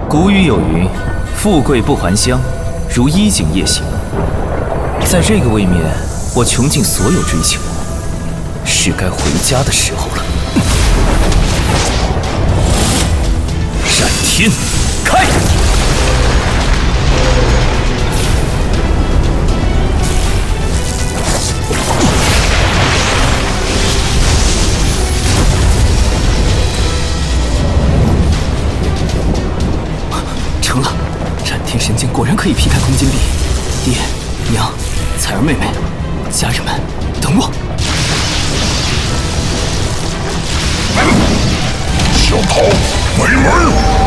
古语有云：“富贵不还乡，如衣锦夜行。”在这个位面，我穷尽所有追求，是该回家的时候了。战天开！成了，战天神剑果然可以劈开空间壁。爹娘，彩儿妹妹，家人们，等我！小桃，没门！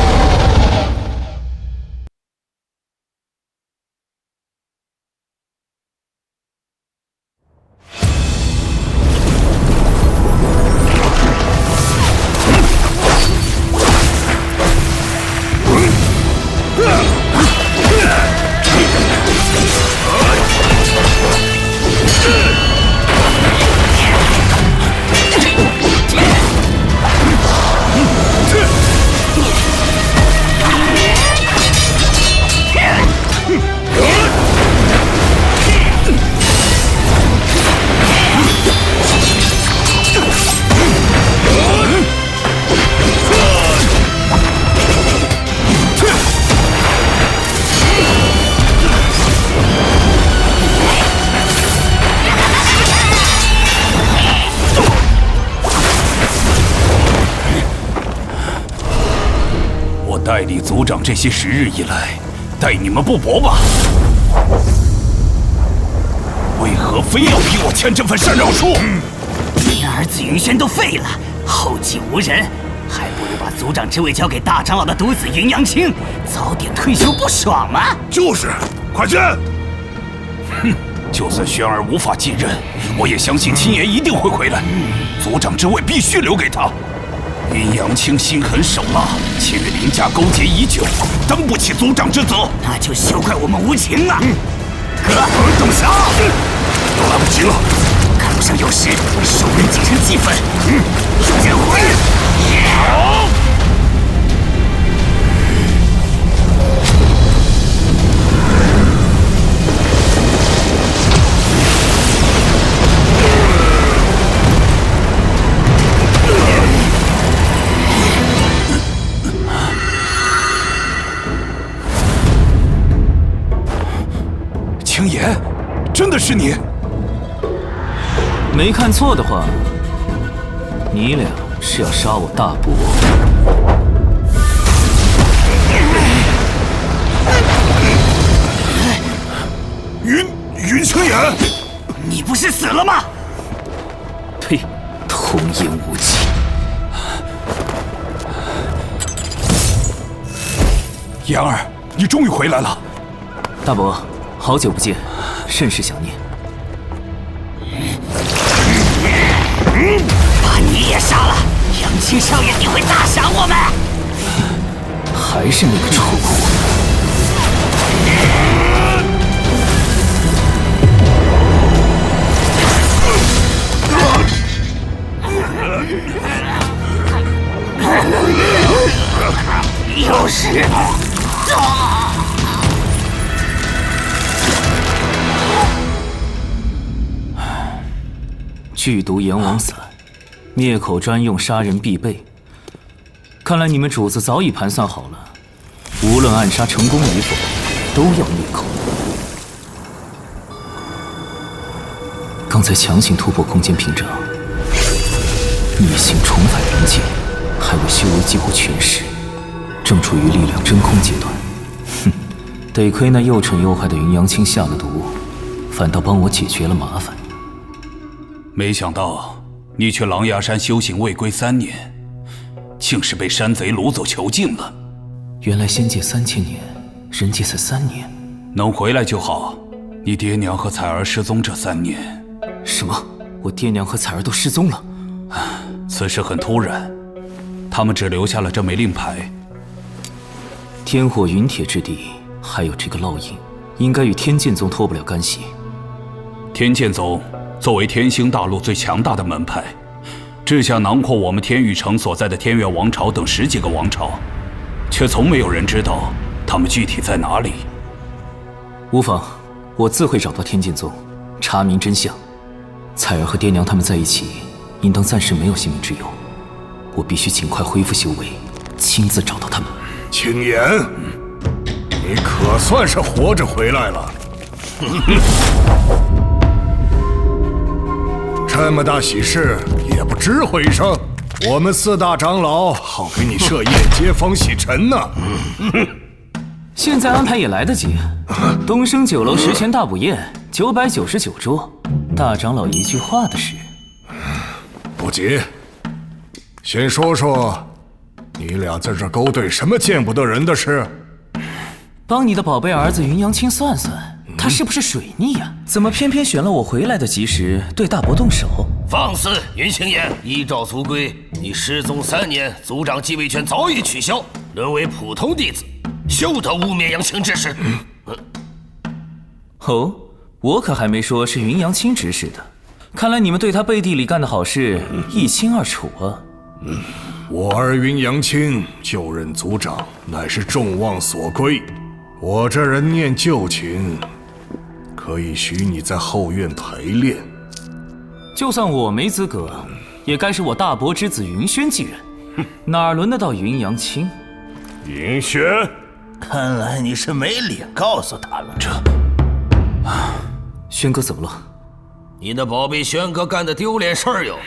代理族长这些时日以来，待你们不薄吧？为何非要逼我签这份禅让书？你儿子云轩都废了，后继无人，还不如把族长之位交给大长老的独子云阳青，早点退休不爽吗？就是，快签！哼，就算轩儿无法继任，我也相信青爷一定会回来。族长之位必须留给他。云阳青心狠手辣，且与林家勾结已久，担不起族长之责。那就休怪我们无情啊！哥，动手！都来不及了。看不上有时，受人几成几分。剑回！好！青爷，真的是你？没看错的话，你俩是要杀我大伯。云青言，你不是死了吗？呸！童言无忌。言儿，你终于回来了。大伯，好久不见，甚是想念。把你也杀了，阳青少爷你会大赏我们。还是那个臭货。又是。剧毒阎王散，灭口专用，杀人必备。看来你们主子早已盘算好了，无论暗杀成功与否，都要灭口。刚才强行突破空间屏障，逆行重返人界，还未修为几乎全失，正处于力量真空阶段。哼，得亏那又蠢又坏的云阳青下了毒，反倒帮我解决了麻烦。没想到你去狼牙山修行未归3年，竟是被山贼掳走囚禁了。原来仙界3000年，人界才3年。能回来就好。你爹娘和彩儿失踪这3年。什么？我爹娘和彩儿都失踪了？此事很突然，他们只留下了这枚令牌。天火云铁之地，还有这个烙印，应该与天剑宗脱不了干系。天剑宗作为天星大陆最强大的门派，志向囊括我们天域城所在的天元王朝等10几个王朝，却从没有人知道他们具体在哪里。无妨，我自会找到天剑宗，查明真相。彩儿和爹娘他们在一起，应当暂时没有性命之忧。我必须尽快恢复修为，亲自找到他们。青岩，你可算是活着回来了。这么大喜事也不知会一声，我们4大长老好给你设宴接风洗尘呢。现在安排也来得及。东升酒楼10全大补宴，999桌，大长老一句话的事。不急，先说说你俩在这勾兑什么见不得人的事？帮你的宝贝儿子云阳青算算，他是不是水逆呀？怎么偏偏选了我回来的及时对大伯动手？放肆！云青岩，依照族规，你失踪3年，族长继位权早已取消，沦为普通弟子，休得污蔑杨青之事。哦，我可还没说是云阳青指使的，看来你们对他背地里干的好事一清二楚啊。我儿云阳青就任族长，乃是众望所归。我这人念旧情，可以许你在后院陪练。就算我没资格，也该是我大伯之子云轩继任，哪轮得到云阳青？云轩，看来你是没脸告诉他了。轩哥怎么了？你那宝贝轩哥干的丢脸事儿哟，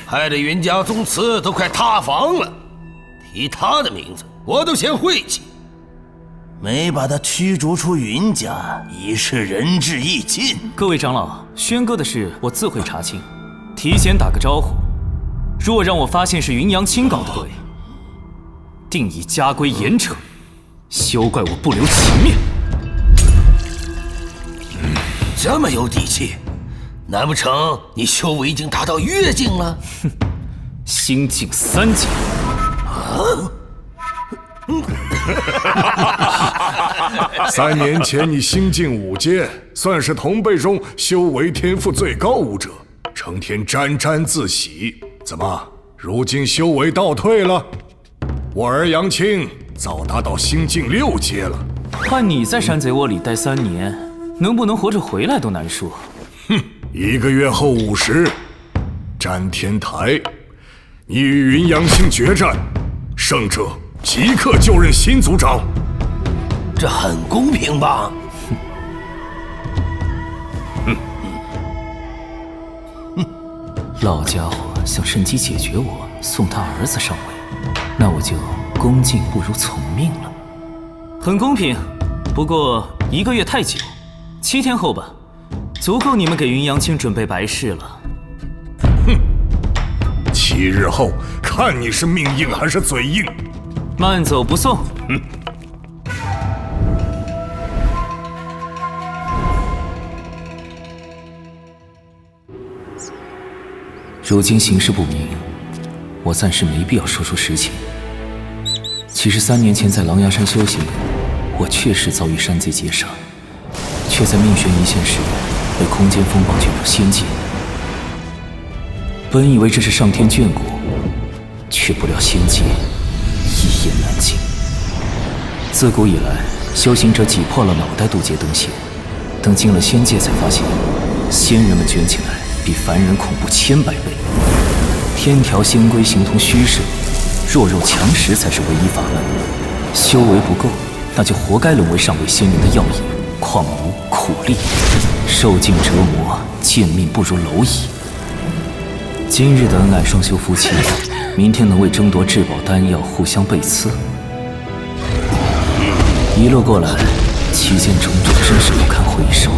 害得云家宗祠都快塌房了。提他的名字，我都嫌晦气。没把他驱逐出云家，已是仁至义尽。各位长老，轩哥的事我自会查清，提前打个招呼。若让我发现是云阳青搞的鬼，定以家规严惩，休怪我不留情面。这么有底气，难不成你修为已经达到月境了？哼，心境3境。3年前你新进5阶，算是同辈中修为天赋最高武者，成天沾沾自喜。怎么，如今修为倒退了？我儿杨青早达到新晋6阶了。看你在山贼窝里待3年，能不能活着回来都难说。哼，1个月后50，詹天台，你与云阳青决战，胜者即刻就任新族长。这很公平吧？老家伙想趁机解决我，送他儿子上位，那我就恭敬不如从命了。很公平，不过1个月太久，7天后吧，足够你们给云阳青准备白事了。哼，7日后看你是命硬还是嘴硬。慢走不送。如今形势不明，我暂时没必要说出实情。其实3年前在狼牙山修行，我确实遭遇山贼劫杀，却在命悬一线时被空间风暴卷入仙界。本以为这是上天眷顾，却不料仙界一言难尽。自古以来，修行者挤破了脑袋渡劫登仙，等进了仙界才发现，仙人们卷起来比凡人恐怖千百倍。天条仙规形同虚设，弱肉强食才是唯一法门。修为不够，那就活该沦为上位仙人的药引，况无苦力，受尽折磨，见命不如蝼蚁。今日的恩爱双修夫妻，明天能为争夺至宝丹药互相背刺。一路过来，其间种种真是不堪回首。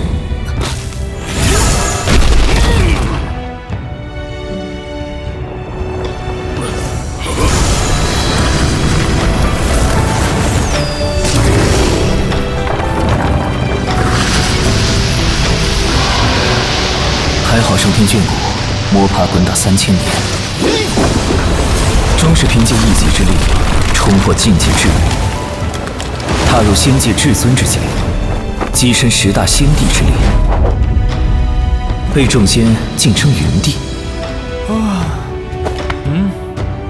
还好上天眷顾，摸爬滚打3000年，终是凭借一己之力冲破境界桎梏，踏入仙界至尊之境，跻身10大仙帝之列，被众仙敬称云帝。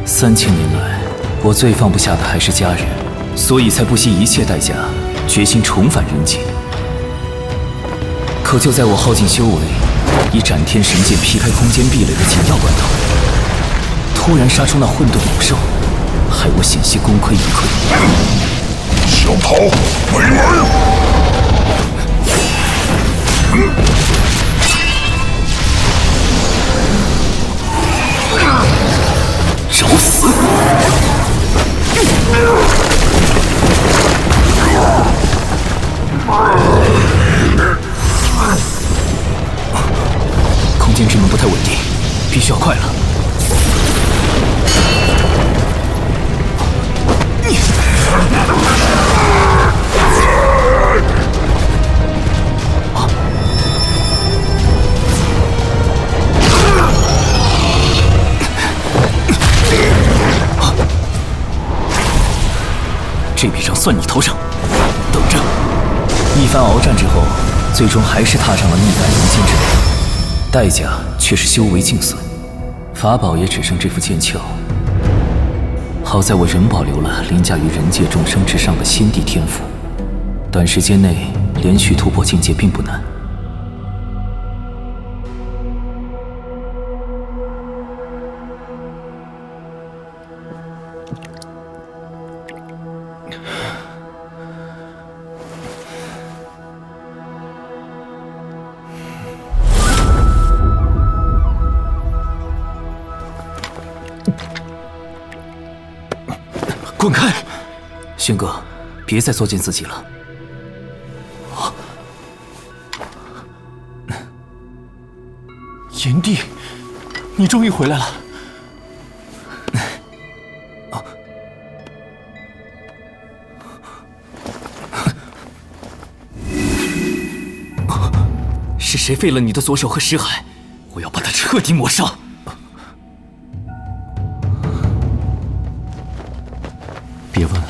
3000年来，我最放不下的还是家人，所以才不惜一切代价，决心重返人界。可就在我耗尽修为，以斩天神剑劈开空间壁垒的紧要关头，突然杀出那混沌猛兽，害我险些功亏一篑。小桃，没门！找死！空间之门不太稳定，必须要快了。这笔账算你头上，等着！一番鏖战之后，最终还是踏上了逆返人间之路，代价却是修为尽损，法宝也只剩这副剑鞘。好在我仍保留了凌驾于人界众生之上的先帝天赋，短时间内连续突破境界并不难。滚开！轩哥，别再作践自己了。炎帝，你终于回来了。是谁废了你的左手和识海？我要把他彻底抹杀！别问了，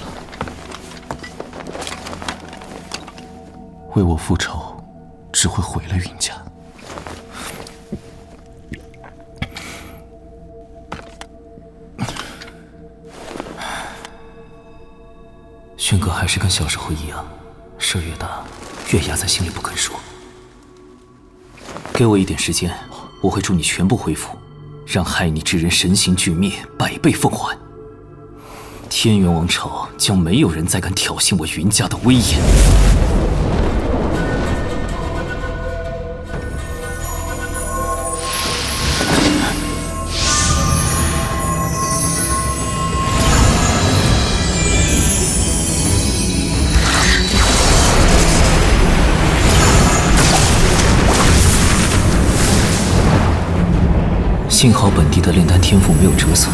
为我复仇，只会毁了云家。轩哥还是跟小时候一样，事儿越大，越压在心里不肯说。给我一点时间，我会助你全部恢复，让害你之人神形俱灭，百倍奉还。天元王朝将没有人再敢挑衅我云家的威严。幸好本地的炼丹天赋没有折损，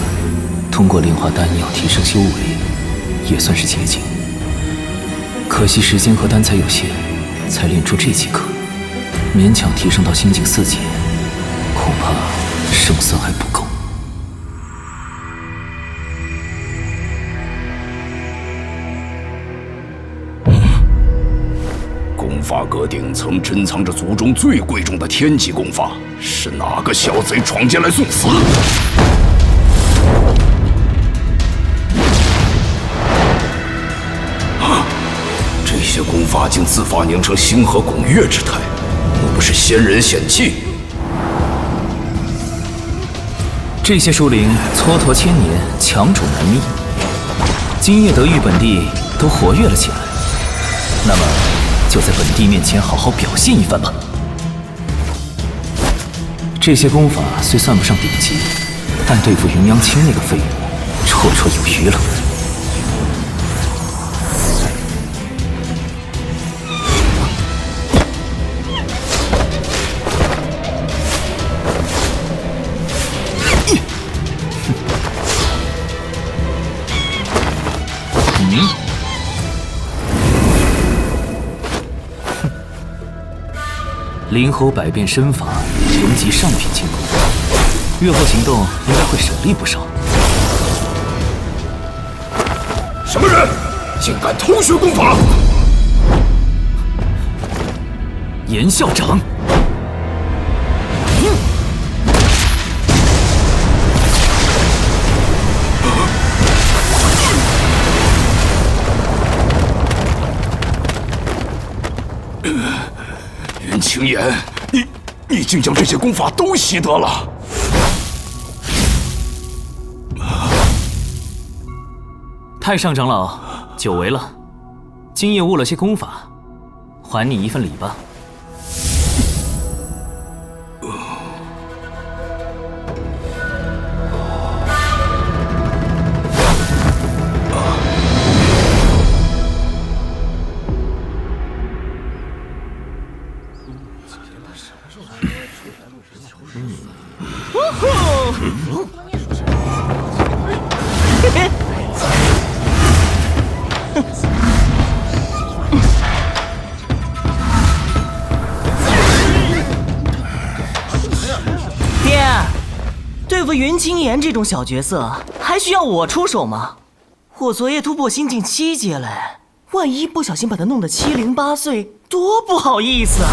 通过炼化丹药提升修为，也算是捷径。可惜时间和丹材有限，才炼出这几颗，勉强提升到心境4阶，恐怕胜算还不够。功法阁顶曾珍藏着族中最贵重的天级功法，是哪个小贼闯进来送死？这些功法竟自发凝成星河拱月之态，莫不是仙人显器？这些树灵蹉跎千年，强主难觅，今夜得遇本地都活跃了起来，那么就在本地面前好好表现一番吧。这些功法虽算不上顶级，但对付云阳青那个废物，绰绰有余了。灵猴百变身法，同级上品轻功，月后行动应该会省力不少。什么人竟敢偷学功法？严校长，青岩，你竟将这些功法都习得了？太上长老，久违了，今夜悟了些功法，还你一份礼吧。爹，对付云青岩这种小角色，还需要我出手吗？我昨夜突破心境7阶了，万一不小心把他弄得7零8碎，多不好意思啊！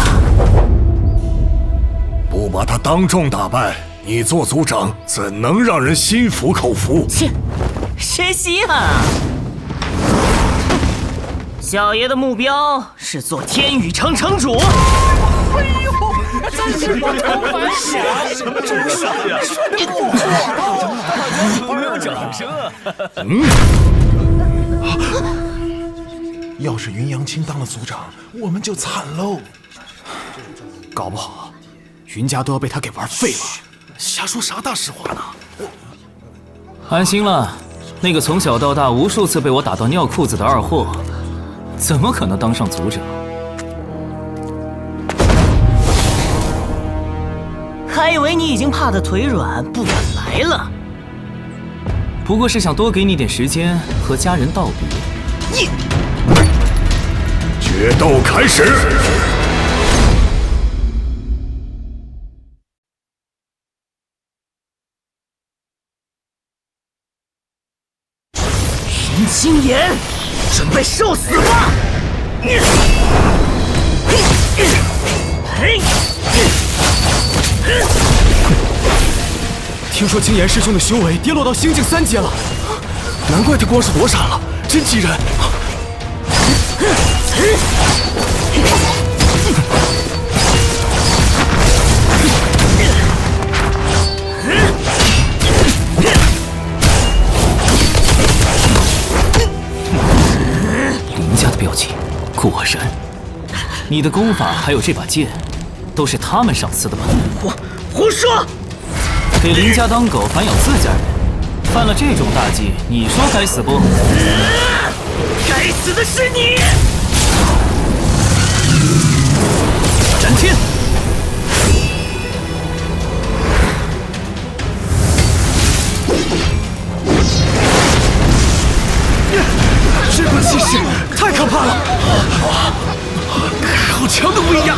不把他当众打败，你做族长怎能让人心服口服？切，谁稀罕啊！小爷的目标是做天宇城城主。哎呦，真是不同凡响，真是呀！没有掌声啊！要是云阳青当了族长，我们就惨喽。搞不好，云家都要被他给玩废了。瞎说啥大实话呢？安心了，那个从小到大无数次被我打到尿裤子的二货，怎么可能当上族长？还以为你已经怕得腿软，不敢来了。不过是想多给你点时间和家人道别。决斗开始！云青岩，准备受死吧！听说青岩师兄的修为跌落到心境3阶了，难怪他光是躲闪了，真急人！林家的标记，果然，你的功法还有这把剑，都是他们赏赐的吧？胡说！给林家当狗反咬自家人，犯了这种大忌，你说该死不？该死的是你！斩天！这股气势太可怕了，好强的威压！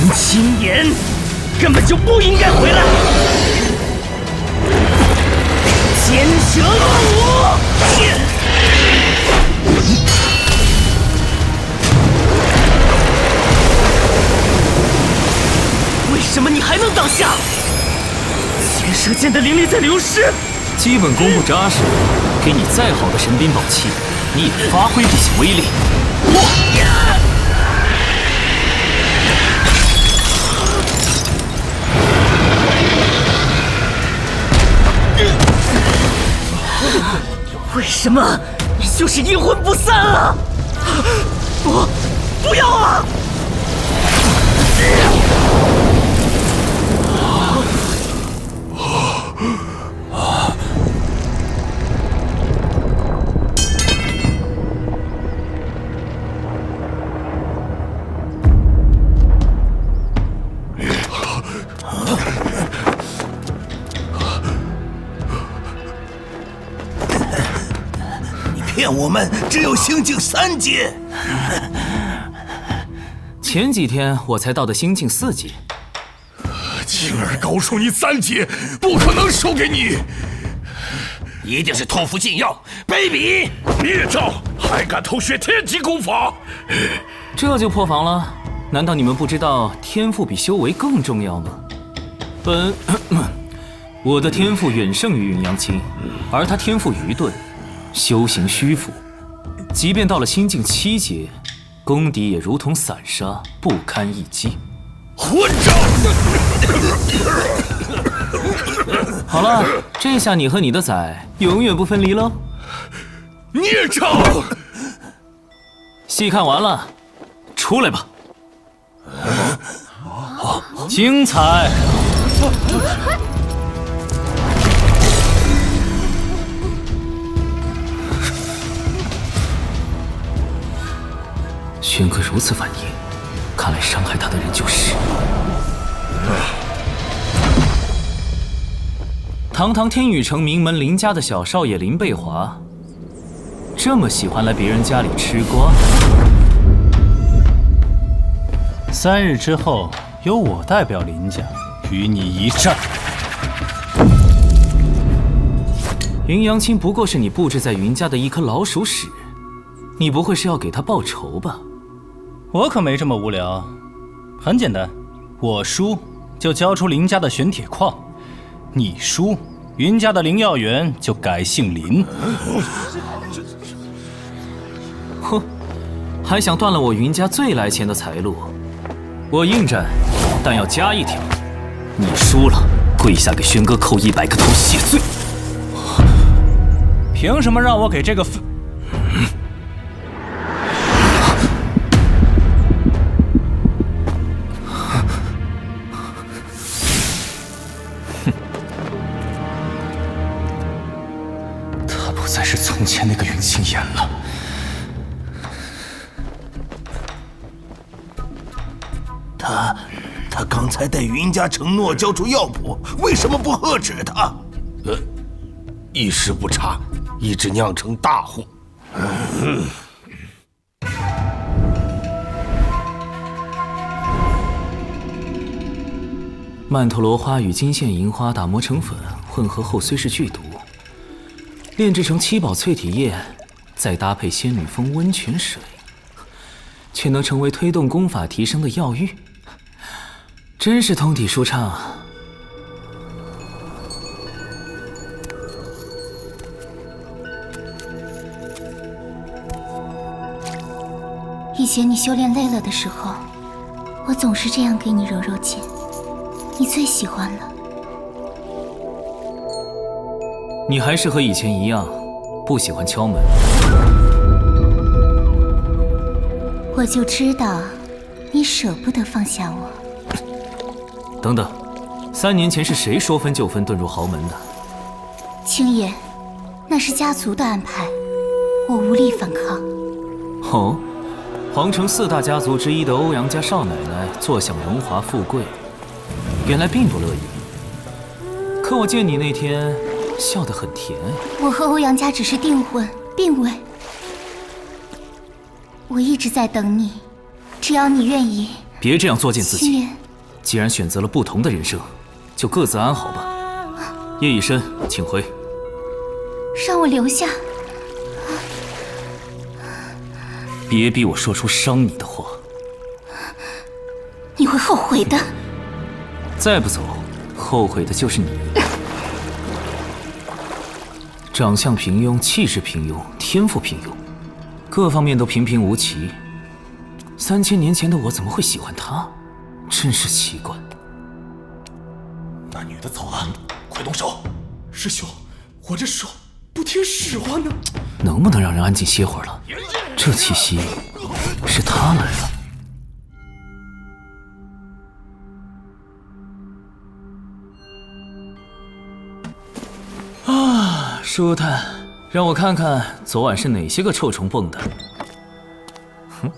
云青岩根本就不应该回来！奸蛇乱舞！为什么你还能挡下？千蛇剑的灵力在流失。基本功不扎实，给你再好的神兵宝器，你也发挥不起威力。为什么你就是阴魂不散啊？不要啊！骗我们只有心境3阶。前几天我才到的心境4阶。青儿高出你3阶，不可能输给你。一定是托付禁药，卑鄙！孽障，还敢偷学天级功法？这就破防了？难道你们不知道天赋比修为更重要吗？我的天赋远胜于云阳青，而他天赋愚钝，修行虚浮，即便到了心境7阶，攻敌也如同散沙，不堪一击。混账！好了，这下你和你的崽永远不分离喽。孽障！戏看完了，出来吧。精彩！轩哥如此反应，看来伤害他的人就是。堂堂天宇城名门林家的小少爷林贝华，这么喜欢来别人家里吃瓜。3日之后，由我代表林家与你一战。云阳青不过是你布置在云家的一颗老鼠屎，你不会是要给他报仇吧？我可没这么无聊，很简单，我输就交出林家的玄铁矿，你输，云家的灵药园就改姓林。哼，还想断了我云家最来钱的财路？我应战，但要加一条，你输了，跪下给轩哥叩100个头谢罪。凭什么让我给这个他不再是从前那个云青言了。他刚才对云家承诺交出药谱，为什么不喝止他？一时不察，以致酿成大祸。曼陀罗花与金线银花打磨成粉，混合后虽是剧毒，炼制成七宝淬体液，再搭配仙女峰温泉水，却能成为推动功法提升的药浴，真是通体舒畅啊！以前你修炼累了的时候，我总是这样给你揉揉肩，你最喜欢了。你还是和以前一样，不喜欢敲门。我就知道，你舍不得放下我。等等，3年前是谁说分就分遁入豪门的？青爷，那是家族的安排，我无力反抗。哦，皇城4大家族之一的欧阳家少奶奶坐享荣华富贵，原来并不乐意。可我见你那天笑得很甜。我和欧阳家只是订婚，并未。我一直在等你，只要你愿意。别这样作践自己。青爷，既然选择了不同的人生，就各自安好吧。叶以琛，请回。让我留下。别逼我说出伤你的话。你会后悔的。再不走，后悔的就是你。长相平庸，气质平庸，天赋平庸，各方面都平平无奇。3000年前的我怎么会喜欢他？真是奇怪。那女的走了，快动手！师兄，我这手不听使唤呢。能不能让人安静歇会儿了？这气息是他来了。啊，舒坦，让我看看昨晚是哪些个臭虫蹦的。哼。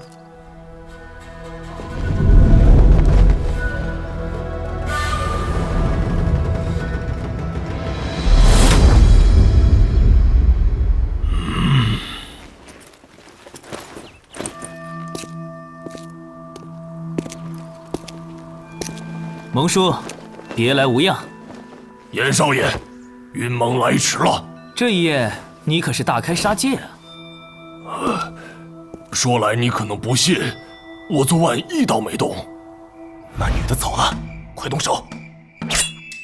蒙叔，别来无恙。严少爷，云盟来迟了。这一夜你可是大开杀戒啊！说来你可能不信，我昨晚一刀没动。那女的走了，快动手！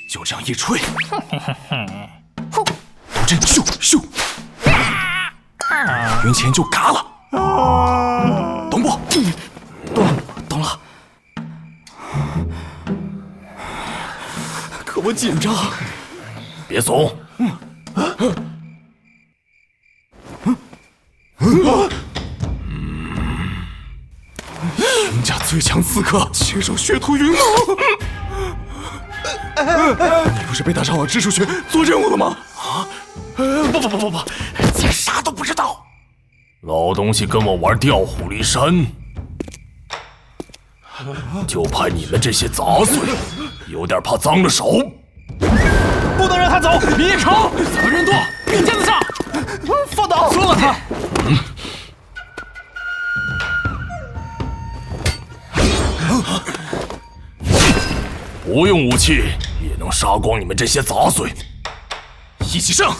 就这样一吹，毒针咻咻，云前就嘎了。懂。步。懂了。可我紧张。别怂。云家最强刺客，亲手血屠云龙。你不是被大长老支出去做任务了吗？啊！不，竟啥都不知道。老东西跟我玩调虎离山，就怕你们这些杂碎有点怕脏了手。不能让他走！别吵！3个人多，并肩子上，放倒！做他！不用武器也能杀光你们这些杂碎。一起上！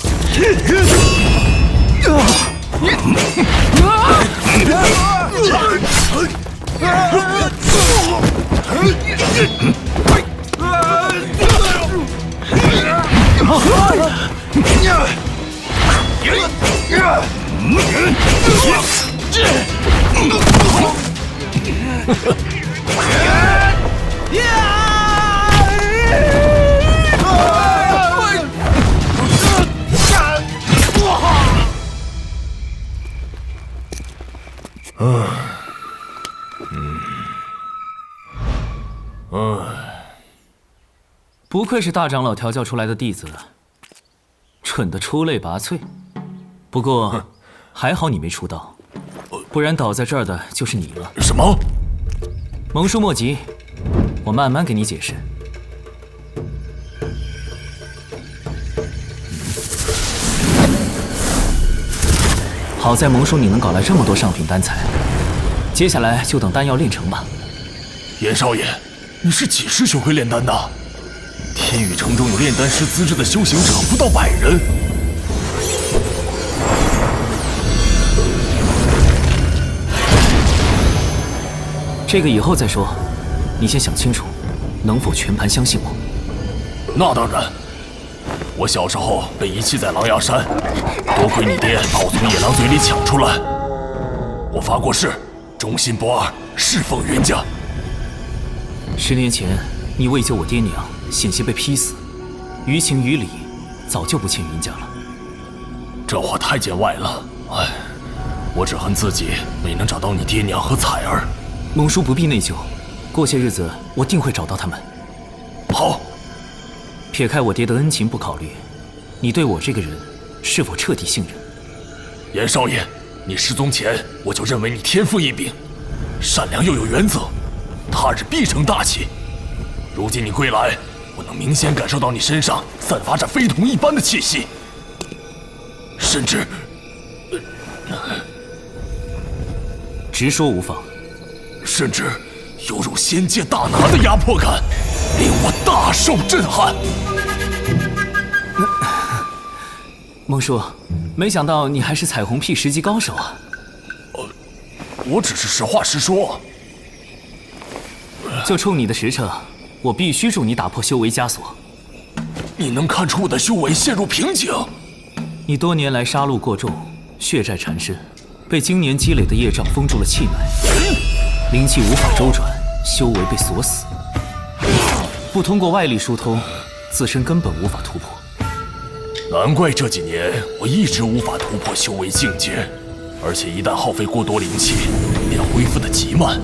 不愧是大长老调教出来的弟子，蠢得出类拔萃。不过还好你没出道，不然倒在这儿的就是你了。什么？蒙叔莫急，我慢慢给你解释。好在蒙叔你能搞来这么多上品丹材，接下来就等丹药炼成吧。严少爷，你是几时学会炼丹的？天宇城中有炼丹师资质的修行者不到100人。这个以后再说，你先想清楚，能否全盘相信我？那当然。我小时候被遗弃在狼牙山，多亏你爹把我从野狼嘴里抢出来。我发过誓，忠心不二，侍奉云家。10年前，你为救我爹娘，险些被劈死，于情于理，早就不欠云家了。这话太见外了，哎，我只恨自己没能找到你爹娘和彩儿。蒙叔不必内疚，过些日子我定会找到他们。好。撇开我爹的恩情不考虑，你对我这个人是否彻底信任？严少爷，你失踪前我就认为你天赋异禀，善良又有原则，他日必成大器。如今你归来，我能明显感受到你身上散发着非同一般的气息，甚至……直说无妨。甚至犹如仙界大拿的压迫感，令我大受震撼。蒙叔，没想到你还是彩虹屁10级高手啊！我只是实话实说。就冲你的实诚，我必须助你打破修为枷锁。你能看出我的修为陷入瓶颈？你多年来杀戮过重，血债缠身，被今年积累的业障封住了气脉，灵气无法周转，修为被锁死。不通过外力疏通，自身根本无法突破。难怪这几年我一直无法突破修为境界，而且一旦耗费过多灵气，便恢复得极慢。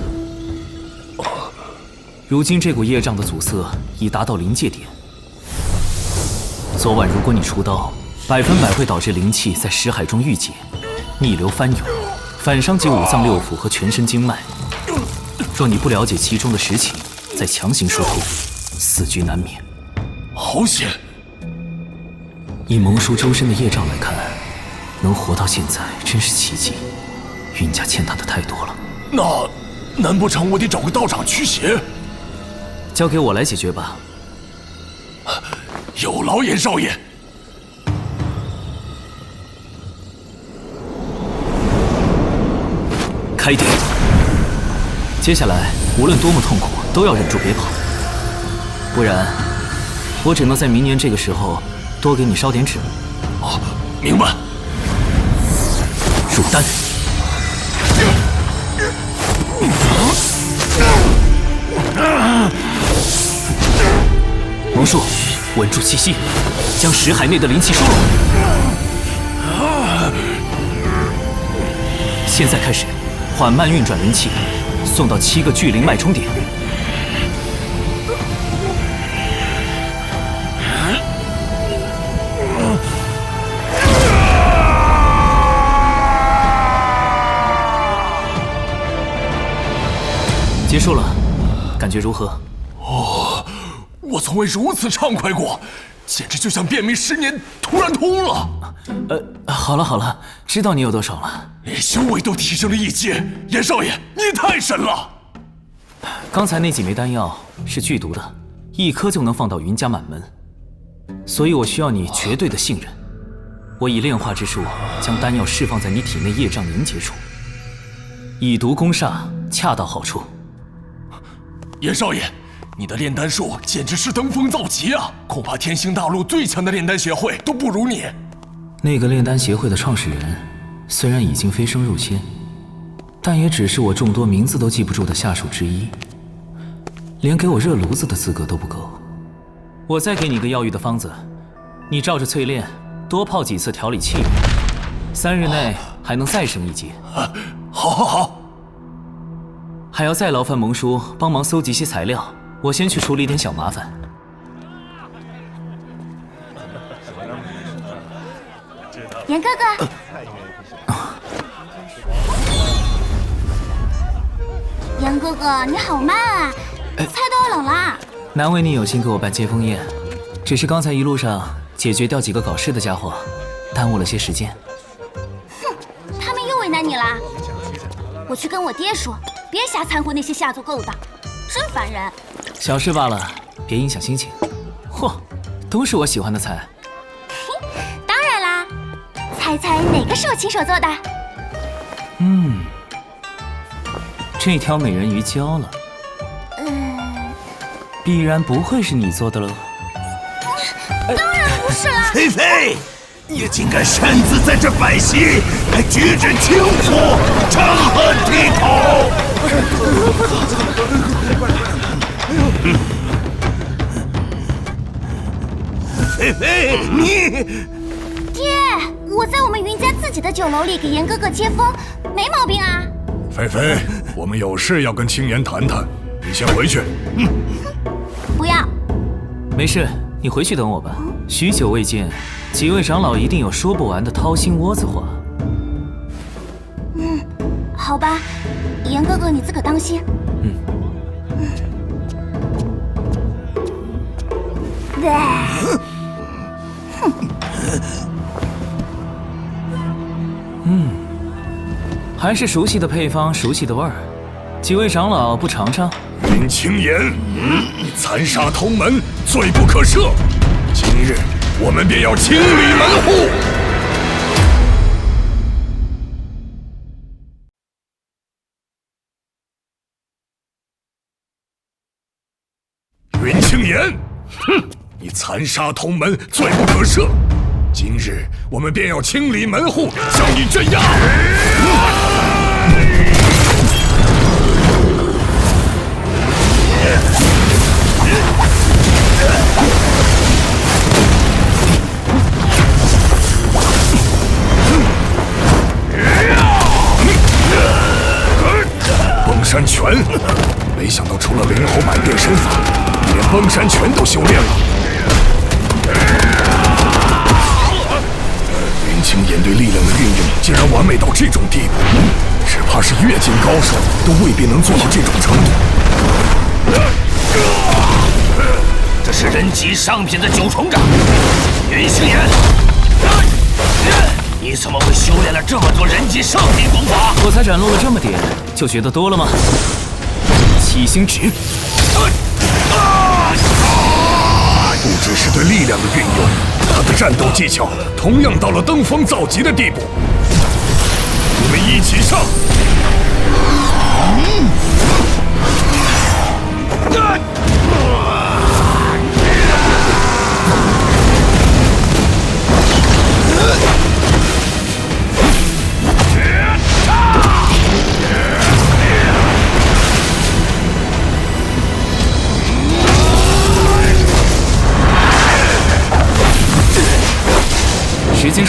如今这股业障的阻塞已达到临界点。昨晚如果你出刀，100%会导致灵气在识海中郁结，逆流翻涌，反伤及5脏6腑和全身经脉。若你不了解其中的实情，再强行疏通，死局难免。好险！以蒙叔周身的业障来看，能活到现在真是奇迹。云家欠他的太多了。那难不成我得找个道长驱邪？交给我来解决吧。有劳严少爷。开定。接下来无论多么痛苦，都要忍住别跑，不然我只能在明年这个时候多给你烧点纸。哦，明白。入丹。龙术，稳住气息，将识海内的灵气收拢。现在开始，缓慢运转灵气，送到7个巨灵脉冲点。结束了，感觉如何？哦，我从未如此畅快过，简直就像便秘10年突然通了。好了，知道你有多少了。连修为都提升了1阶，严少爷，你也太神了！刚才那几枚丹药是剧毒的，1颗就能放到云家满门，所以我需要你绝对的信任。我以炼化之术将丹药释放在你体内业障凝结处，以毒攻煞，恰到好处。严少爷，你的炼丹术简直是登峰造极啊！恐怕天星大陆最强的炼丹协会都不如你。那个炼丹协会的创始人，虽然已经飞升入仙，但也只是我众多名字都记不住的下属之一，连给我热炉子的资格都不够。我再给你个药浴的方子，你照着淬炼，多泡几次调理气运，3日内还能再升1阶。好。还要再劳烦蒙叔帮忙搜集些材料，我先去处理点小麻烦。严哥哥，严哥哥你好慢啊，菜都要冷了。难为你有心给我办接风宴，只是刚才一路上解决掉几个搞事的家伙，耽误了些时间。哼，他们又为难你啦。我去跟我爹说，别瞎掺和那些下作勾当，真烦人。小事罢了，别影响心情。嚯，都是我喜欢的菜。当然啦，猜猜哪个是我亲手做的？这条美人鱼焦了。必然不会是你做的喽。当然不是啦。菲菲，你竟敢擅自在这摆席，还举止轻浮，成何体统！菲菲，你……爹，我在我们云家自己的酒楼里给严哥哥接风，没毛病啊。菲菲，我们有事要跟青岩谈谈，你先回去。不要。没事，你回去等我吧。许久未见，几位长老一定有说不完的掏心窝子话。好吧，严哥哥你自个当心。还是熟悉的配方，熟悉的味儿。几位长老不尝尝？林青岩，你残杀同门，罪不可赦。今日我们便要清理门户。云青岩，你残杀同门，罪不可赦。今日我们便要清理门户，将你镇压。崩山拳，没想到除了灵猴满殿身法，你连崩山拳都修炼了。林青岩对力量的运用竟然完美到这种地步，只怕是越境高手都未必能做到这种程度。这是人级上品的九重掌，云青岩，你怎么会修炼了这么多人级上品功法？我才展露了这么点，就觉得多了吗？七星指，不只是对力量的运用，他的战斗技巧同样到了登峰造极的地步。我们一起上！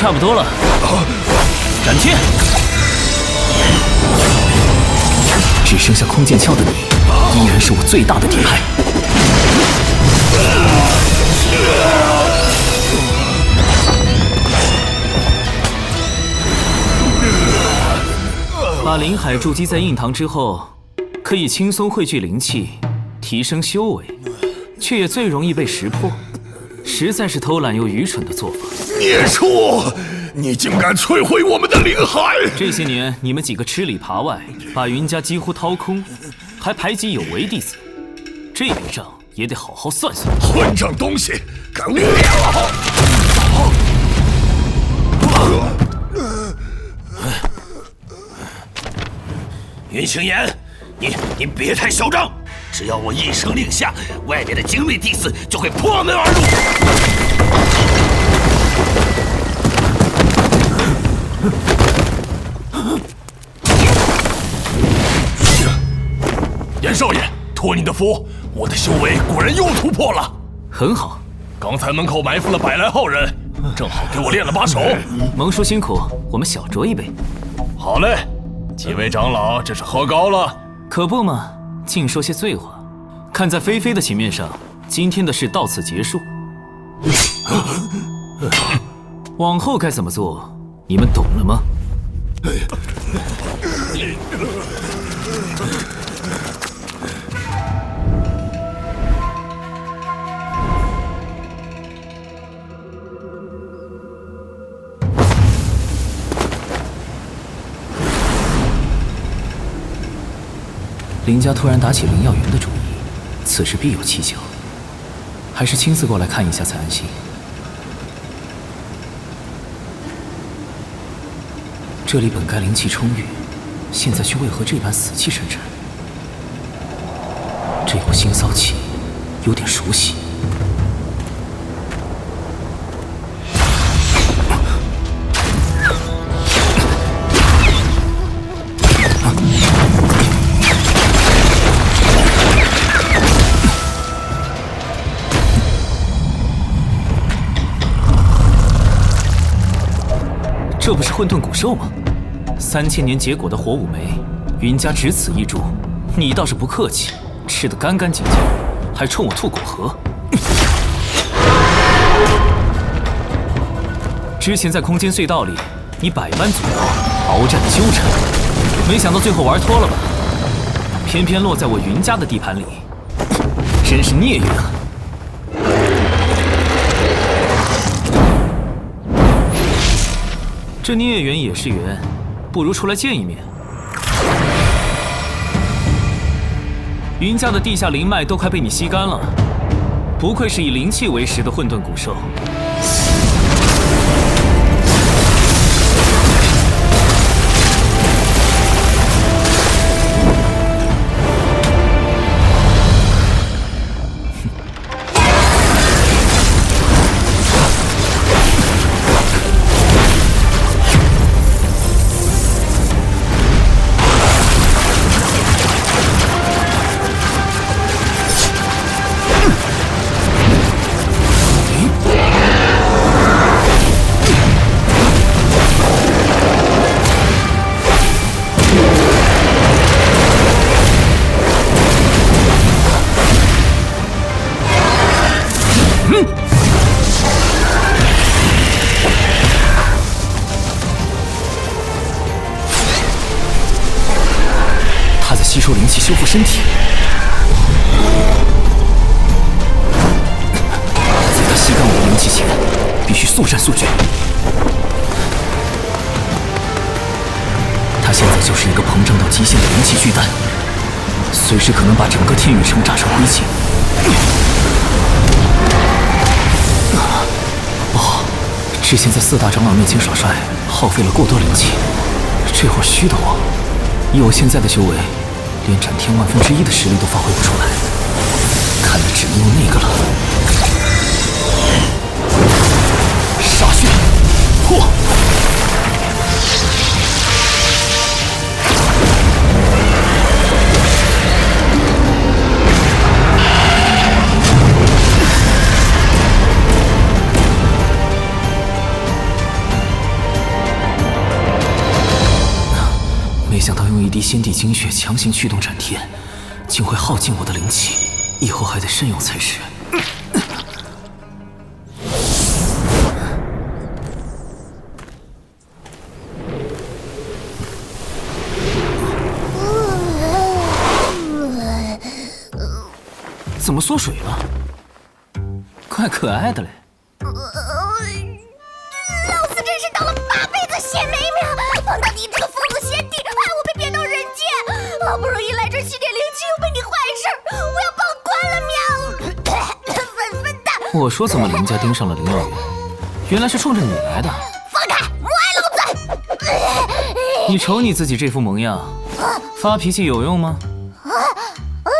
差不多了。斩天！只剩下空剑鞘的你，依然是我最大的敌害。把灵海筑基在印堂之后，可以轻松汇聚灵气，提升修为，却也最容易被识破，实在是偷懒又愚蠢的做法。孽畜！你竟敢摧毁我们的灵海！这些年你们几个吃里扒外，把云家几乎掏空，还排挤有为弟子，这笔账也得好好算算。混账东西，敢污蔑我！云青岩，你别太嚣张！只要我一声令下，外面的精锐弟子就会破门而入。严少爷，托你的福，我的修为果然又突破了。很好，刚才门口埋伏了100来号人，正好给我练了把手。蒙叔辛苦，我们小酌一杯。好嘞，几位长老这是喝高了。可不嘛，净说些醉话。看在菲菲的情面上，今天的事到此结束。往后该怎么做，你们懂了吗？林家突然打起灵药园的主意，此事必有蹊跷，还是亲自过来看一下才安心。这里本该灵气充裕，现在却为何这般死气沉沉？这股腥骚气有点熟悉。这不是混沌古兽吗？3000年结果的火舞梅，云家只此一株，你倒是不客气，吃得干干净净，还冲我吐果核。之前在空间隧道里，你百般阻挠，鏖战纠缠，没想到最后玩脱了吧？偏偏落在我云家的地盘里，真是孽缘啊！这孽缘也是缘，不如出来见一面。云家的地下灵脉都快被你吸干了，不愧是以灵气为食的混沌古兽。吸收灵气，修复身体。在他吸干我的灵气前，必须速战速决。他现在就是一个膨胀到极限的灵气巨蛋，随时可能把整个天宇城炸成灰烬。哦，之前在4大长老面前耍帅，耗费了过多灵气，这会儿虚的我，以我现在的修为。连斩天1/1000的实力都发挥不出来，看来只能用那个了。杀血，破！想到用一滴先帝精血强行驱动斩天，竟会耗尽我的灵气，以后还得慎用才是。怎么缩水了？怪可爱的嘞。老子真是当了8辈子仙妹苗，碰到你这个疯子先帝，害我被贬到人间。好不容易来这吸点灵气，又被你坏事，我要报官了喵！笨蛋！我说怎么林家盯上了灵药园，原来是冲着你来的。放开，母爱老子！你瞅你自己这副模样，发脾气有用吗？好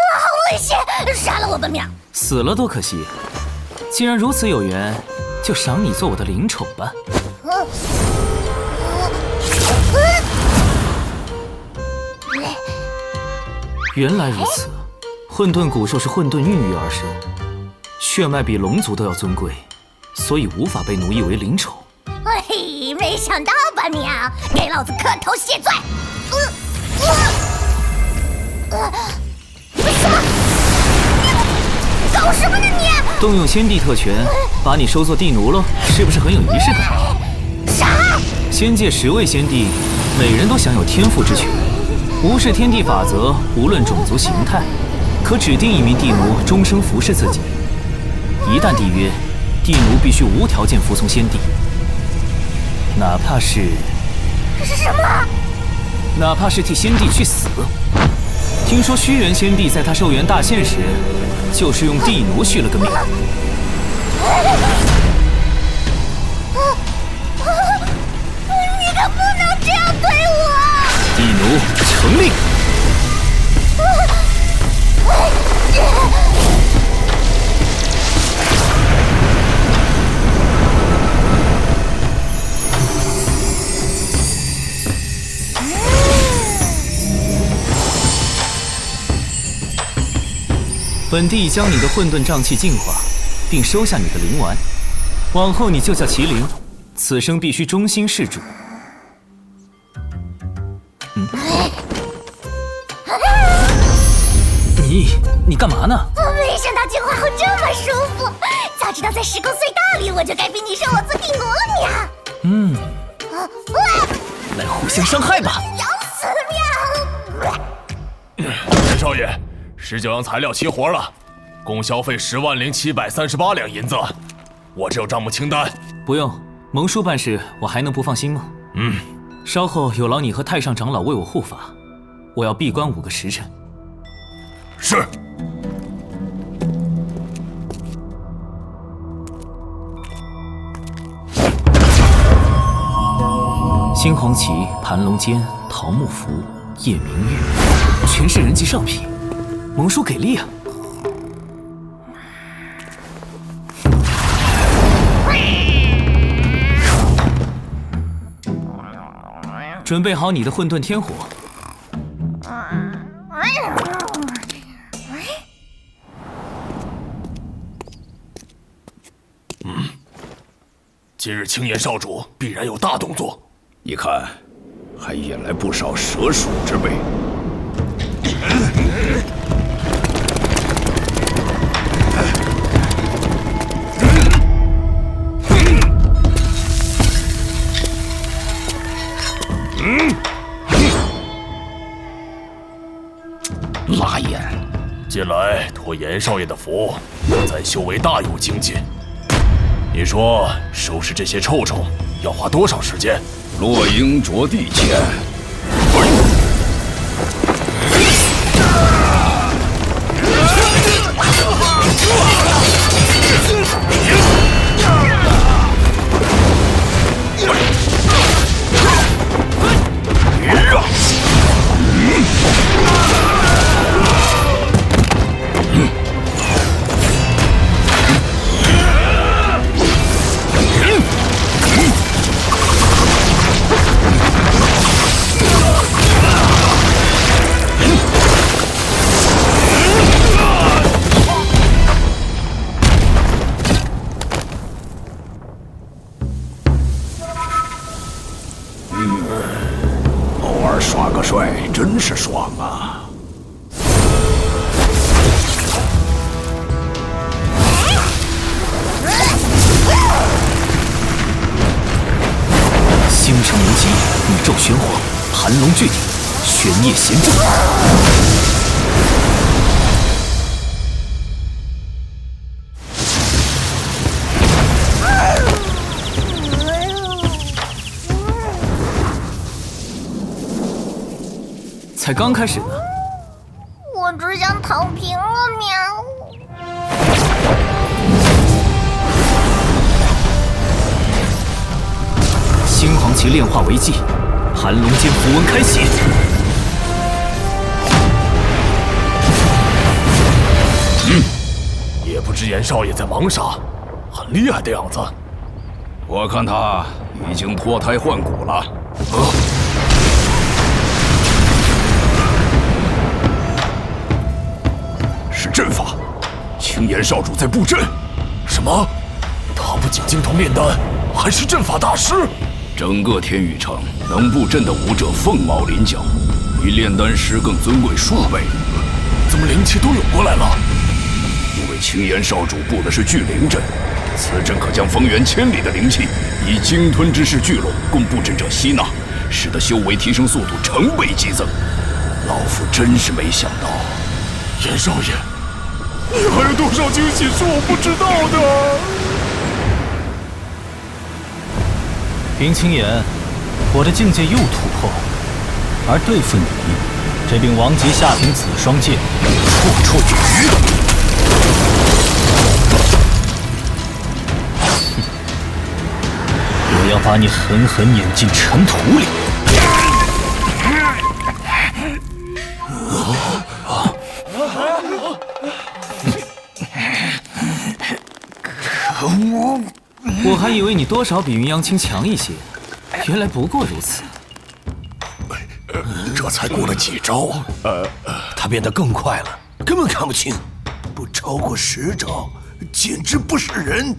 危险！杀了我吧喵！死了多可惜。既然如此有缘，就赏你做我的灵宠吧。原来如此，混沌古兽是混沌孕育而生，血脉比龙族都要尊贵，所以无法被奴役为灵宠。嘿，没想到吧喵！给老子磕头谢罪！什么？搞什么呢你？动用先帝特权，把你收作地奴喽，是不是很有仪式感？啥？仙界10位仙帝，每人都享有天赋之权，无视天地法则，无论种族形态，可指定一名地奴终生服侍自己。一旦缔约，地奴必须无条件服从先帝，哪怕是什么？哪怕是替先帝去死。听说虚元先帝在他寿元大限时，就是用地奴续了个命。你可不能这样对我！地奴成令。本帝已将你的混沌瘴气净化，并收下你的灵丸，往后你就叫麒麟，此生必须忠心事主。你干嘛呢？没想到进化后这么舒服，早知道在时空隧道里，我就该逼你收我做地奴了喵！来互相伤害吧！咬死了喵！陈少爷，19样材料齐活了，共消费10.738两银子，我这有账目清单。不用，蒙叔办事，我还能不放心吗？稍后有劳你和太上长老为我护法，我要闭关5个时辰。是。新黄旗、盘龙尖、桃木符、夜明玉，全是人级上品，蒙叔给力啊！准备好你的混沌天火。今日青岩少主必然有大动作，一看还引来不少蛇鼠之辈。拉眼，近来托严少爷的福，咱修为大有精进。你说收拾这些臭虫要花多少时间？落英着地前。耍个帅真是爽啊！星辰无极，宇宙玄黄，盘龙聚顶，玄烨贤正。才刚开始呢。我只想躺平了，喵。星黄旗炼化为际，盘龙间符文开启。也不知严少爷在忙啥，很厉害的样子。我看他已经脱胎换骨了。是阵法，青岩少主在布阵。什么？他不仅精通炼丹，还是阵法大师。整个天宇城能布阵的武者凤毛麟角，比炼丹师更尊贵数倍。怎么灵气都涌过来了？因为青岩少主布的是聚灵阵，此阵可将方圆千里的灵气以鲸吞之势聚拢，供布阵者吸纳，使得修为提升速度成倍激增。老夫真是没想到，严少爷，你还有多少惊喜是我不知道的？林青岩，我的境界又突破，而对付你，这柄王级下品紫霜剑绰绰有余。我要把你狠狠碾进尘土里！可恶！我还以为你多少比云阳青强一些，原来不过如此。这才过了几招啊！他变得更快了，根本看不清，不超过10招，简直不是人。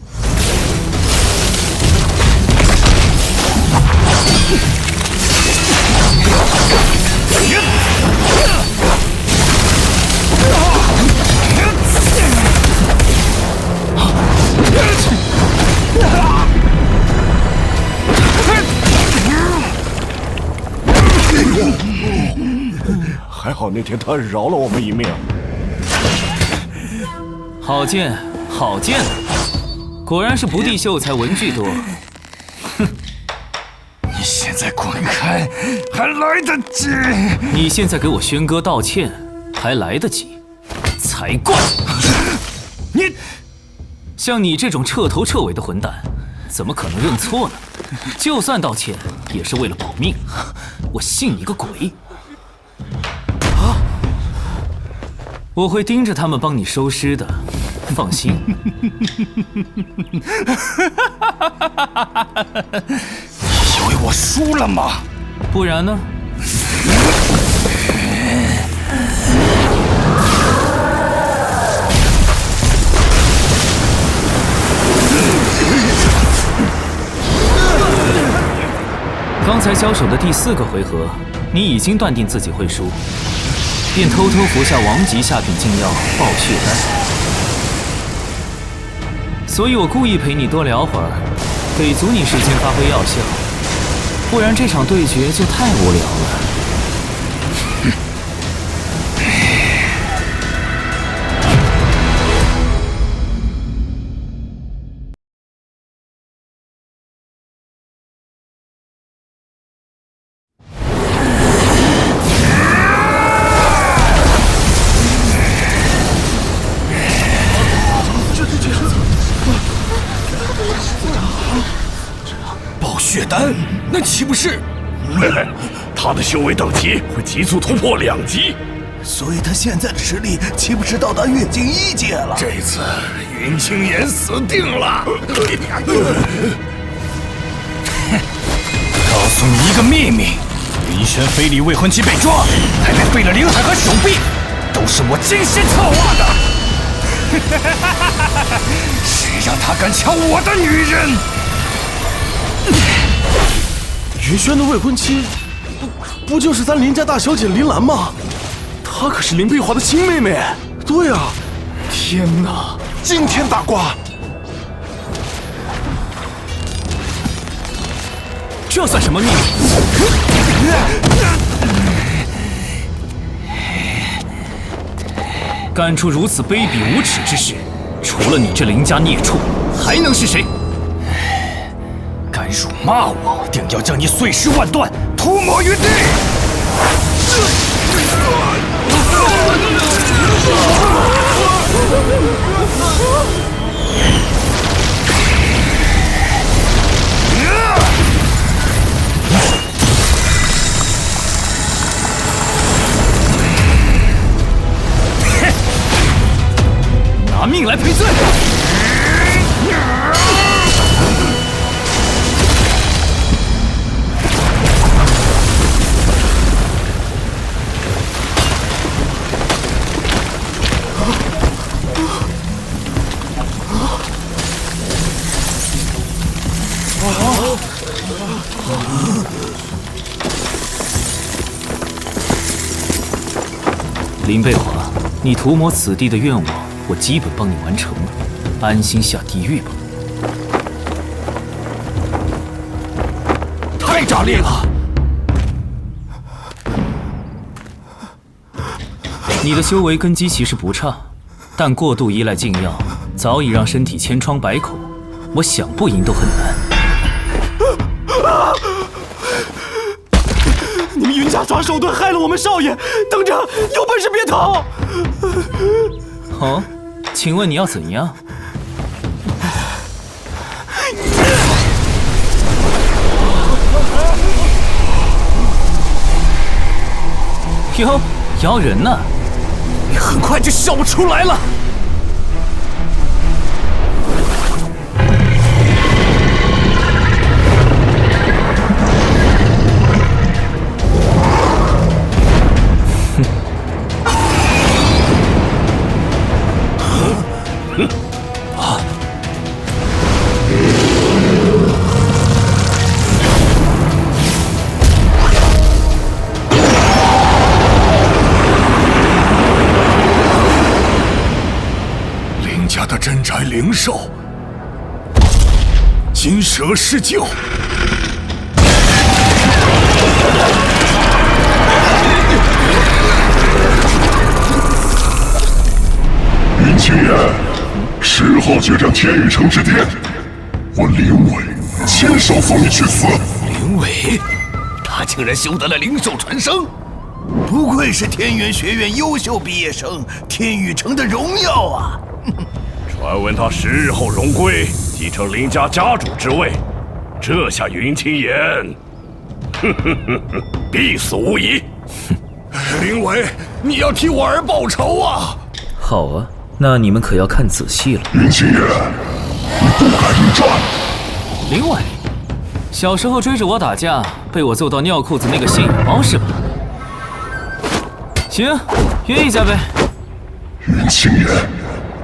还好那天他饶了我们一命。好剑，好剑，果然是不地秀才文具多。哼！你现在滚开，还来得及。你现在给我轩哥道歉，还来得及，才怪！你，像你这种彻头彻尾的混蛋，怎么可能认错呢？就算道歉，也是为了保命。我信你个鬼！啊！我会盯着他们帮你收尸的，放心。以为我输了吗？不然呢？刚才交手的第4个回合，你已经断定自己会输，便偷偷服下王级下品禁药暴血丹。所以我故意陪你多聊会儿，给足你时间发挥药效，不然这场对决就太无聊了。血丹，那岂不是？他的修为等级会急速突破2级，所以他现在的实力岂不是到达月境1阶了？这次云青岩死定了！告诉你一个秘密，云轩非礼未婚妻被抓，还被废了灵海和手臂，都是我精心策划的。谁让他敢抢我的女人？云轩的未婚妻，不就是咱林家大小姐林兰吗？她可是林佩华的亲妹妹。对啊，天哪，惊天大瓜！这算什么秘密？干出如此卑鄙无耻之事，除了你这林家孽畜，还能是谁？敢辱骂我，定要将你碎尸万段，涂抹于地！拿命来赔罪！林贝华，你涂抹此地的愿望，我基本帮你完成了，安心下地狱吧。太炸裂了！你的修为根基其实不差，但过度依赖禁药，早已让身体千疮百孔，我想不赢都很难。你们云家耍手段害了我们少爷！等着，有本事别逃！哦，请问你要怎样？哟，妖人呢？你很快就笑不出来了。镇宅灵兽，金蛇施救。云清言，10号决战天宇城之巅，我林伟亲手送你去死。林伟，他竟然修得了灵兽传声，不愧是天元学院优秀毕业生，天宇城的荣耀啊！传闻他10日后荣归，继承林家家主之位。这下云清言，必死无疑。林伟，你要替我儿报仇啊！好啊，那你们可要看仔细了。云清言，你不敢应战。林伟，小时候追着我打架，被我揍到尿裤子那个现眼包是吧？行，约一下呗。云清言，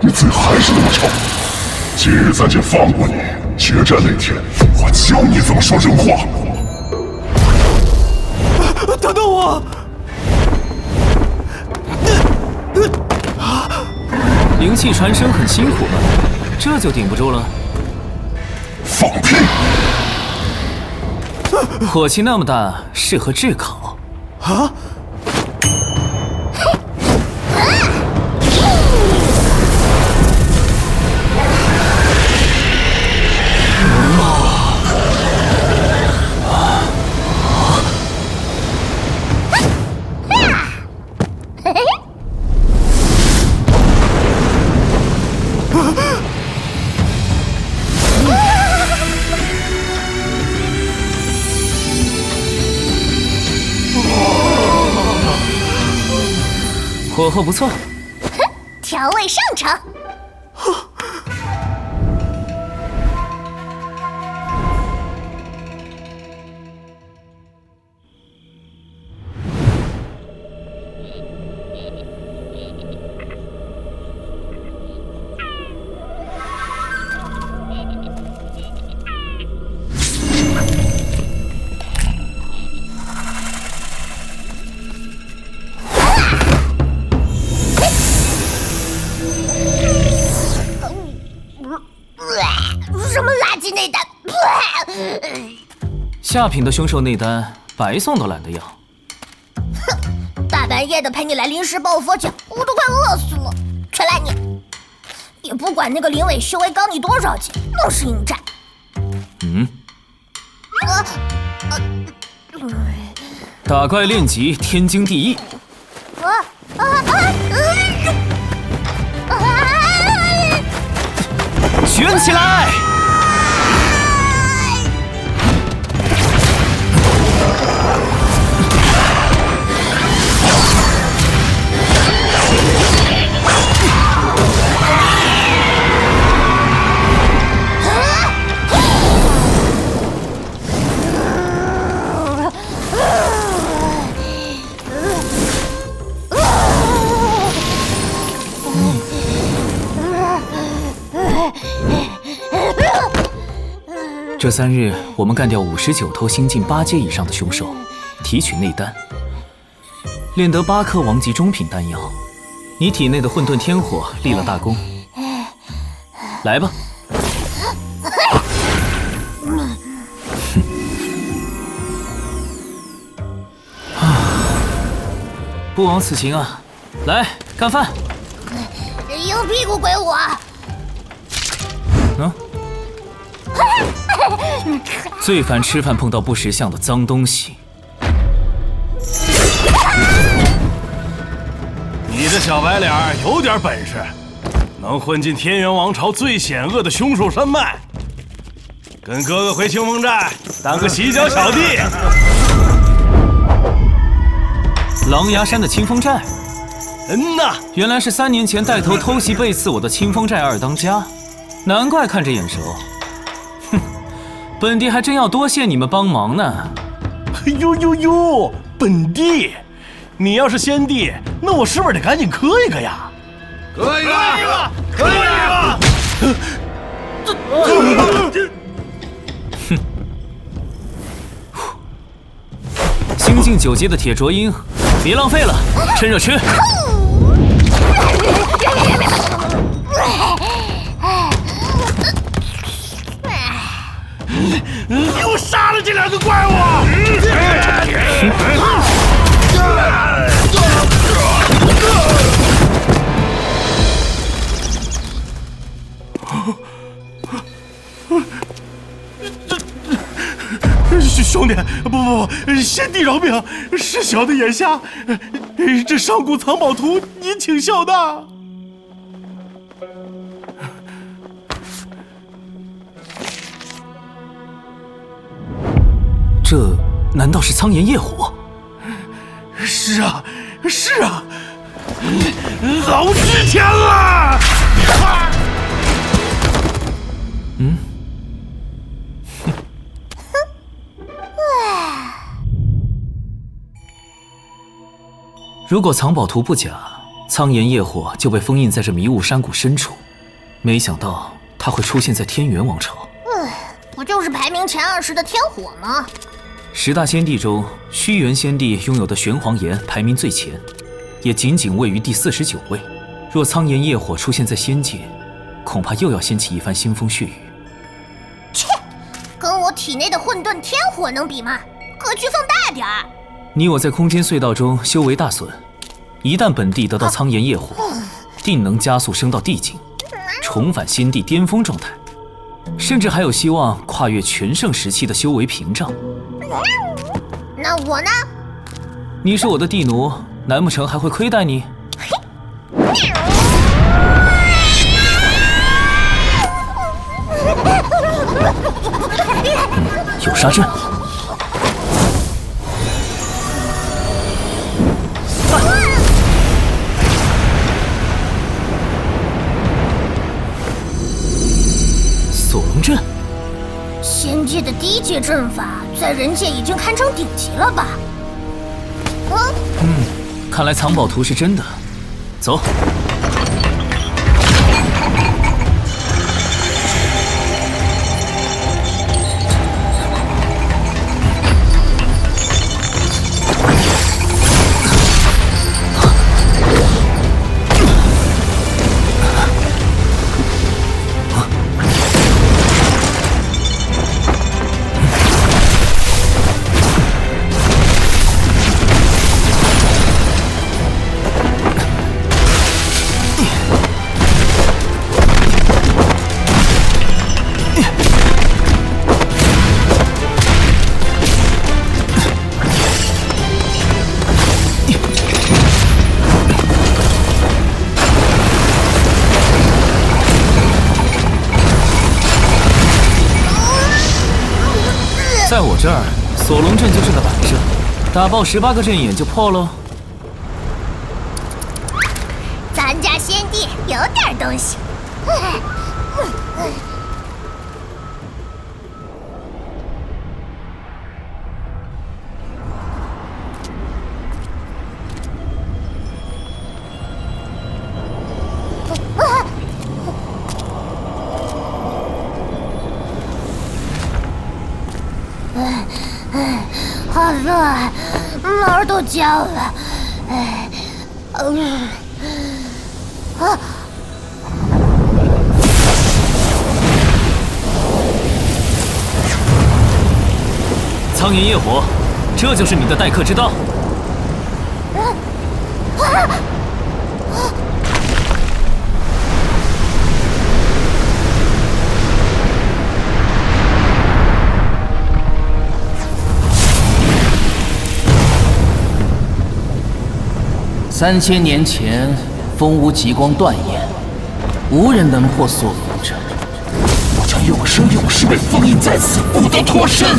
你嘴还是那么臭。今日咱就放过你，决战那天，我教你怎么说人话。等等我！灵气传声很辛苦吧？这就顶不住了？放屁！火气那么大，适合炙烤。啊！火候不错，哼，调味上乘。下品的凶兽内丹，白送都懒得要。哼，大半夜的陪你来临时抱佛脚，我都快饿死了。全赖你，也不管那个灵尾修为高你多少级，都是应战。打怪练级，天经地义。卷起来！这3日，我们干掉59头新晋8阶以上的凶兽，提取内丹，炼得8颗王级中品丹药。你体内的混沌天火立了大功。来吧。不枉此行啊！来干饭。硬屁股鬼我。最烦吃饭碰到不识相的脏东西。你的小白脸有点本事，能混进天元王朝最险恶的凶兽山脉，跟哥哥回清风寨当个洗脚小弟。狼牙山的清风寨？呐，原来是3年前带头偷袭背刺我的清风寨二当家，难怪看着眼熟。哼，本帝还真要多谢你们帮忙呢。呦，本帝，你要是先帝，那我是不是得赶紧磕一个呀？磕一个！新晋9阶的铁啄鹰，别浪费了，趁热吃。给我杀了这2个怪物！兄弟，不，先帝饶命，是小的眼瞎。这上古藏宝图，您请笑纳。这难道是苍炎夜火？是啊，老值钱了！如果藏宝图不假，苍炎夜火就被封印在这迷雾山谷深处。没想到它会出现在天元王朝。不就是排名前20的天火吗？10大仙帝中，虚元仙帝拥有的玄黄岩排名最前，也仅仅位于第49位。若苍炎夜火出现在仙界，恐怕又要掀起一番腥风血雨。切，跟我体内的混沌天火能比吗？格局放大点儿。你我在空间隧道中修为大损，一旦本帝得到苍炎夜火，定能加速升到地境，重返仙帝巅峰状态，甚至还有希望跨越全盛时期的修为屏障。那我呢？你是我的地奴，难不成还会亏待你？有杀阵。锁龙阵，仙界的低阶阵法，在人界已经堪称顶级了吧？看来藏宝图是真的。走。这儿，锁龙阵就这个摆设，打爆18个阵眼就破喽。咱家先帝有点东西。好热，毛都焦了。苍炎业火，这就是你的待客之道。3000年前，风无极光断焰，无人能破锁龙阵。我将永生永世被封印在此，不得脱身。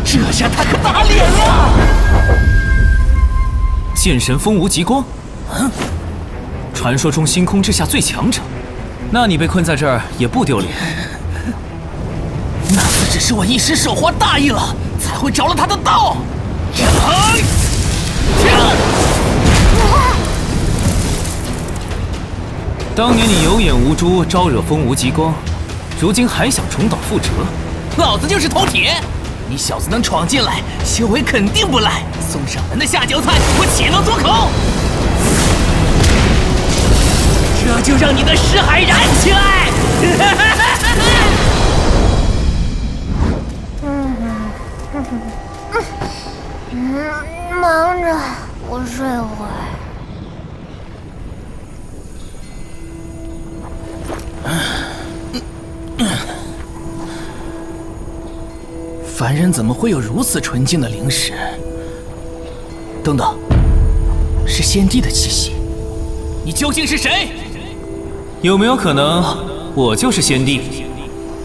这下他可打脸了！剑神风无极光，传说中星空之下最强者，那你被困在这儿也不丢脸。那次只是我一时手滑大意了，才会着了他的道。当年你有眼无珠，招惹风无极光，如今还想重蹈覆辙？老子就是头铁！你小子能闯进来，修为肯定不赖。送上门的下酒菜，我岂能松口？这就让你的识海燃起来！忙着，我睡会儿。凡人怎么会有如此纯净的灵识？等等，是先帝的气息。你究竟是谁？有没有可能，我就是先帝？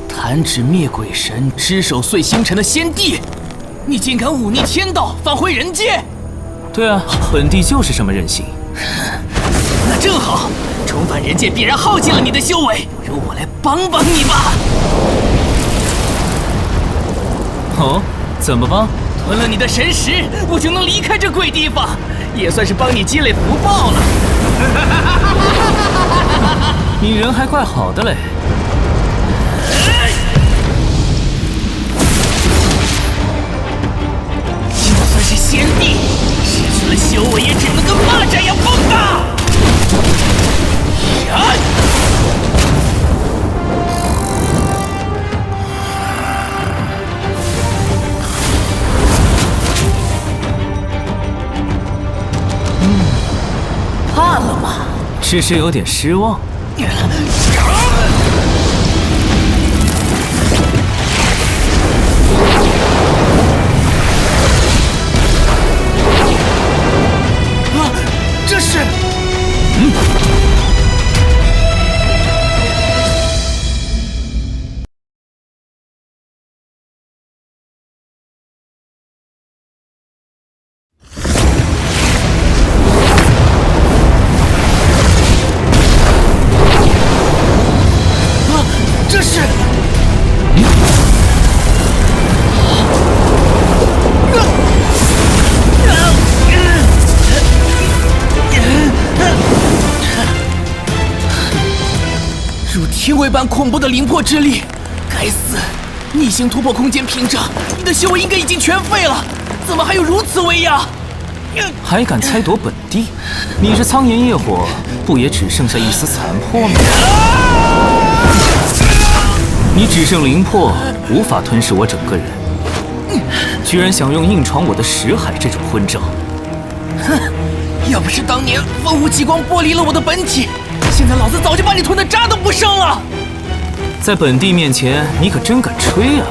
弹指灭鬼神，只手碎星辰的先帝，你竟敢忤逆天道，返回人间？对啊，本帝就是这么任性。那正好，重返人间必然耗尽了你的修为，不如我来帮帮你吧。哦，怎么帮？吞了你的神识，我就能离开这鬼地方，也算是帮你积累福报了。你人还怪好的嘞。就算是先帝，失去了修为，也只能跟蚂蚱一样蹦跶。怕了吗？只是有点失望。这是……这是……如天威般恐怖的灵魄之力，该死！逆行突破空间屏障，你的修为应该已经全废了，怎么还有如此威压？还敢猜夺本帝？你这苍炎业火，不也只剩下一丝残破吗？你只剩灵魄，无法吞噬我整个人，居然想用硬闯我的识海这种昏招！哼！要不是当年风无极光剥离了我的本体，现在老子早就把你吞的渣都不剩了。在本帝面前，你可真敢吹啊！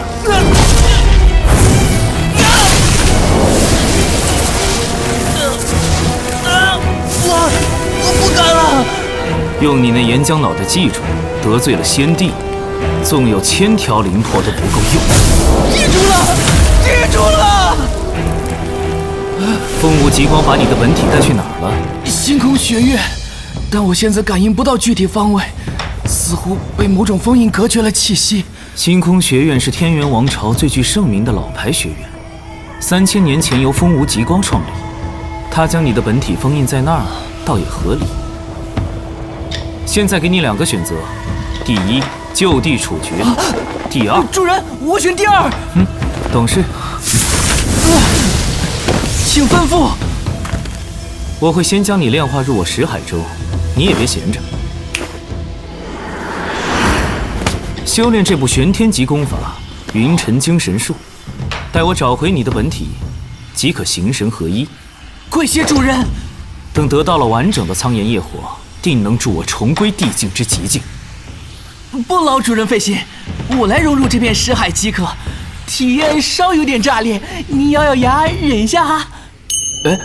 我不敢了。用你那岩浆脑袋记住，得罪了先帝，纵有1000条灵魄都不够用。记住了，记记住了。风无极光把你的本体带去哪儿了？星空学院，但我现在感应不到具体方位，似乎被某种封印隔绝了气息。星空学院是天元王朝最具盛名的老牌学院，3000年前由风无极光创立。他将你的本体封印在那儿，倒也合理。现在给你2个选择：第一，就地处决；第二，主人，我选第二。懂事。请吩咐。我会先将你炼化入我识海州，你也别闲着。修炼这部玄天级功法——云尘精神术，待我找回你的本体，即可形神合一。跪谢主人。等得到了完整的苍炎业火，定能助我重归地境之极境。不劳主人费心，我来融入这片识海即可。体验稍有点炸裂，你咬咬牙忍一下哈。哎。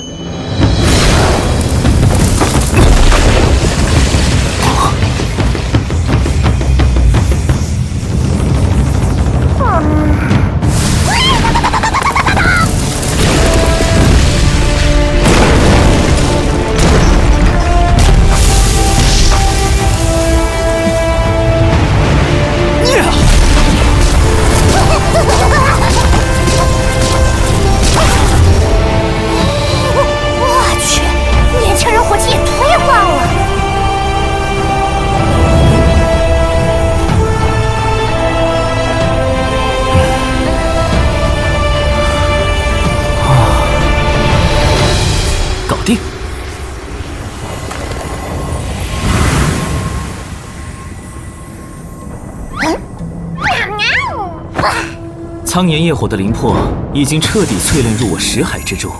苍炎业火的灵魄已经彻底淬炼入我识海之中，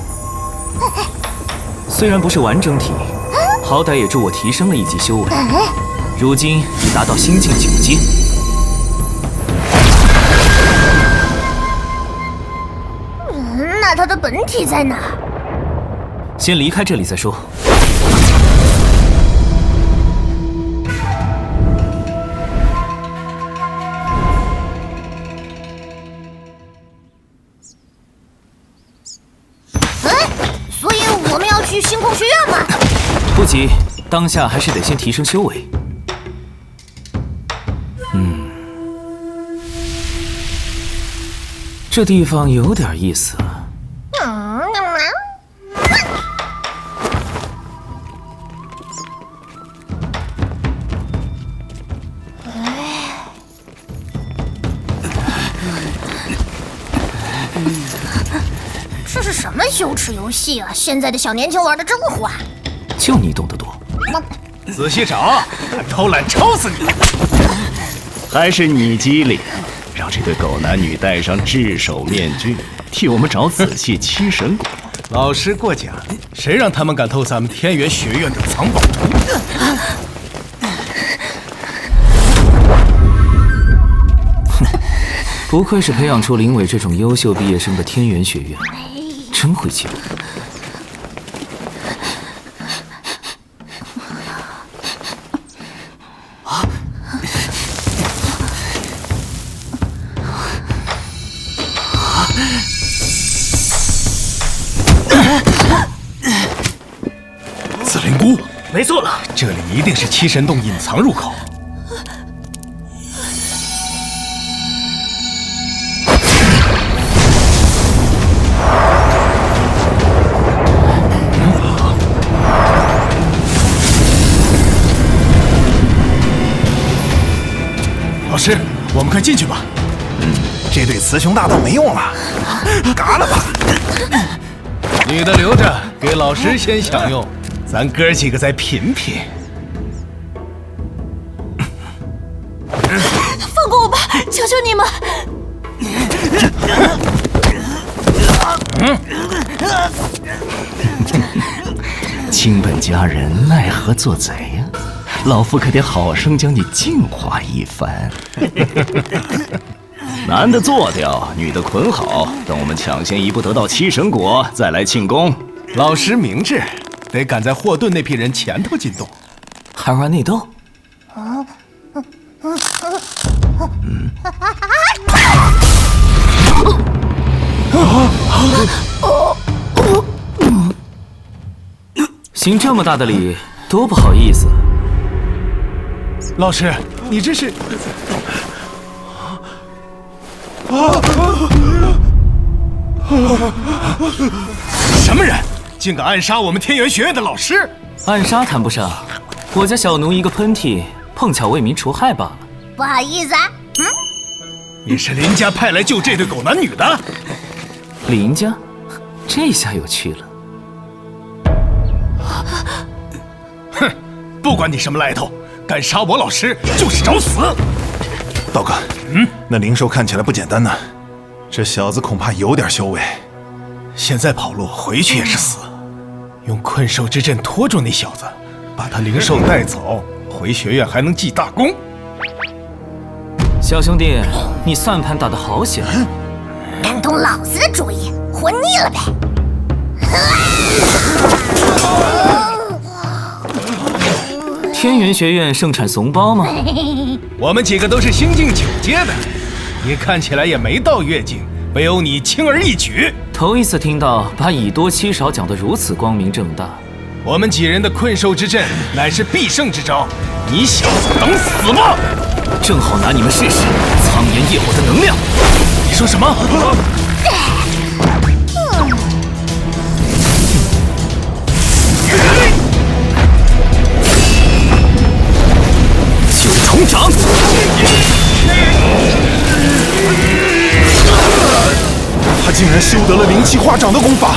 虽然不是完整体，好歹也助我提升了1级修为，如今已达到心境9阶。那他的本体在哪？先离开这里再说。所以我们要去星空学院吗？不急，当下还是得先提升修为。这地方有点意思。这是什么羞耻游戏啊！现在的小年轻玩的真花。就你懂得多。仔细找，偷懒抽死你！还是你机灵，让这对狗男女戴上炙手面具，替我们找仔细七神果。老师过奖，谁让他们敢偷咱们天元学院的藏宝图？不愧是培养出林伟这种优秀毕业生的天元学院，真会教。紫灵菇，没错了，这里一定是七神洞隐藏入口。老师，我们快进去吧。这对雌雄大盗没用了，嘎了吧！女的留着，给老师先享用，咱哥几个再品品。放过我吧，求求你们！亲本家人，奈何做贼呀？老夫可得好生将你净化一番。男的做掉，女的捆好，等我们抢先一步得到七神果，再来庆功。老师明智，得赶在霍顿那批人前头进洞。还玩内斗？行这么大的礼，多不好意思。老师，你这是……什么人，竟敢暗杀我们天元学院的老师？暗杀谈不上，我家小奴一个喷嚏，碰巧为民除害罢了。不好意思啊。你是林家派来救这对狗男女的？林家，这下有趣了。哼，不管你什么来头，敢杀我老师就是找死！道哥，那灵兽看起来不简单呢，这小子恐怕有点修为。现在跑路回去也是死，用困兽之阵拖住那小子，把他灵兽带走，回学院还能记大功。小兄弟，你算盘打得好响。敢动老子的主意，活腻了呗！天元学院盛产怂包吗？我们几个都是星境9阶的，你看起来也没到月境，北欧你轻而易举。头一次听到把以多欺少讲得如此光明正大。我们几人的困兽之阵乃是必胜之招，你小子等死吧！正好拿你们试试苍炎业火的能量。你说什么？九重掌！他竟然修得了灵气化掌的功法！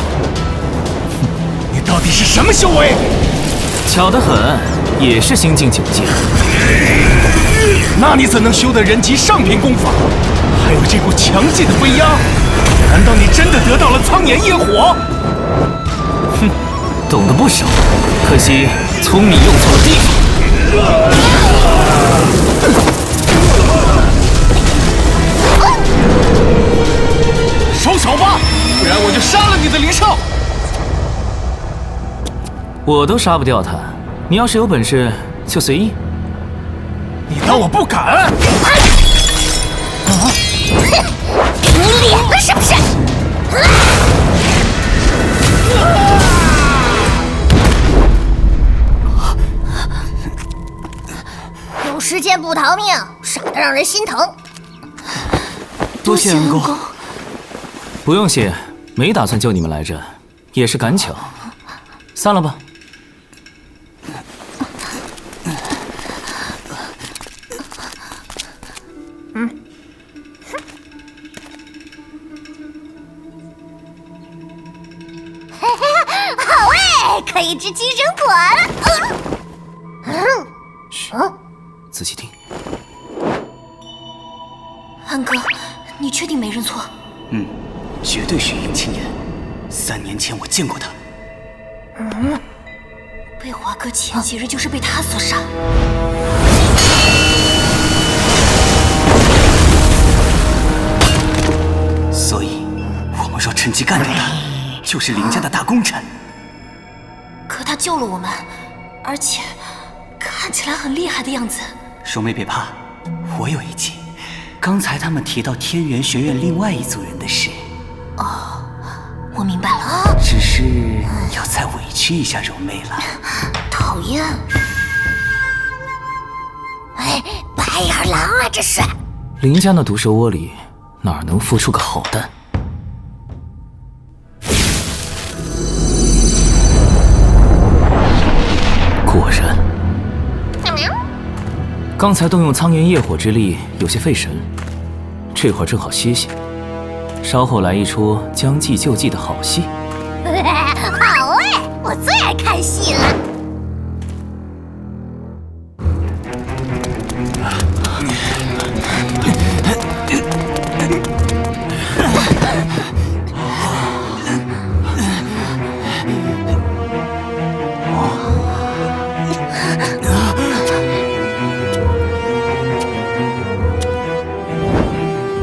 你到底是什么修为？巧得很，也是星境9阶。那你怎能修得人级上品功法？还有这股强劲的威压，难道你真的得到了苍炎业火？哼，懂得不少，可惜聪明用错了地方。收手吧，不然我就杀了你的灵兽！我都杀不掉他，你要是有本事就随意。你当我不敢？给你脸了是不是？有时间不逃命，傻得让人心疼。多谢恩公。不用谢，没打算救你们来着，也是赶巧。散了吧。好哎，可以吃寄生果。仔细听。安哥，你确定没认错？绝对是云清言。3年前我见过他。贝华哥前几日就是被他所杀。所以，我们若趁机干掉他，就是林家的大功臣。可他救了我们，而且看起来很厉害的样子。双妹别怕，我有一计。刚才他们提到天元学院另外一组人的事。哦，我明白了。只是要再委屈一下柔妹了。讨厌！哎，白眼狼啊，这是！林家那毒蛇窝里哪能孵出个好蛋？果然，刚才动用苍炎业火之力有些费神，这会儿正好歇歇，稍后来一出将计就计的好戏。好哎，我最爱看戏了。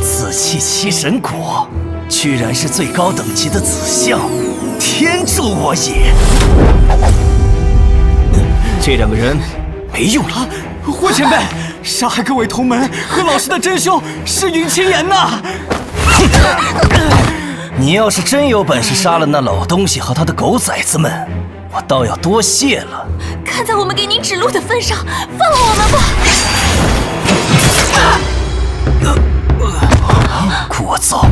紫气七神果，居然是最高等级的紫象，天助我也！这2个人没用了。霍前辈，杀害各位同门和老师的真凶是云清言呐！你要是真有本事杀了那老东西和他的狗崽子们，我倒要多谢了。看在我们给您指路的份上，放了我们吧！聒噪！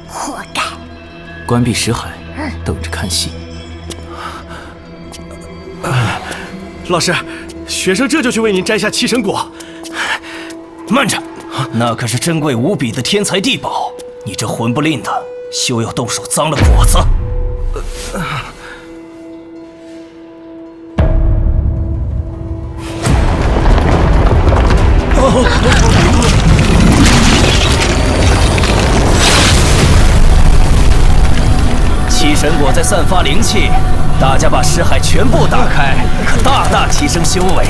活该！关闭识海，等着看戏。老师，学生这就去为您摘下七神果。慢着，那可是珍贵无比的天材地宝，你这混不吝的，休要动手脏了果子。七神果在散发灵气，大家把识海全部打开，可大大提升修为。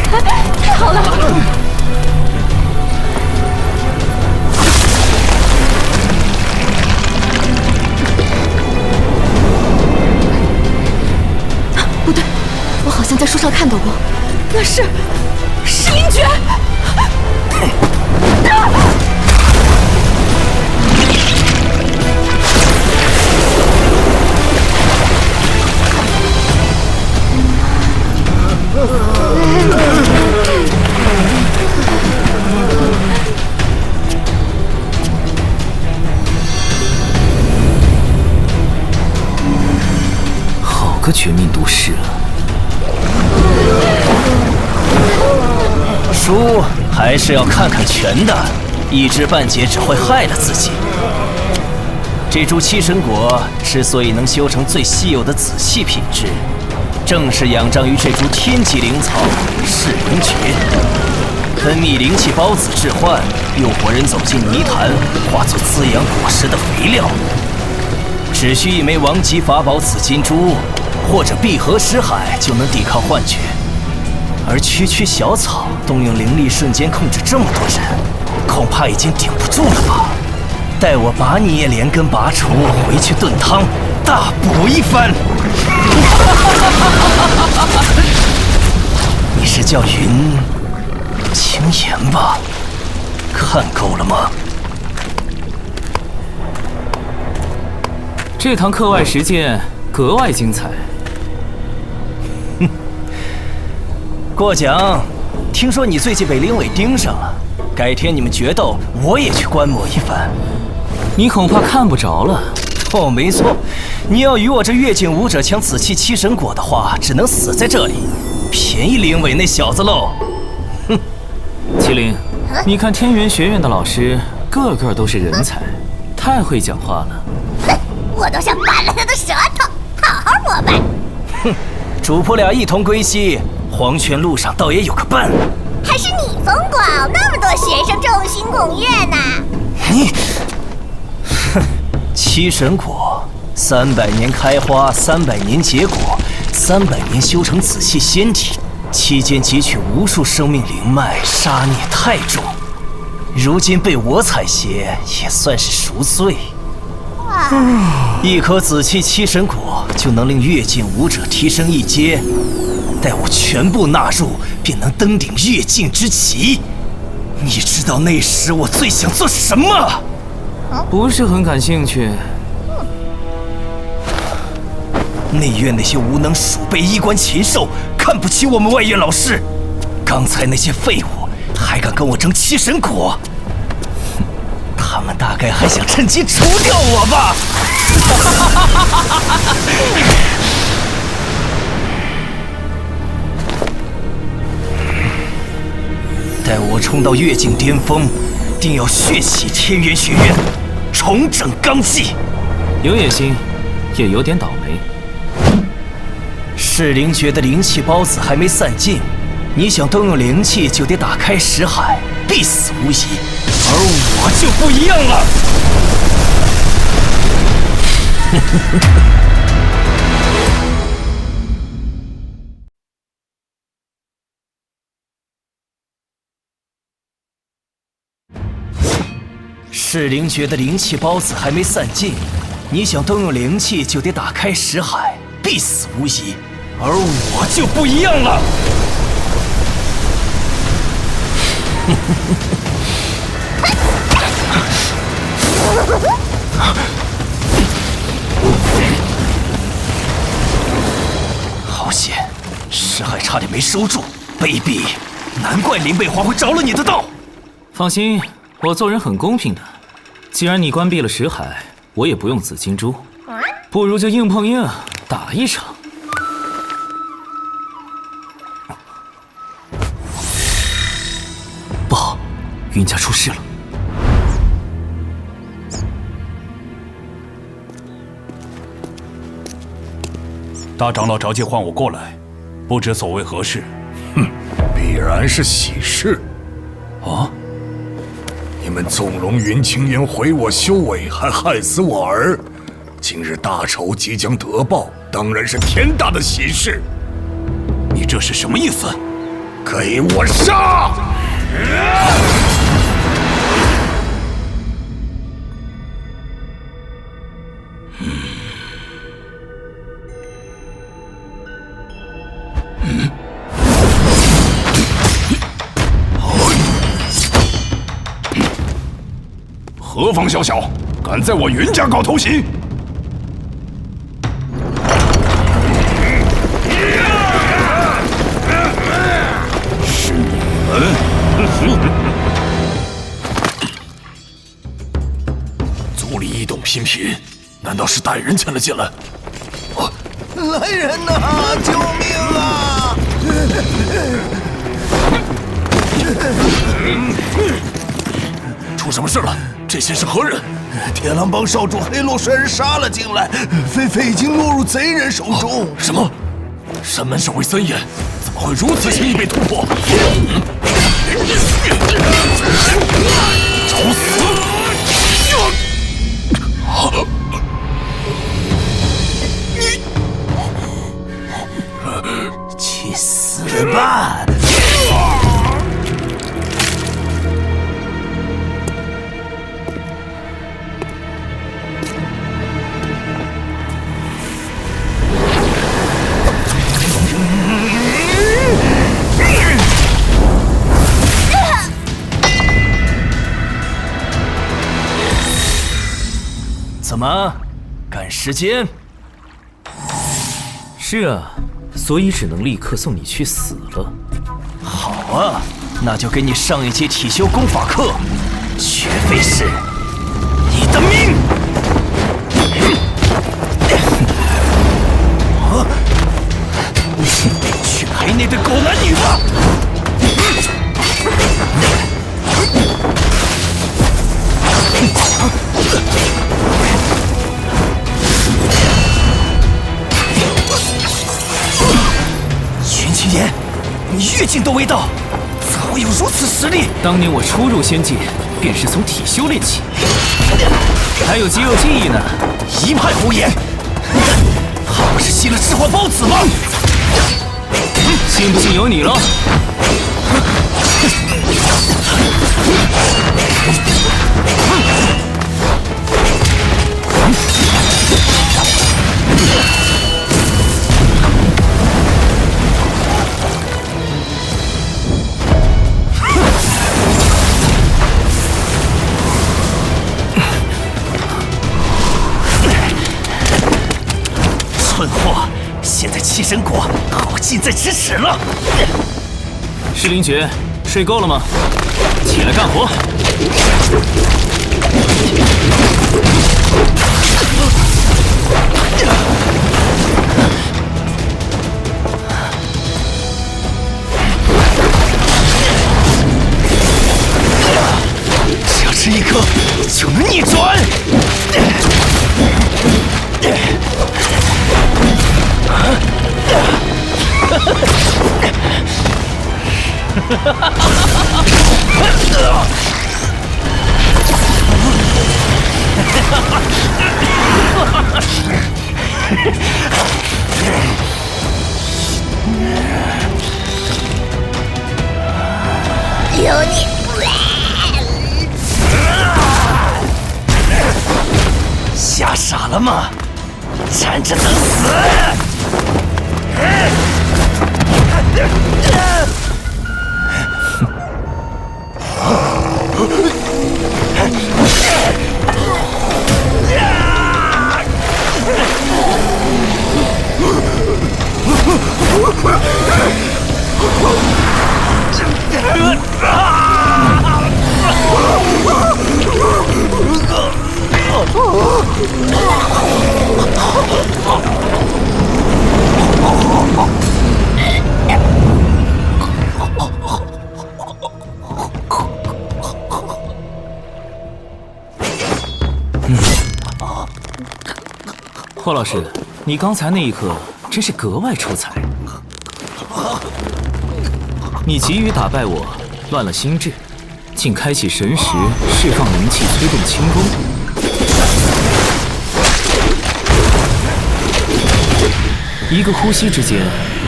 太好了！不对，我好像在书上看到过，那是鹰诀。好个绝命毒师啊！书还是要看看全的，一知半解只会害了自己。这株七神果之所以能修成最稀有的紫气品质，正是仰仗于这株天级灵草噬灵诀，分泌灵气孢子致幻，诱惑人走进泥潭，化作滋养果实的肥料。只需一枚王级法宝紫金珠，或者闭合识海，就能抵抗幻觉。而区区小草动用灵力瞬间控制这么多人，恐怕已经顶不住了吧？待我把你也连根拔除，回去炖汤，大补一番。你是叫云青言吧？看够了吗？这堂课外实践格外精彩。过奖，听说你最近被灵尾盯上了，改天你们决斗，我也去观摩一番。你恐怕看不着了。哦，没错，你要与我这越境武者抢紫气七神果的话，只能死在这里，便宜灵尾那小子喽。哼，麒麟，你看天元学院的老师个个都是人才，太会讲话了。哼，我都想掰了他的舌头，好好膜拜。哼，主仆俩一同归西，黄泉路上倒也有个伴。还是你风光，那么多学生众星拱月呢。你，哼，七神果，300年开花，300年结果，300年修成紫气仙体，期间汲取无数生命灵脉，杀孽太重。如今被我采撷，也算是赎罪。一颗紫气七神果就能令越境武者提升一阶，待我全部纳入，便能登顶越境之旗。你知道那时我最想做什么？不是很感兴趣。内院那些无能鼠辈衣冠禽兽，看不起我们外院老师。刚才那些废物还敢跟我争七神果，他们大概还想趁机除掉我吧。待我冲到越境巅峰，定要血洗天元学院，重整罡气。有野心，也有点倒霉。噬灵诀的灵气孢子还没散尽，你想动用灵气就得打开识海，必死无疑。而我就不一样了。噬灵诀的灵气孢子还没散尽，你想动用灵气就得打开识海，必死无疑。而我就不一样了。好险，石海差点没收住，卑鄙！难怪林贝华会着了你的道。放心，我做人很公平的。既然你关闭了石海，我也不用紫金珠，不如就硬碰硬打一场。不好，云家出事了。大长老着急唤我过来，不知所谓何事。必然是喜事。哦，你们纵容云青岩毁我修为，还害死我儿，今日大仇即将得报，当然是天大的喜事。你这是什么意思？给我杀！何方小小，敢在我云家搞偷袭？是你们！足里异动频频，难道是歹人潜了进来？来人呐！救命啊！出什么事了？这些是何人？铁狼帮少主黑洛率人杀了进来，菲菲已经落入贼人手中。什么？山门守卫森严，怎么会如此轻易被突破？找死！去死吧！怎么，赶时间？是啊，所以只能立刻送你去死了。好啊，那就给你上一节体修功法课，绝非是你的命！去陪那对狗男女吧！云青岩，你越境都未到，怎会有如此实力？当年我初入仙界，便是从体修练起，还有肌肉记忆呢。一派胡言！怕不是吸了赤环孢子吗？信不信由你了。蠢货！现在七神果好近在咫尺了。石灵觉，睡够了吗？起来干活！只要吃一颗，就能逆转。有你！吓傻了吗？站着等死！霍老师，你刚才那一刻真是格外出彩。你急于打败我，乱了心智，竟开启神识，释放灵气，催动轻功。一个呼吸之间，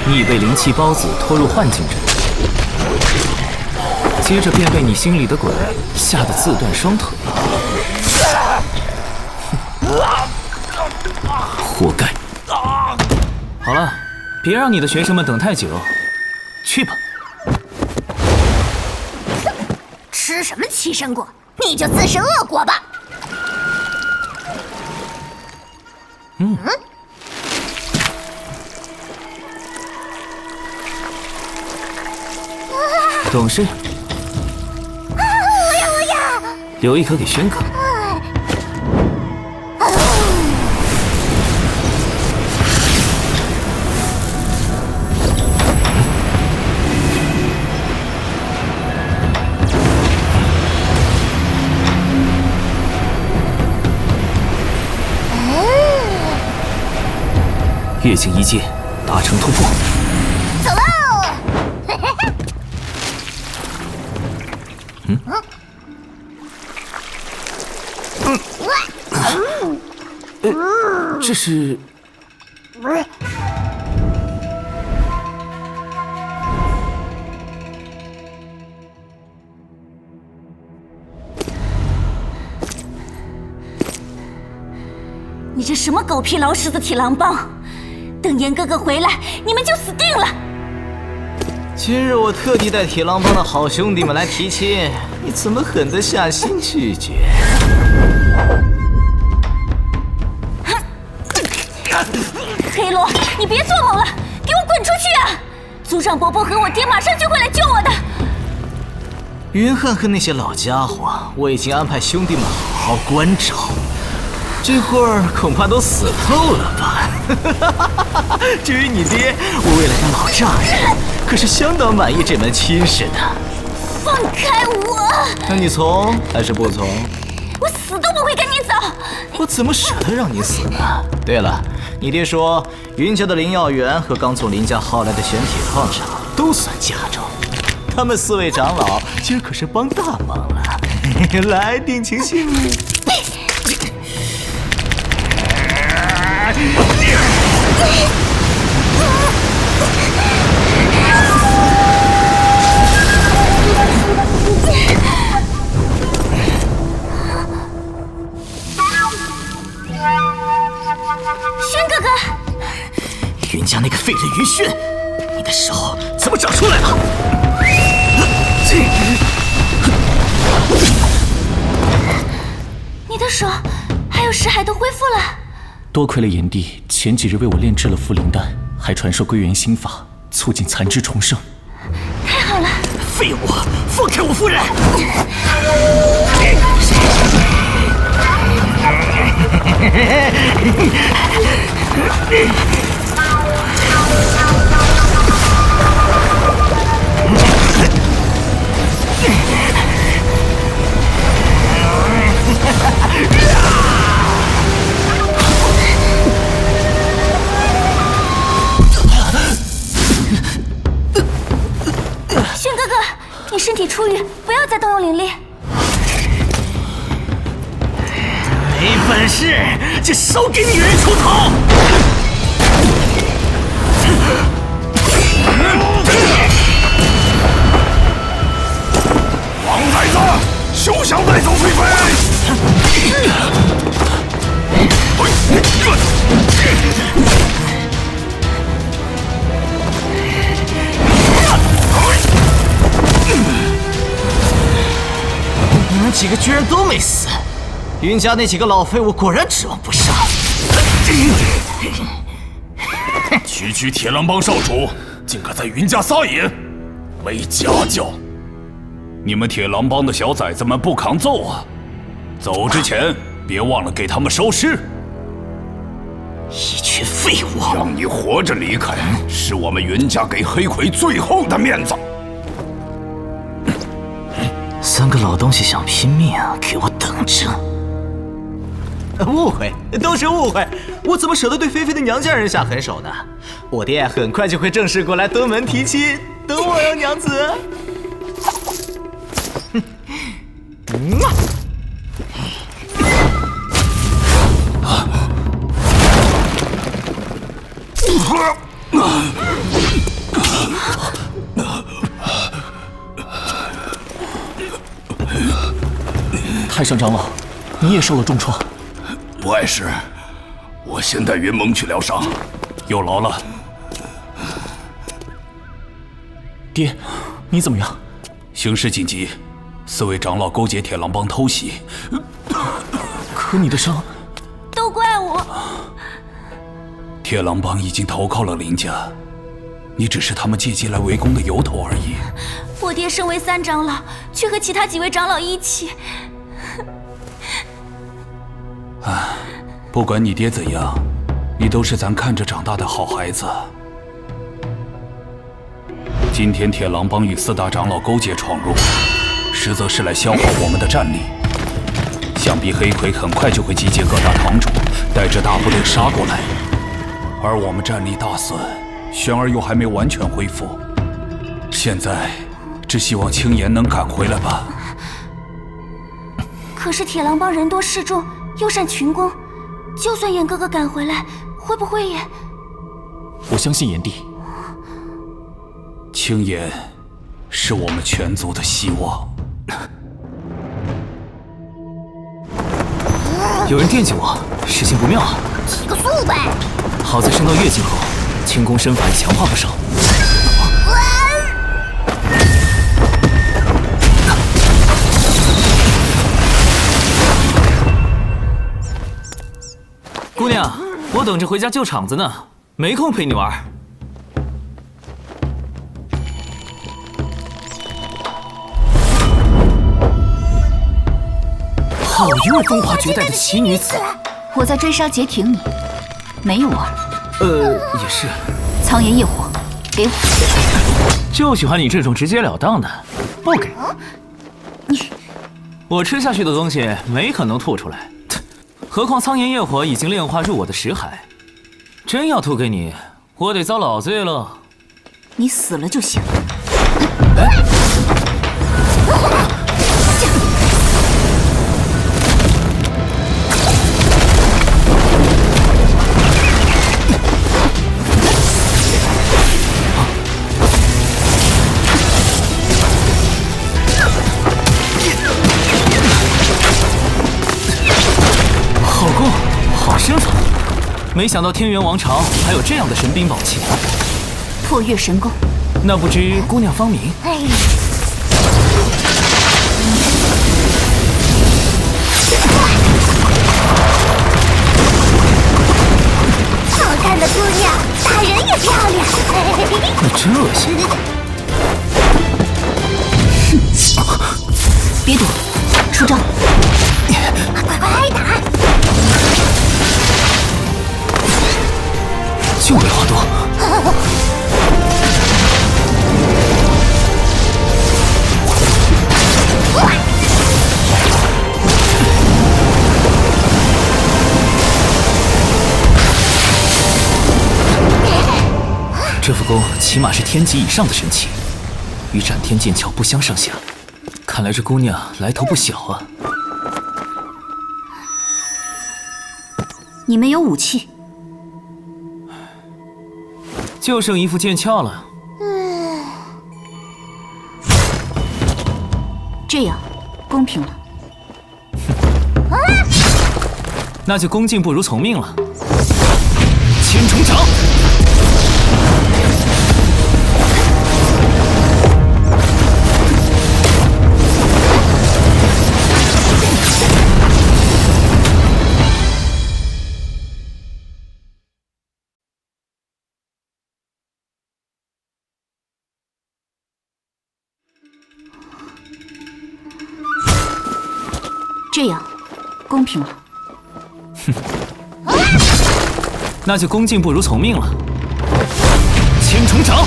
你已被灵气孢子拖入幻境中，接着便被你心里的鬼吓得自断双腿。活该！好了，别让你的学生们等太久，去吧。吃什么七神果？你就自食恶果吧。懂事。我要！留一颗给轩哥。跃进一阶，达成突破。走喽！这是？你这什么狗屁老屎的铁狼帮！等严哥哥回来，你们就死定了！今日我特地带铁狼帮的好兄弟们来提亲，你怎么狠得下心拒绝？黑罗，你别做梦了，给我滚出去啊！族长伯伯和我爹马上就会来救我的。云汉和那些老家伙，我已经安排兄弟们好好关照，这会儿恐怕都死透了吧？至于你爹，我未来的老丈人可是相当满意这门亲事的。放开我！那你从还是不从？我死都不会跟你走！我怎么舍得让你死呢？对了，你爹说云家的灵药园和刚从林家薅来的玄铁矿上都算家中，他们4位长老今儿可是帮大忙了。来，定情信物。轩哥哥，云家那个废人云轩，你的手怎么长出来了？你的手还有识海都恢复了。多亏了炎帝前几日为我炼制了茯苓丹，还传授归元心法，促进残肢重生。太好了！废物，放开我夫人！轩哥哥，你身体出狱，不要再动用灵力。没本事就少给女人出头！王崽子，休想带走翠妃！你们几个居然都没死！云家那几个老废物果然指望不上。区铁狼帮少主竟敢在云家撒野，没家教！你们铁狼帮的小崽子们不抗揍啊！走之前别忘了给他们收尸。一群废物！让你活着离开，是我们云家给黑魁最后的面子。3个老东西想拼命，给我等着！误会，都是误会。我怎么舍得对菲菲的娘家人下狠手呢？我爹很快就会正式过来登门提亲，等我哟，娘子。太上长老，你也受了重创。不碍事，我先带云蒙去疗伤。有劳了。爹，你怎么样？形势紧急，4位长老勾结铁狼帮偷袭。可你的伤……都怪我。铁狼帮已经投靠了林家，你只是他们借机来围攻的由头而已。我爹身为3长老，却和其他几位长老一起。不管你爹怎样，你都是咱看着长大的好孩子。今天铁狼帮与4大长老勾结闯入，实则是来消耗我们的战力。想必黑魁很快就会集结各大堂主，带着大部队杀过来，而我们战力大损，玄儿又还没完全恢复。现在，只希望青岩能赶回来吧。可是铁狼帮人多势众，又善群攻，就算严哥哥赶回来，会不会也……我相信炎帝。青岩是我们全族的希望。有人惦记我，事情不妙啊！提个速呗！好在升到月境后，轻功身法也强化不少。姑娘，我等着回家救场子呢，没空陪你玩。好一位风华绝代的奇女子！我在追杀劫庭你，没有玩。也是。苍炎业火，给我！就喜欢你这种直截了当的，不给。我吃下去的东西没可能吐出来，何况苍炎业火已经炼化入我的识海，真要吐给你，我得遭老罪了。你死了就行。没想到天元王朝还有这样的神兵宝器，破月神功。那不知姑娘芳名？好看的姑娘，打人也漂亮。你真恶心！别躲，出招！快打！就为花多。这副功起码是天级以上的神器，与斩天剑鞘不相上下。看来这姑娘来头不小啊！你没有武器。就剩一副剑鞘了。这样公平了。那就恭敬不如从命了。千重掌。这样公平了。那就恭敬不如从命了。千重掌。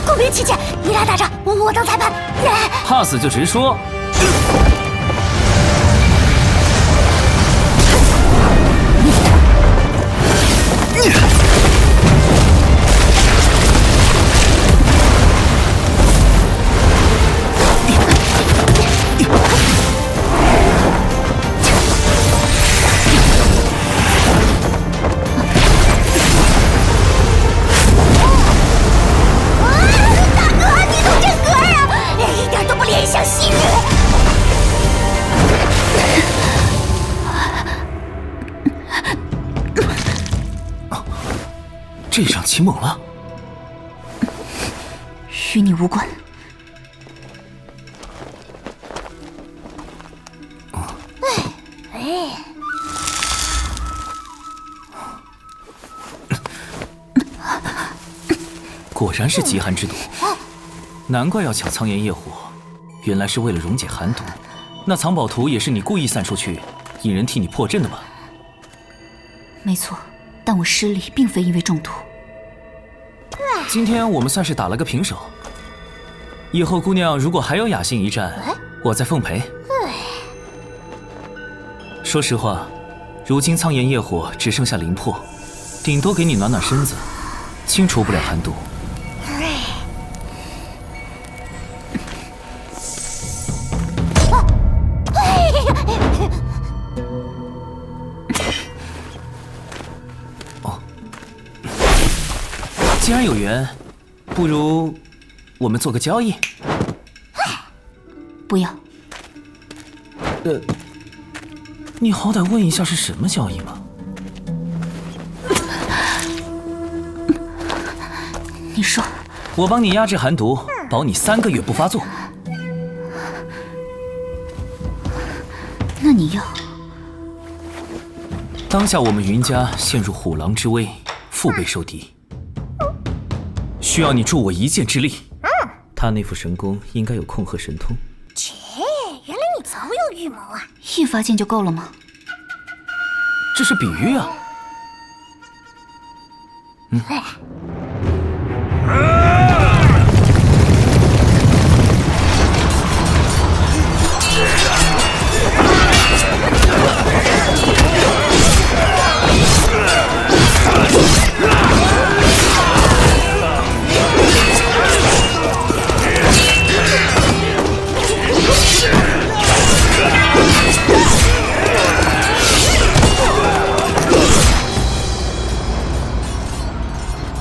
公平起见，你俩打仗，我当裁判。怕死就直说。这场起猛了，与你无关。果然是极寒之毒，难怪要抢苍炎业火，原来是为了溶解寒毒。那藏宝图也是你故意散出去，引人替你破阵的吧？没错，但我失利并非因为中毒。今天我们算是打了个平手，以后姑娘如果还有雅兴一战，我再奉陪。说实话，如今苍炎业火只剩下灵魄，顶多给你暖暖身子，清除不了寒毒。既然有缘，不如我们做个交易。不要。你好歹问一下是什么交易嘛？你说。我帮你压制寒毒，保你3个月不发作。那你要？当下我们云家陷入虎狼之危，腹背受敌。需要你助我一剑之力。他那副神功应该有控鹤神通。切，原来你早有预谋啊！一发剑就够了吗？这是比喻啊。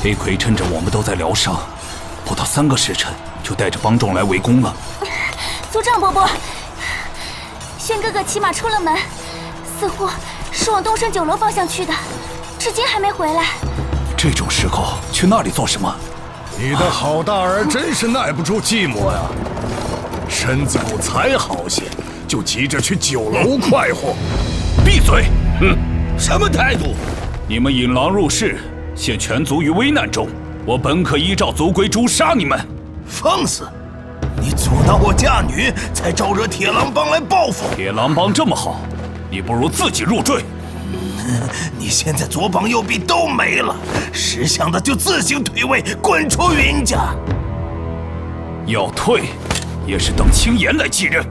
黑魁趁着我们都在疗伤，不到3个时辰就带着帮众来围攻了。族长伯伯，轩哥哥骑马出了门，似乎是往东升酒楼方向去的，至今还没回来。这种时候去那里做什么？你的好大儿真是耐不住寂寞呀，身子骨才好些，就急着去酒楼快活。闭嘴！哼，什么态度？你们引狼入室，陷全族于危难中，我本可依照族规诛杀你们。放肆！你阻挡我嫁女，才招惹铁狼帮来报复。铁狼帮这么好，你不如自己入赘。你现在左膀右臂都没了，识相的就自行退位，滚出云家。要退，也是等青岩来继任。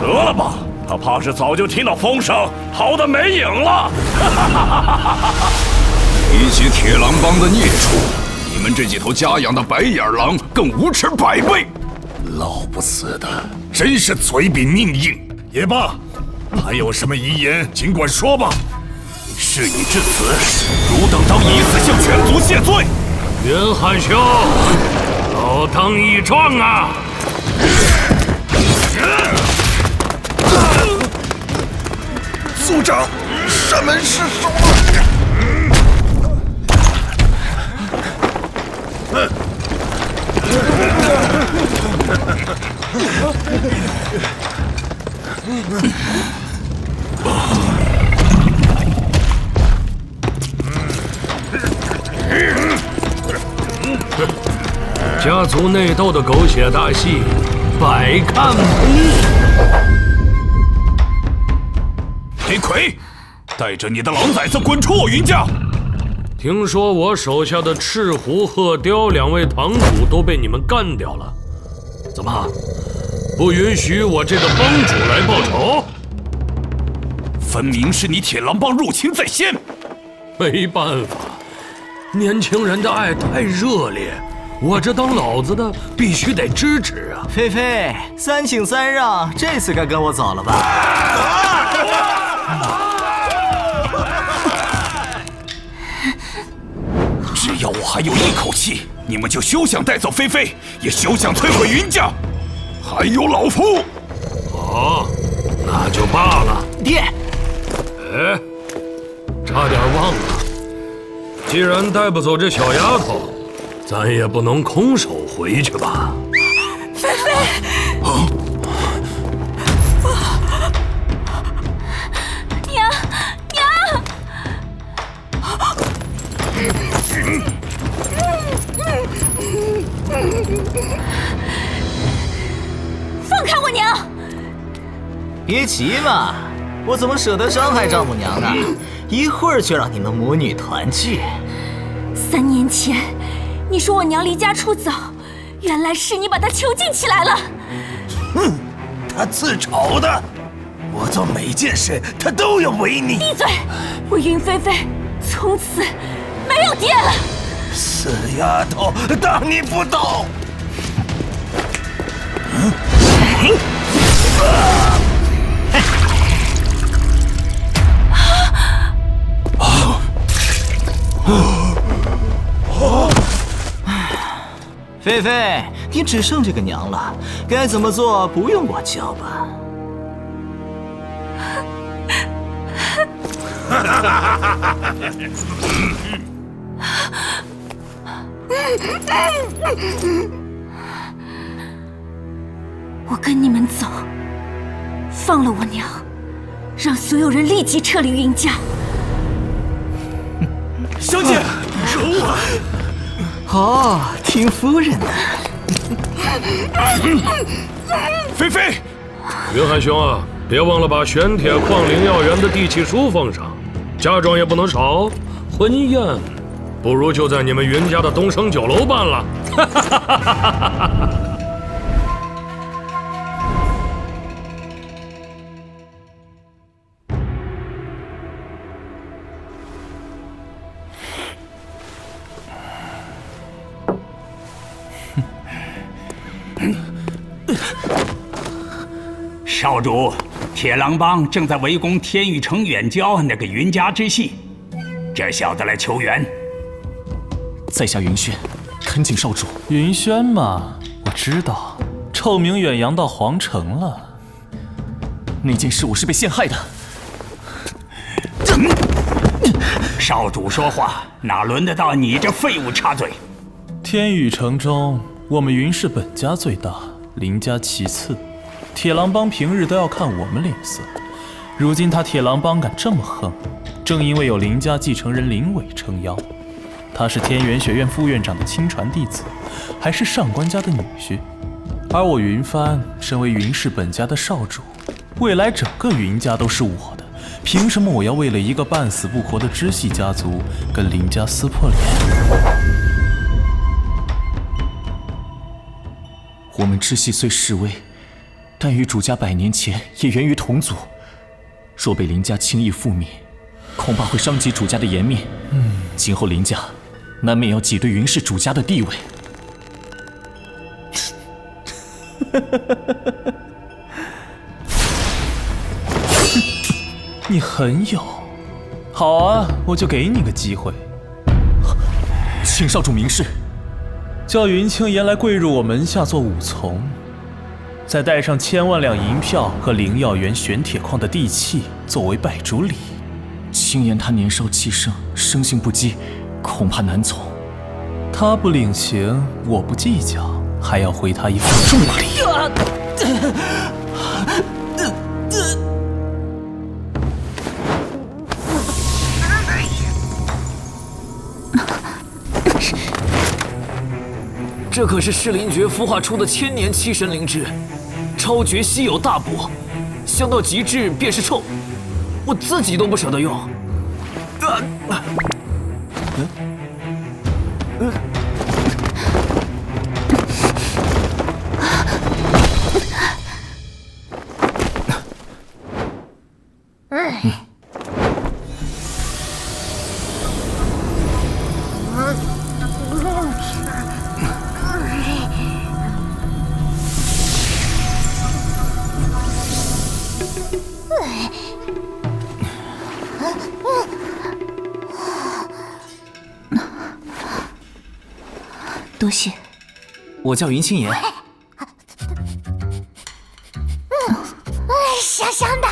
得了吧，他怕是早就听到风声，逃得没影了。比起铁狼帮的孽畜，你们这几头家养的白眼狼更无耻100倍。老不死的，真是嘴比命硬。也罢，还有什么遗言，尽管说吧。事已至此，汝等当以死向全族谢罪。元汉兄，老当益壮啊！族长，山门失守了。家族内斗的狗血大戏，百看不腻。李逵，带着你的狼崽子滚出我云家！听说我手下的赤狐、鹤雕2位堂主都被你们干掉了，怎么不允许我这个帮主来报仇？分明是你铁狼帮入侵在先。没办法，年轻人的爱太热烈，我这当老子的必须得支持啊！菲菲，3请3让，这次该跟我走了吧？只要我还有一口气，你们就休想带走菲菲，也休想摧毁云家。还有老夫。好，那就罢了。爹，哎，差点忘了，既然带不走这小丫头，咱也不能空手回去吧？菲菲，娘，娘！放开我娘！别急嘛，我怎么舍得伤害丈母娘呢？一会儿就让你们母女团聚。 3年前，你说我娘离家出走，原来是你把她囚禁起来了。哼，她自找的。我做每件事，她都要违逆。闭嘴！我云菲菲从此没有爹了。死丫头，当你不懂。菲菲，你只剩这个娘了，该怎么做不用我教吧？我跟你们走，放了我娘，让所有人立即撤离云家。小姐，可恶！哦，听夫人的。菲菲，云寒兄啊，别忘了把玄铁矿灵药园的地契书奉上，嫁妆也不能少。婚宴不如就在你们云家的东升酒楼办了。少主，铁狼帮正在围攻天域城远郊那个云家之系，这小子来求援。在下云轩，恳请少主。云轩嘛，我知道，臭名远扬到皇城了。那件事我是被陷害的。少主说话，哪轮得到你这废物插嘴？天域城中，我们云氏本家最大，林家其次。铁狼帮平日都要看我们脸色，如今他铁狼帮敢这么横，正因为有林家继承人林伟撑腰。他是天元学院副院长的亲传弟子，还是上官家的女婿。而我云帆身为云氏本家的少主，未来整个云家都是我的，凭什么我要为了一个半死不活的支系家族跟林家撕破脸？我们支系虽式微，但与主家100年前也源于同族。若被林家轻易覆灭，恐怕会伤及主家的颜面。今后林家难免要挤兑云氏主家的地位。你很有，好啊，我就给你个机会，请少主明示。叫云清言来跪入我门下做武从，再带上1000万两银票和灵药园玄铁矿的地契作为拜主礼。轻言他年少气盛，生性不羁，恐怕难从。他不领情，我不计较，还要回他一份重礼。这可是噬灵诀孵化出的千年七神灵芝，超绝稀有大补，香到极致便是臭，我自己都不舍得用。多谢。我叫云清言。香香的，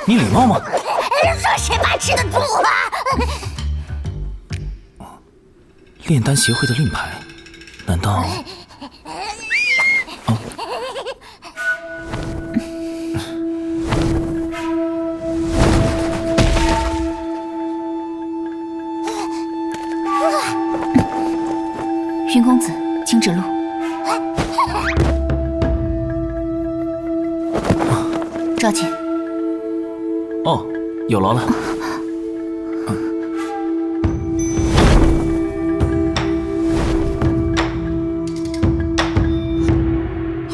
你礼貌吗？说谁把吃的猪啊？炼丹协会的令牌，难道？云公子，请指路。召见。哦，有劳了。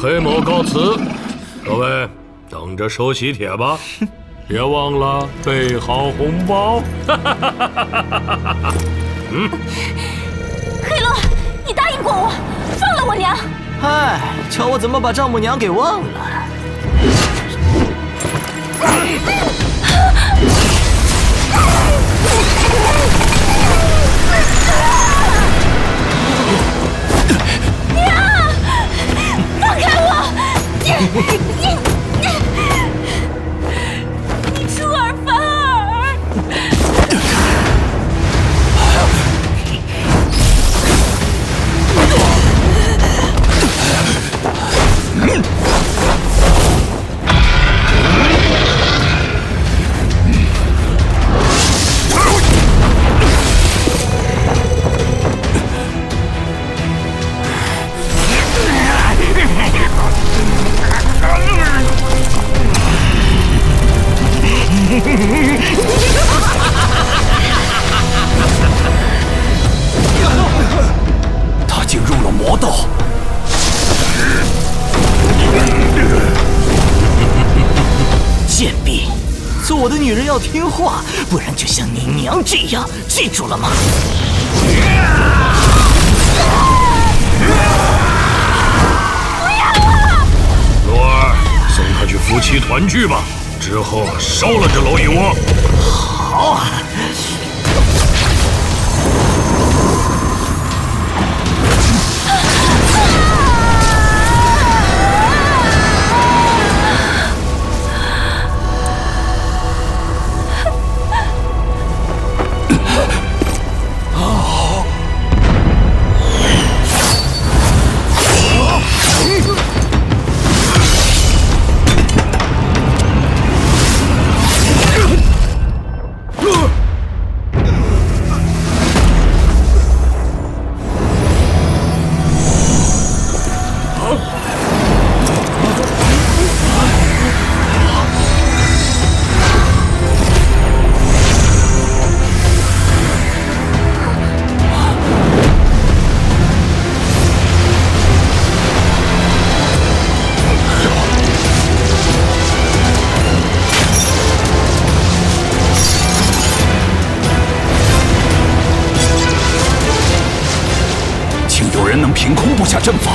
黑某告辞，各位等着收喜帖吧，别忘了备好红包。黑罗，你答应过我，放了我娘。嗨，瞧我怎么把丈母娘给忘了。放开我！你出尔反尔！他进入了魔道。贱婢，做我的女人要听话，不然就像你娘这样，记住了吗？罗儿，送他去夫妻团聚吧，之后烧了这蝼蚁窝。好啊。能凭空布下阵法？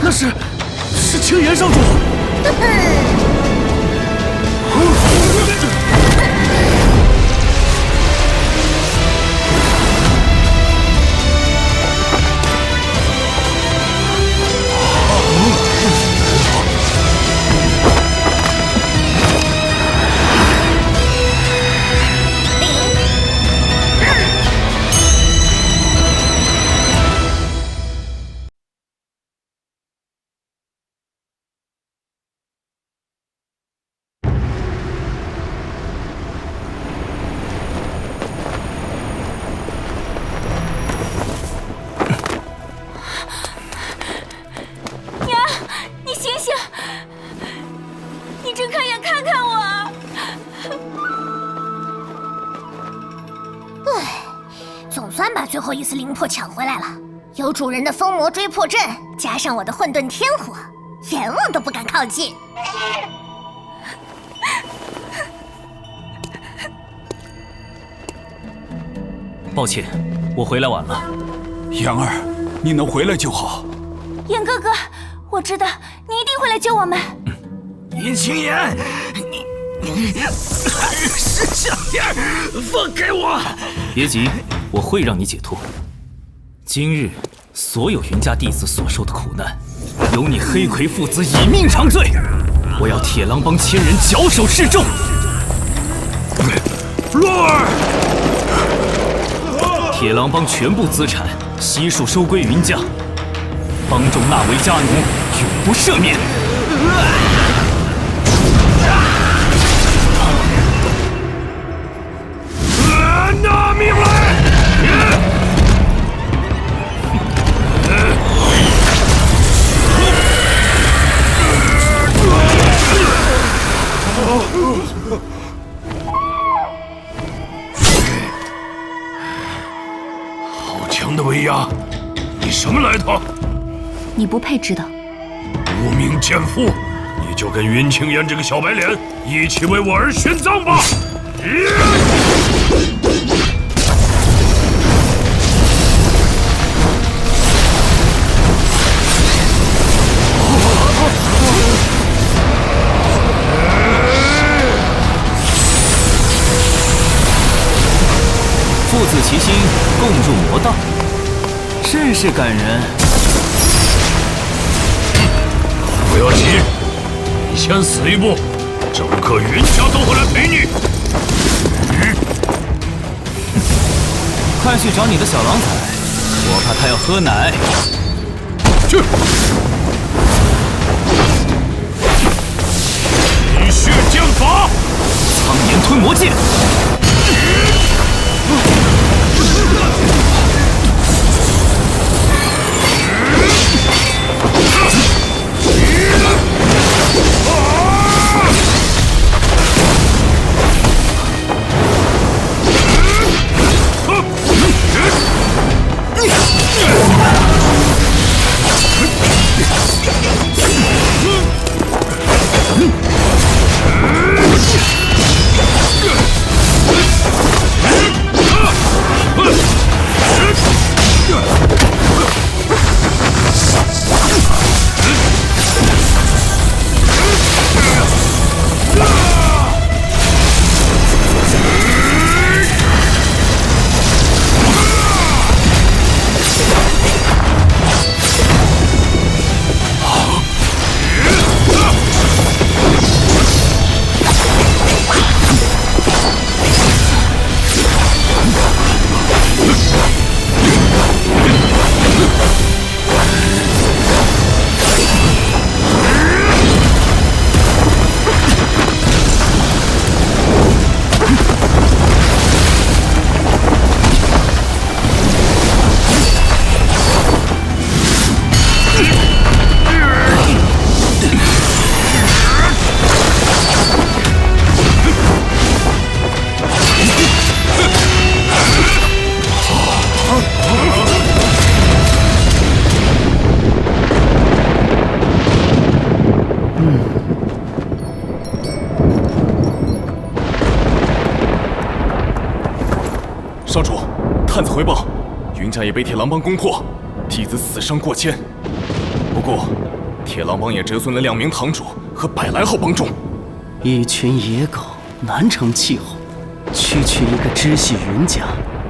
那是青岩上主。把最后一丝灵魄抢回来了。有主人的封魔追魄阵，加上我的混沌天火，阎王都不敢靠近。抱歉，我回来晚了。杨儿，你能回来就好。严哥哥，我知道你一定会来救我们。云青言，你还是小点儿，放开我！别急，我会让你解脱。今日所有云家弟子所受的苦难，由你黑魁父子以命偿罪。我要铁狼帮千人绞首示众。洛儿，铁狼帮全部资产悉数收归云家，帮众纳为家奴，永不赦免。拿命来！好强的威压，你什么来头？你不配知道。无名贱妇，你就跟云青言这个小白脸一起为我儿殉葬吧！父子齐心，共入魔道，甚是感人。不要急，你先死一步，整个云家都会来陪你。快去找你的小郎才，我怕他要喝奶。去！以血剑法，苍炎吞魔剑。少主，探子回报，云家也被铁狼帮攻破，弟子死伤过千。不过，铁狼帮也折损了2名堂主和100来号帮众。一群野狗难成气候，区区一个支系云家，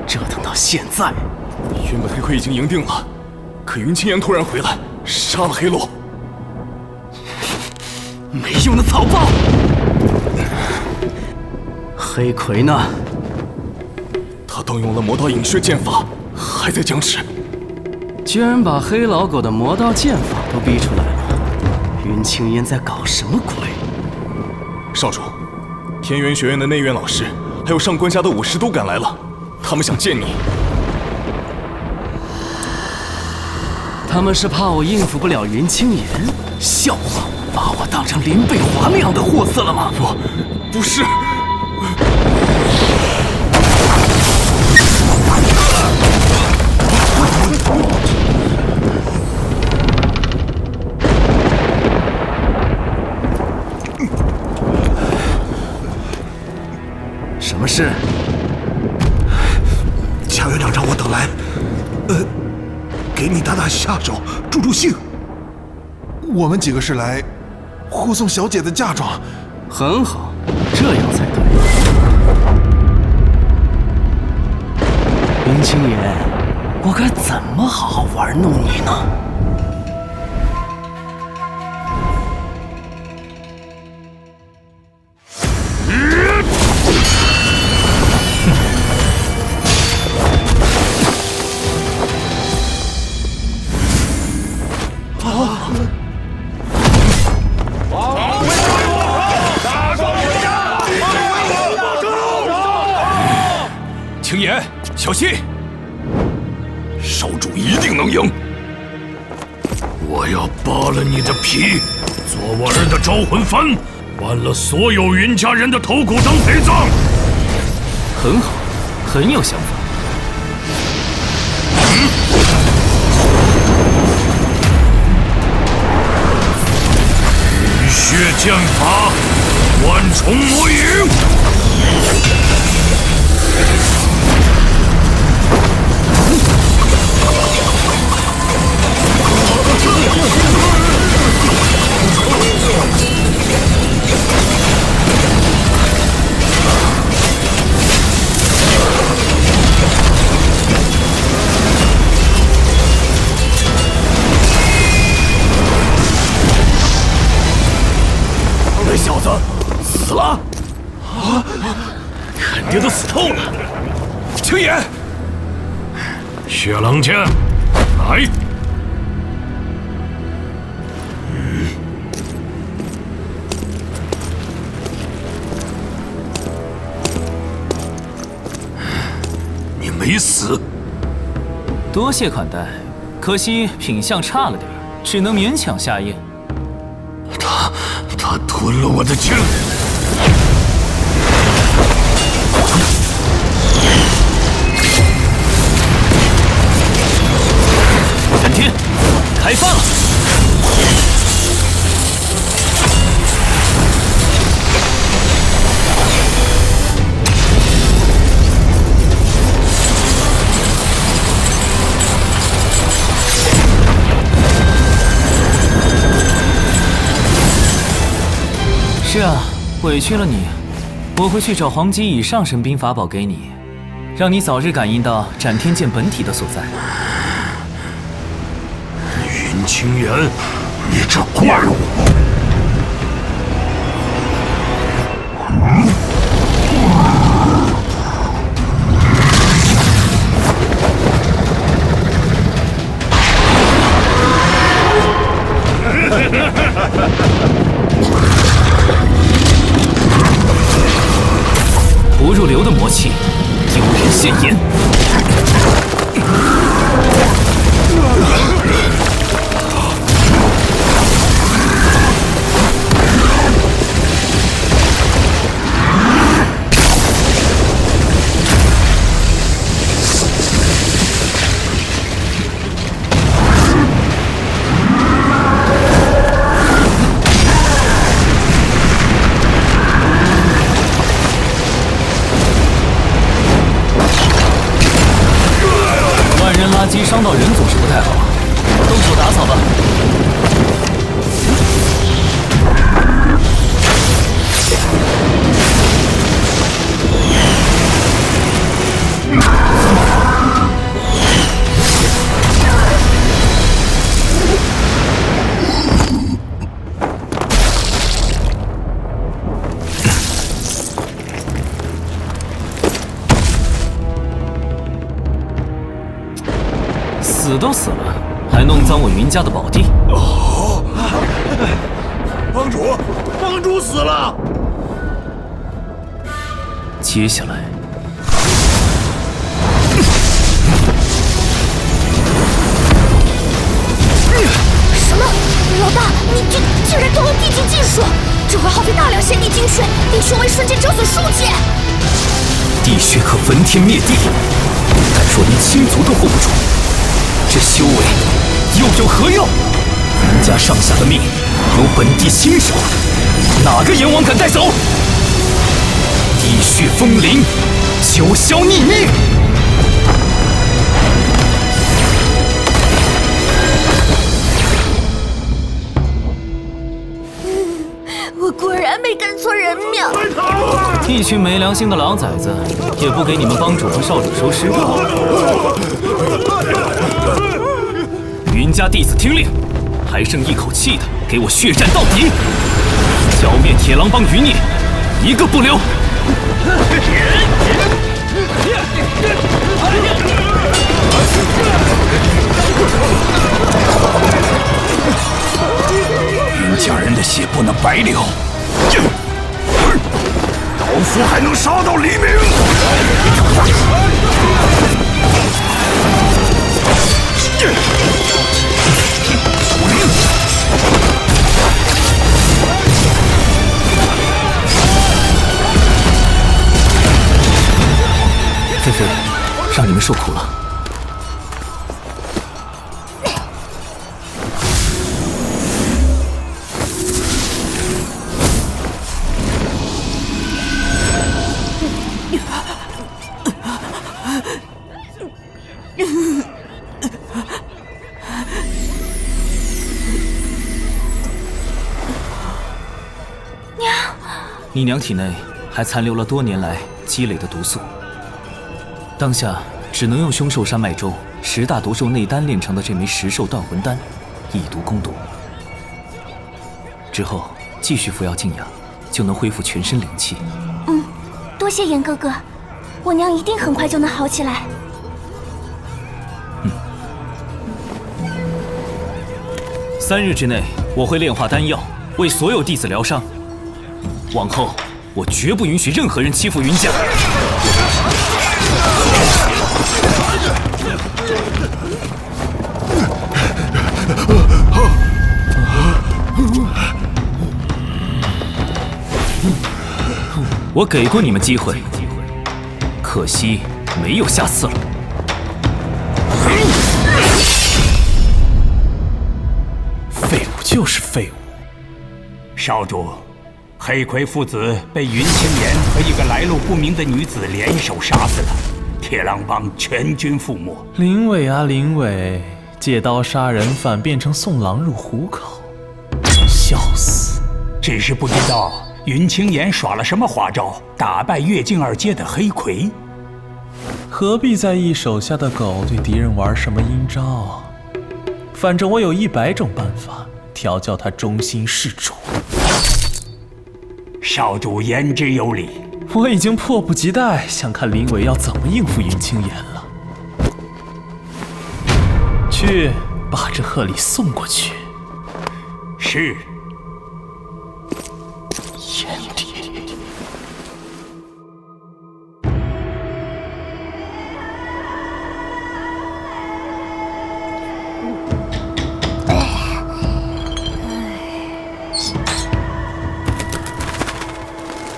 折腾到现在。原本黑魁已经赢定了，可云青言突然回来，杀了黑洛。没用的草包！黑魁呢？他动用了魔道隐血剑法，还在僵持。居然把黑老狗的魔道剑法都逼出来了，云青烟在搞什么鬼？少主，天元学院的内院老师，还有上官家的武士都赶来了，他们想见你。他们是怕我应付不了云青岩？笑话，把我当成林贝华那样的货色了吗？不是。什么事？乔院长让我等来，给你打打下手，助助兴。我们几个是来护送小姐的嫁妆。很好，这样才对。云清言，我该怎么好好玩弄你呢？青岩，小心！少主一定能赢。我要扒了你的皮，做我儿的招魂幡，剜了所有云家人的头骨当陪葬。很好，很有想法。雨血剑法，万重魔影。那小子死了！啊！肯定都死透了。青岩，血狼剑，来！你没死，多谢款待，可惜品相差了点，只能勉强下咽。他吞了我的剑。闪天，开饭了！是啊，委屈了你，我会去找黄级以上神兵法宝给你，让你早日感应到斩天剑本体的所在。云清言，你这怪物！不入流的魔气，丢人现眼。垃圾伤到人总是不太好，动手打扫吧。死都死了，还弄脏我云家的宝地。哦，帮主死了。接下来，什么？老大，你竟然懂了地境技术，这会耗费大量仙地精血，令修为瞬间折损数阶。地血可焚天灭地，敢说连亲族都护不住。这修为又有何用？云家上下的命由本帝亲手，哪个阎王敢带走？地血风灵，九霄逆命！我果然没跟错人庙。一群没良心的狼崽子，也不给你们帮主和少主收尸。云家弟子听令，还剩一口气的，给我血战到底，消灭铁狼帮余孽，一个不留。云家人的血不能白流，刀斧还能杀到黎明。菲菲，让你们受苦了。你娘体内还残留了多年来积累的毒素，当下只能用凶兽山脉中10大毒兽内丹炼成的这枚10兽断魂丹，以毒攻毒。之后继续服药静养，就能恢复全身灵气。多谢严哥哥，我娘一定很快就能好起来。3日之内，我会炼化丹药，为所有弟子疗伤。往后，我绝不允许任何人欺负云家。我给过你们机会，可惜没有下次了。废物就是废物。少主，黑魁父子被云青岩和一个来路不明的女子联手杀死了，铁狼帮全军覆没。林伟啊林伟，借刀杀人反变成送狼入虎口，笑死！只是不知道云青岩耍了什么花招，打败月镜二阶的黑魁。何必在意手下的狗对敌人玩什么阴招？反正我有100种办法调教他忠心事主。少主言之有理，我已经迫不及待想看林伟要怎么应付云青岩了。去把这贺礼送过去。是。眼底。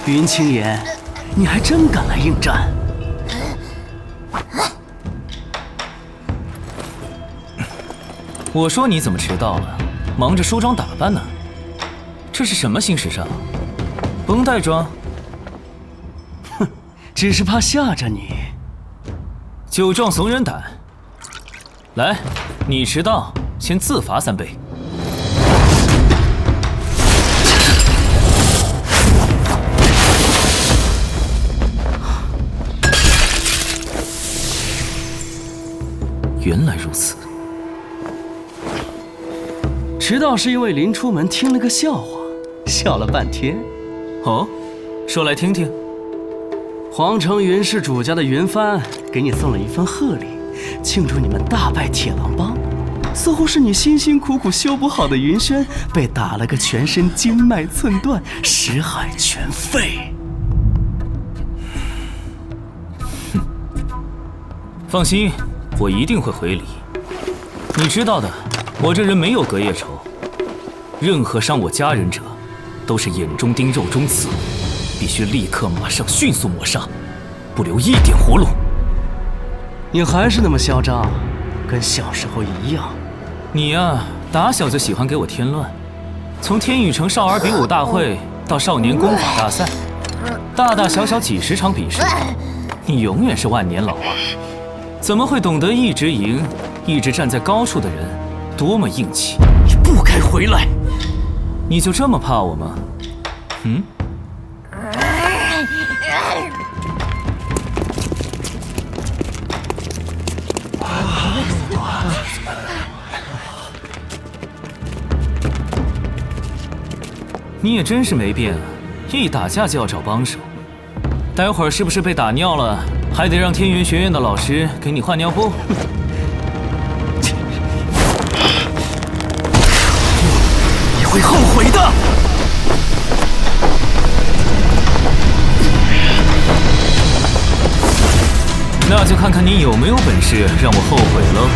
云青岩，你还真敢来应战！我说你怎么迟到了？忙着梳妆打扮呢？这是什么新时尚？绷带装？哼，只是怕吓着你。酒壮怂人胆。来，你迟到，先自罚3杯。原来如此。迟到是因为临出门听了个笑话，笑了半天。哦，说来听听。皇城云氏主家的云帆给你送了一份贺礼，庆祝你们大败铁狼帮。似乎是你辛辛苦苦修补好的云轩被打了个全身经脉寸断，识海全废。放心，我一定会回礼。你知道的，我这人没有隔夜仇，任何伤我家人者，都是眼中钉肉中刺，必须立刻马上迅速抹杀，不留一点活路。你还是那么嚣张，跟小时候一样。你呀，打小就喜欢给我添乱，从天宇城少儿比武大会到少年功法大赛，大大小小几十场比试，你永远是万年老二。怎么会懂得一直赢，一直站在高处的人多么硬气？你不该回来！你就这么怕我吗？嗯？你也真是没变啊！一打架就要找帮手，待会儿是不是被打尿了，还得让天元学院的老师给你换尿布？你会后悔的！那就看看你有没有本事让我后悔喽！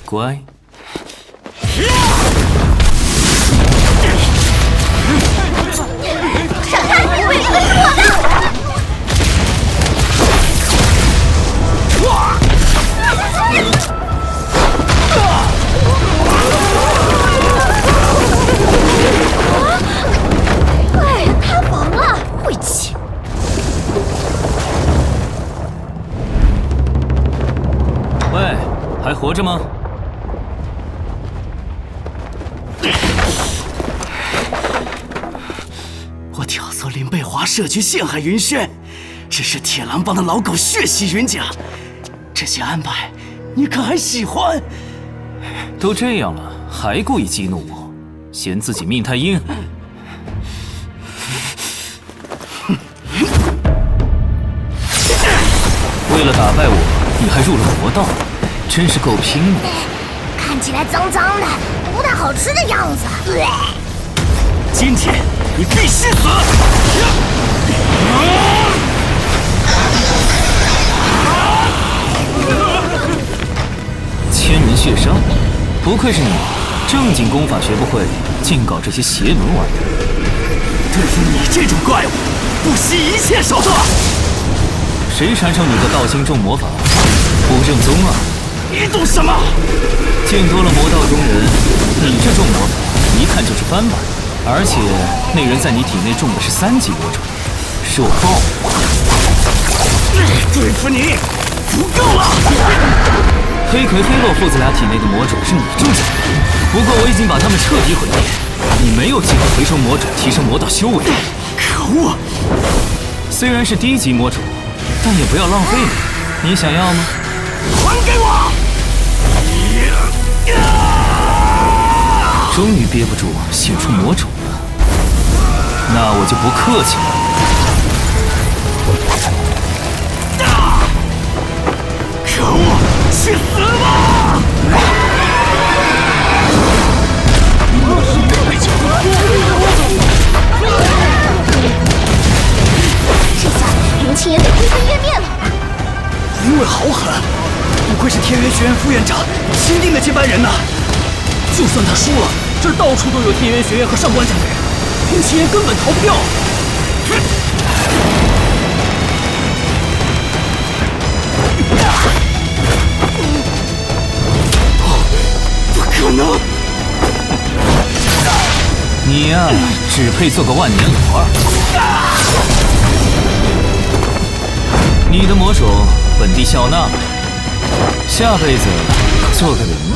乖。闪开！位置是我的！哎，塌房了，晦气！喂，还活着吗？我挑唆林贝华设局陷害云轩，只是铁狼帮的老狗血洗云家，这些安排你可还喜欢？都这样了，还故意激怒我，嫌自己命太硬。为了打败我，你还入了魔道，真是够拼的。看起来脏脏的，不太好吃的样子。今天你必须死！千人血杀，不愧是你，正经功法学不会，竟搞这些邪门玩意。对付你这种怪物，不惜一切手段。谁传授你的道心重魔法？不正宗啊！你懂什么？见多了魔道中人，你这重魔法一看就是翻版，而且那人在你体内种的是3级魔种，是我报的。对付你不够了！黑魁、黑洛父子俩体内的魔种是你种下的，不过我已经把他们彻底毁灭，你没有机会回收魔种，提升魔道修为。可恶！虽然是低级魔种，但也不要浪费了。你想要吗？还给我！终于憋不住献出魔种了，那我就不客气了。可恶！去死吧！这下云清也得灰飞烟灭了。林伟好狠，不愧是天元学院副院长钦定的接班人呐！就算他输了，这儿到处都有天元学院和上官家的人，云清言根本逃不掉。不可能！你呀，只配做个万年老二。你的魔种本地笑纳，下辈子做个人吧。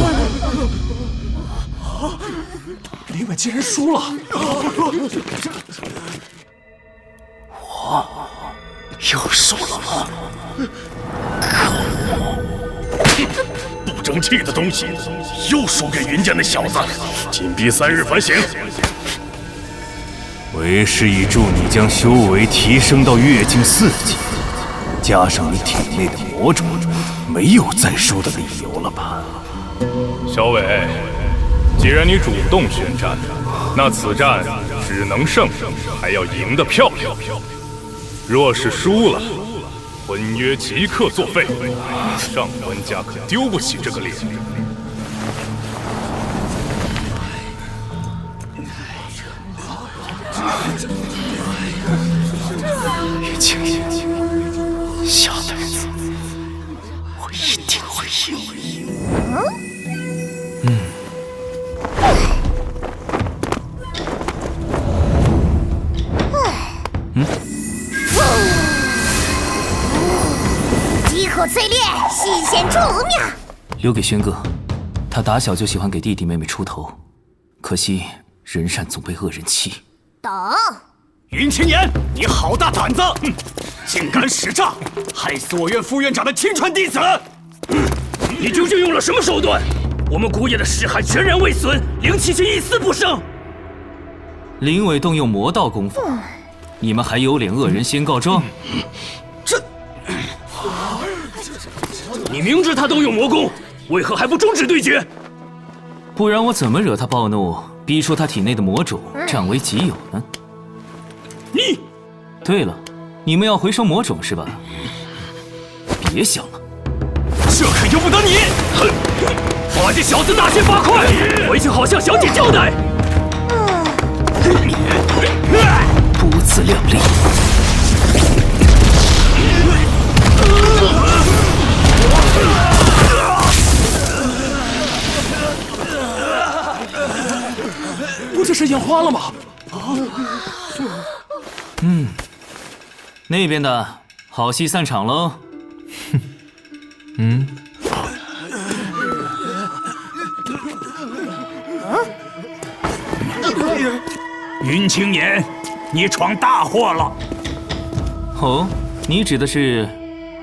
林伟竟然输了！我又输了吗？不争气的东西，又输给云家那小子，禁闭3日反省。为师已助你将修为提升到月境4级，加上你体内的魔种，没有再输的理由了吧？小伟，既然你主动宣战，那此战只能胜，还要赢得漂亮。若是输了，婚约即刻作废，上官家可丢不起这个脸。云清言，下辈子我一定会赢。饥渴淬炼，细显出妙。留给轩哥，他打小就喜欢给弟弟妹妹出头，可惜人善总被恶人欺。等，云清言，你好大胆子，竟敢使诈，害死我院副院长的亲传弟子！你究竟用了什么手段？我们古野的尸骸全然未损，灵气却一丝不生。林伟动用魔道功法，你们还有脸恶人先告状？你明知他动用魔功，为何还不终止对决？不然我怎么惹他暴怒，逼出他体内的魔种占为己有呢？你，对了，你们要回收魔种是吧？别想了，这可由不得你！哼，把这小子大卸8块，回去好向小姐交代。不自量力！不就是眼花了吗？那边的好戏散场喽。云清言，你闯大祸了！哦，你指的是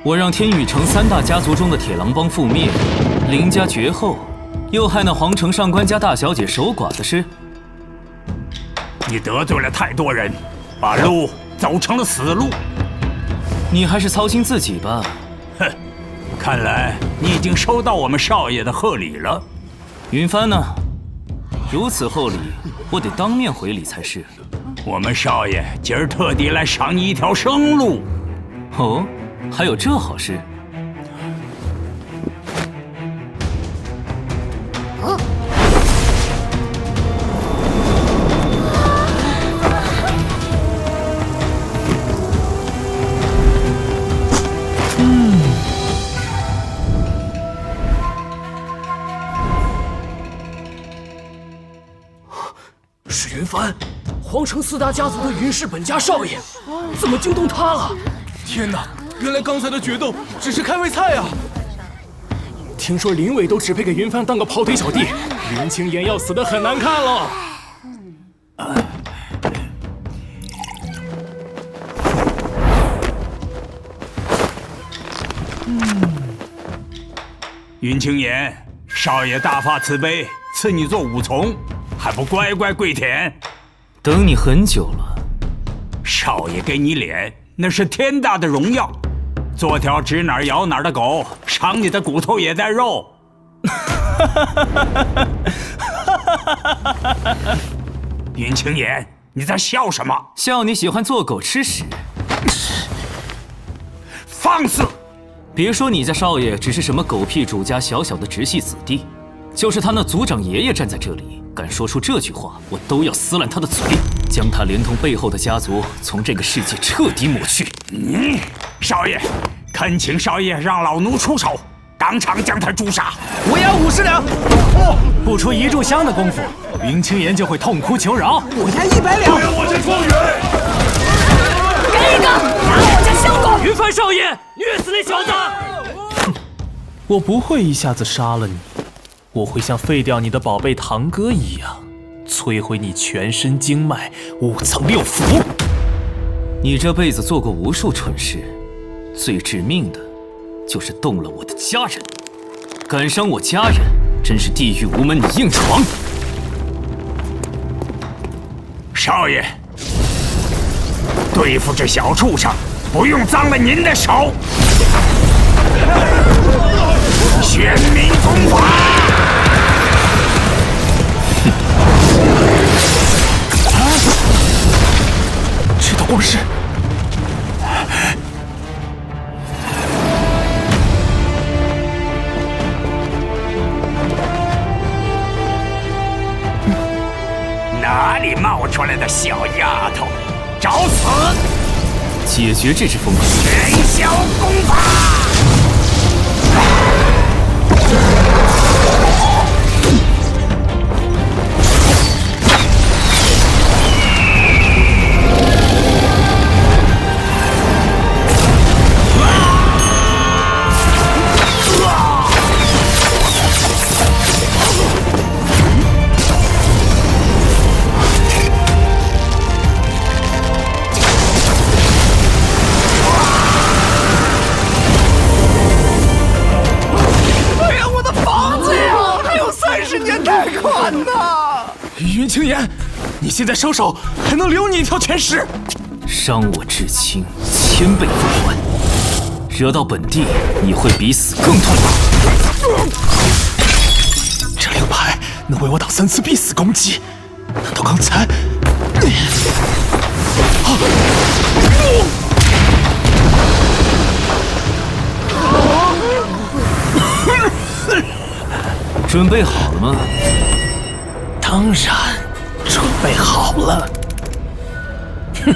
我让天宇城3大家族中的铁狼帮覆灭，林家绝后，又害那皇城上官家大小姐守寡的事？你得罪了太多人，把路走成了死路。你还是操心自己吧。哼，看来你已经收到我们少爷的贺礼了。云帆呢？如此厚礼，我得当面回礼才是。我们少爷今儿特地来赏你一条生路。哦，还有这好事？是云帆，皇城4大家族的云氏本家少爷，怎么惊动他了？天哪，原来刚才的决斗只是开胃菜啊！听说林伟都只配给云帆当个跑腿小弟，云清言要死得很难看了。云清言，少爷大发慈悲，赐你做武从，还不乖乖跪舔？等你很久了。少爷给你脸，那是天大的荣耀。做条指哪儿咬哪儿的狗，赏你的骨头也带肉。云清言，你在笑什么？笑你喜欢做狗吃屎。放肆！别说你家少爷只是什么狗屁主家小小的直系子弟，就是他那族长爷爷站在这里，敢说出这句话，我都要撕烂他的嘴，将他连同背后的家族从这个世界彻底抹去。少爷，恳请少爷让老奴出手，当场将他诛杀。我押50两。不出一炷香的功夫，云清言就会痛哭求饶。我押100两。我家庄园。人一个，打我家小狗！云帆少爷，虐死那小子！我不会一下子杀了你，我会像废掉你的宝贝堂哥一样，摧毁你全身经脉，5层6腑。你这辈子做过无数蠢事，最致命的，就是动了我的家人。敢伤我家人，真是地狱无门你硬闯！少爷，对付这小畜生，不用脏了您的手。玄冥功法！这道光是……哪里冒出来的小丫头？找死！解决这只疯狗！元宵功法！云清言，你现在收手，还能留你一条全尸。伤我至亲，1000倍奉还。惹到本地，你会比死更痛苦。这6牌能为我挡3次必死攻击，难道刚才？准备好了吗？当然，准备好了。哼！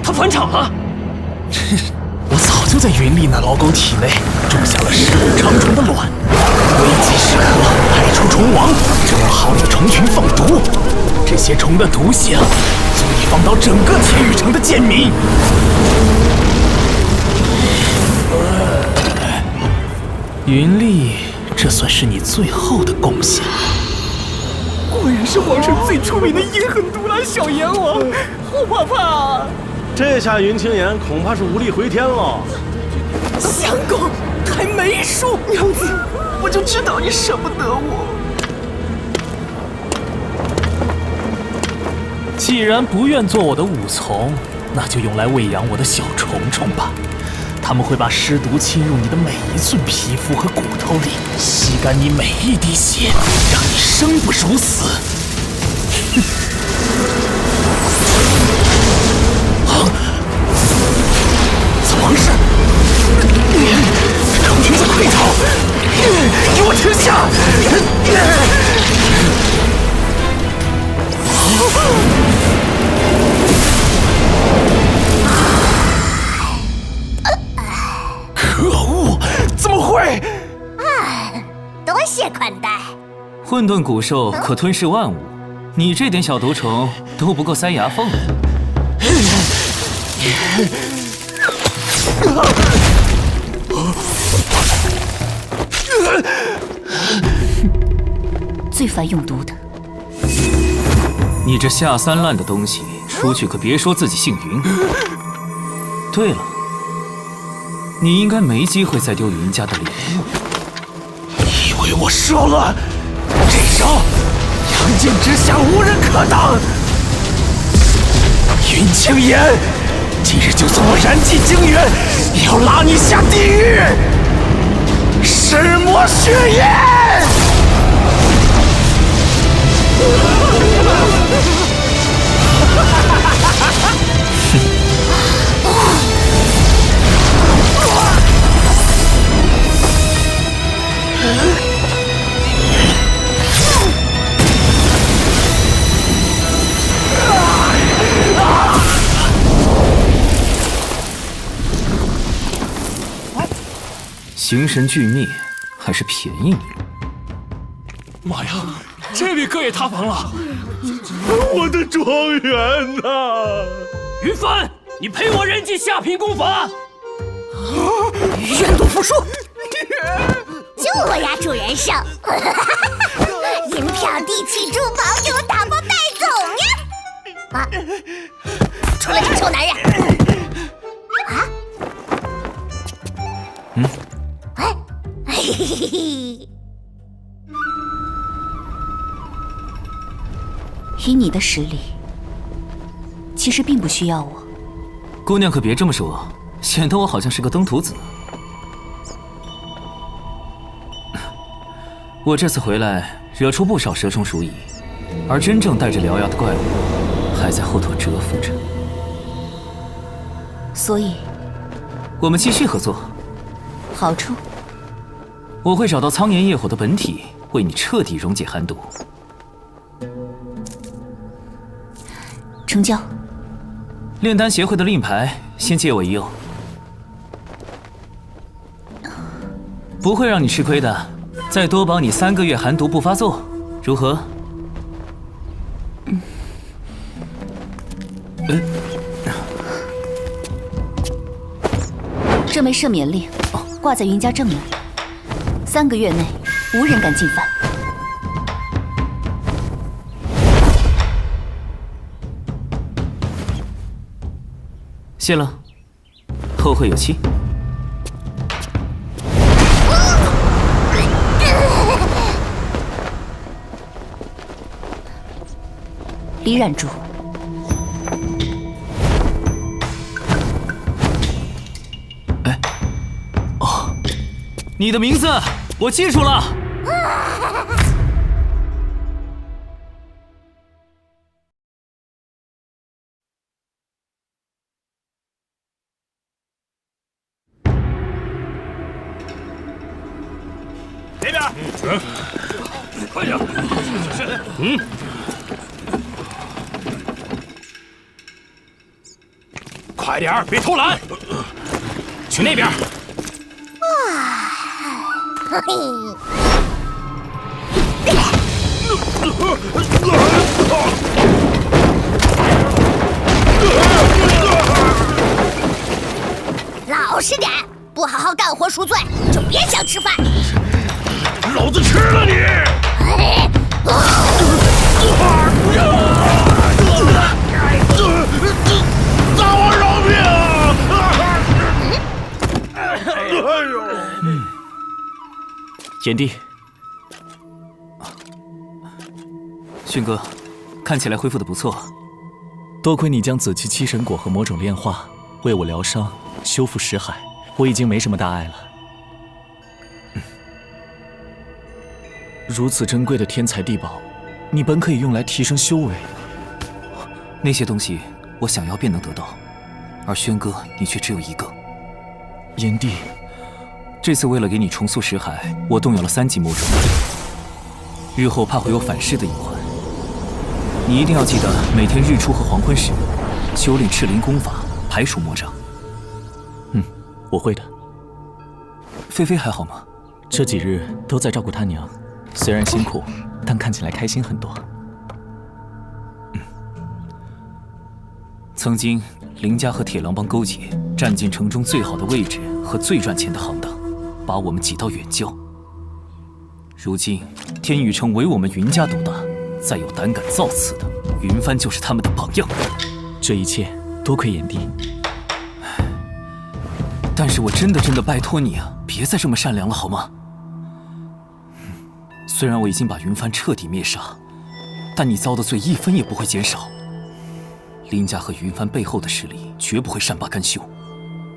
他返场了！我早就在云丽那老狗体内种下了10股长虫的卵，危急时刻派出虫王，正好着虫群放毒。这些虫的毒性足以放倒整个天宇城的贱民。云丽，这算是你最后的贡献。果然是皇城最出名的阴狠毒辣小阎王，好怕怕啊！这下云清言恐怕是无力回天了。相公还没输，娘子，我就知道你舍不得我。既然不愿做我的武从，那就用来喂养我的小虫虫吧。他们会把尸毒侵入你的每一寸皮肤和骨头里，吸干你每一滴血，让你生不如死。怎么回事？虫群在溃逃！给我停下！多谢宽待。混沌古兽可吞噬万物，你这点小毒虫都不够塞牙缝。最烦用毒的。你这下三滥的东西，出去可别说自己姓云。对了，你应该没机会再丢云家的脸。以为我说了，这招杨泾之下无人可挡。云青岩，今日就算我燃尽精元，也要拉你下地狱，噬魔血焰！形神俱灭，还是便宜你。妈呀，这位哥也塌房了！我的庄园呐！云帆，你陪我人进下品功法。愿赌服输。就我呀，主人胜！银票、地契、珠宝，给我打包带走呀！啊！出来，这臭男人！啊！嘿嘿嘿！以你的实力，其实并不需要我。姑娘可别这么说，显得我好像是个登徒子。我这次回来，惹出不少蛇虫鼠蚁，而真正带着獠牙的怪物，还在后头蛰伏着。所以，我们继续合作。好处？我会找到苍炎业火的本体，为你彻底溶解寒毒。成交。炼丹协会的令牌，先借我一用，不会让你吃亏的。再多保你3个月寒毒不发作，如何？这枚赦免令挂在云家正门，3个月内无人敢进犯。谢了，后会有期。李染竹，你的名字我记住了。这边，快点，快点，别偷懒，去那边。老实点，不好好干活赎罪，就别想吃饭。老子吃了你！让我饶命啊！哎呦！炎帝，迅哥，看起来恢复的不错。多亏你将紫气七神果和魔种炼化，为我疗伤、修复识海，我已经没什么大碍了。如此珍贵的天材地宝，你本可以用来提升修为。那些东西我想要便能得到，而轩哥你却只有一个。炎帝，这次为了给你重塑识海，我动用了3级魔种，日后怕会有反噬的隐患。你一定要记得每天日出和黄昏时修炼赤灵功法，排除魔障。我会的。菲菲还好吗？这几日都在照顾她娘。虽然辛苦，但看起来开心很多。曾经，林家和铁狼帮勾结，占尽城中最好的位置和最赚钱的行当，把我们挤到远郊。如今，天宇城唯我们云家独大，再有胆敢造次的，云帆就是他们的榜样。这一切多亏炎帝。但是我真的拜托你啊，别再这么善良了好吗？虽然我已经把云帆彻底灭杀，但你遭的罪一分也不会减少。林家和云帆背后的势力绝不会善罢甘休，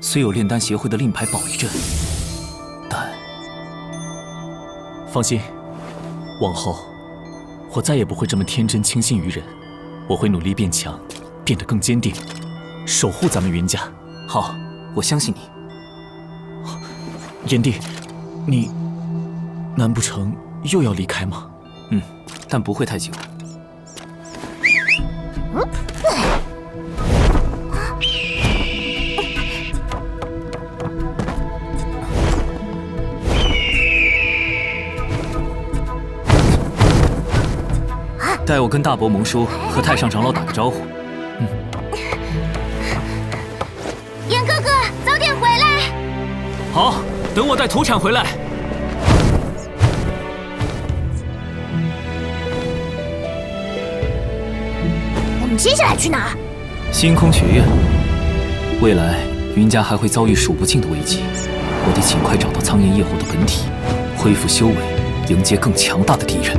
虽有炼丹协会的令牌保一阵，但放心，往后我再也不会这么天真轻信于人，我会努力变强，变得更坚定，守护咱们云家。好，我相信你。炎帝，你难不成又要离开吗？但不会太久。带我跟大伯蒙叔和太上长老打个招呼。炎哥哥，早点回来。好，等我带土产回来。我们接下来去哪儿？星空学院。未来云家还会遭遇数不尽的危机，我得尽快找到苍炎夜火的本体，恢复修为，迎接更强大的敌人。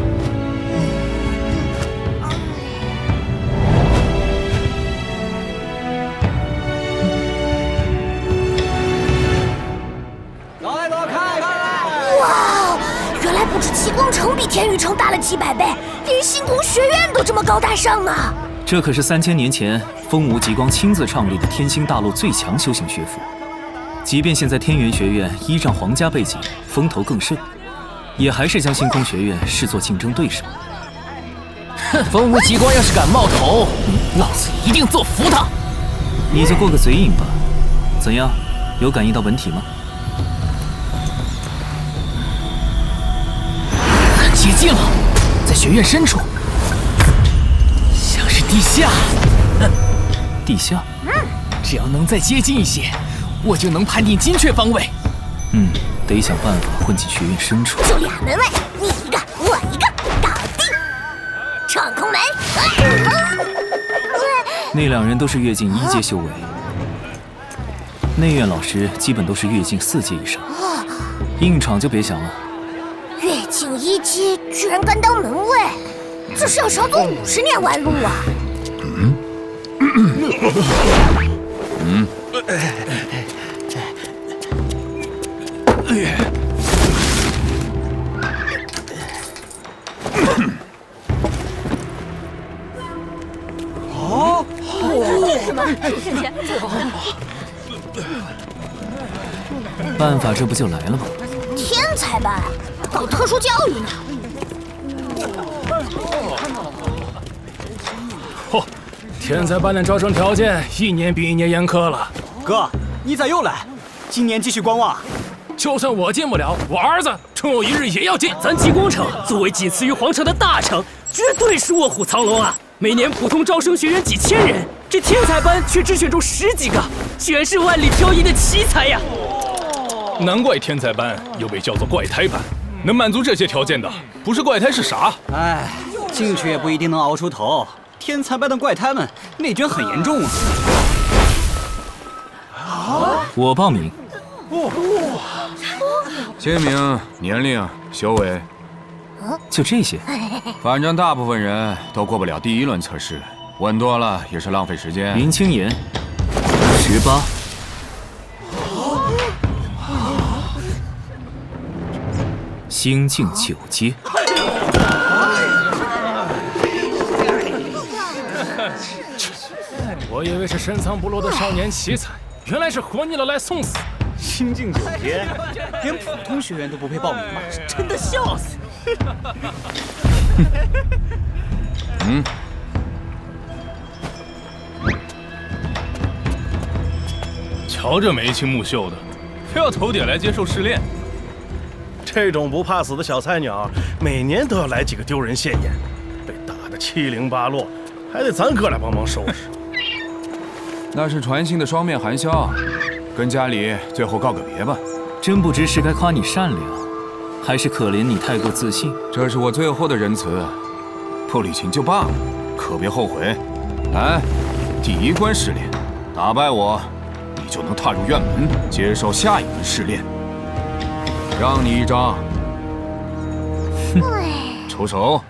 七宫城比天宇城大了几百倍，连星空学院都这么高大上呢。这可是3000年前风无极光亲自创立的天星大陆最强修行学府。即便现在天元学院依仗皇家背景，风头更盛，也还是将星空学院视作竞争对手。哼，风无极光要是敢冒头，老子一定做服他。你就过个嘴瘾吧。怎样，有感应到本体吗？接近了，在学院深处，像是地下。地下？只要能再接近一些，我就能判定精确方位。得想办法混进学院深处。就俩门卫，你一个，我一个，搞定！闯空门。那2人都是跃进1阶修为，内院老师基本都是跃进4阶以上，硬闯就别想了。跃进1阶居然敢当门卫，这是要少走50年弯路啊！办法这不就来了吗？天才班搞特殊教育呢。嚯，天才班的招生条件1年比1年严苛了。哥，你咋又来？今年继续观望。就算我进不了，我儿子终有一日也要进。咱极光城作为仅次于皇城的大城，绝对是卧虎藏龙啊！每年普通招生学员几千人，这天才班却只选中10几个，全是万里挑一的奇才呀！难怪天才班又被叫做怪胎班，能满足这些条件的，不是怪胎是啥？哎，进去也不一定能熬出头。天才班的怪胎们内卷很严重啊！我报名。签名、年龄、修为，就这些。反正大部分人都过不了第1轮测试，问多了也是浪费时间。林青言，18。星境9阶。我以为是深藏不露的少年奇才，原来是活腻了来送死。星境9阶，连普通学员都不配报名吗？真的笑死！瞧这眉清目秀的，非要头点来接受试炼，这种不怕死的小菜鸟，每年都要来几个丢人现眼，被打得七零八落，还得咱哥俩帮忙收拾。那是传信的双面含笑，跟家里最后告个别吧。真不知是该夸你善良，还是可怜你太过自信。这是我最后的仁慈，不领情就罢了，可别后悔。来，第一关试炼，打败我，你就能踏入院门，接受下一轮试炼。让你一张，出手。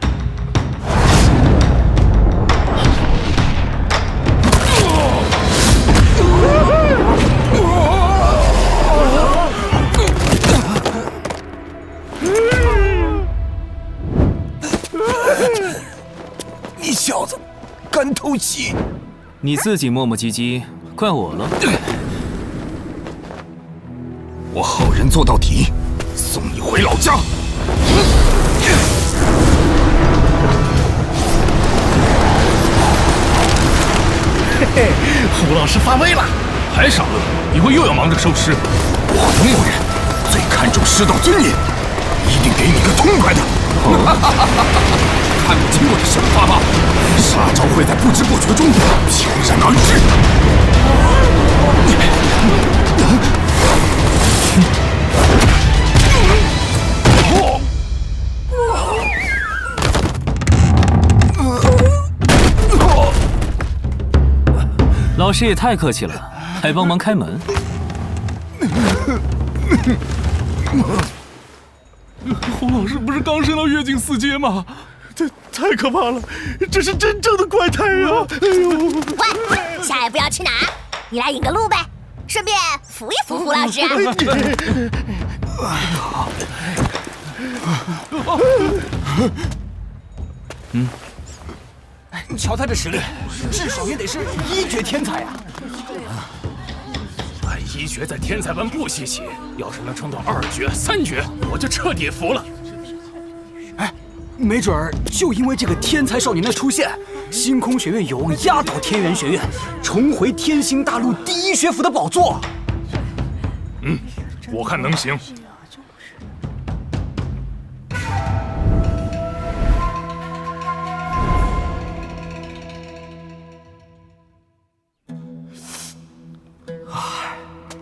你小子敢偷袭！你自己磨磨唧唧，怪我了。我好人做到底，送你回老家。嘿嘿，胡老师发威了，还少乐，一会又要忙着收尸。我东吴人最看重师道尊严，一定给你个痛快的。看我经过的手法吧，杀招会在不知不觉中翩然而至。老师也太客气了，还帮忙开门。胡老师不是刚升到越境4阶吗？这太可怕了，这是真正的怪胎啊！哎呦！喂，下一步要去哪儿？你来引个路呗，顺便扶一扶胡老师。你瞧他这实力，至少也得是1绝天才啊！1绝在天才班不稀奇，要是能撑到2绝、3绝，我就彻底服了。哎，没准儿就因为这个天才少年的出现，星空学院有望压倒天元学院，重回天星大陆第1学府的宝座。我看能行。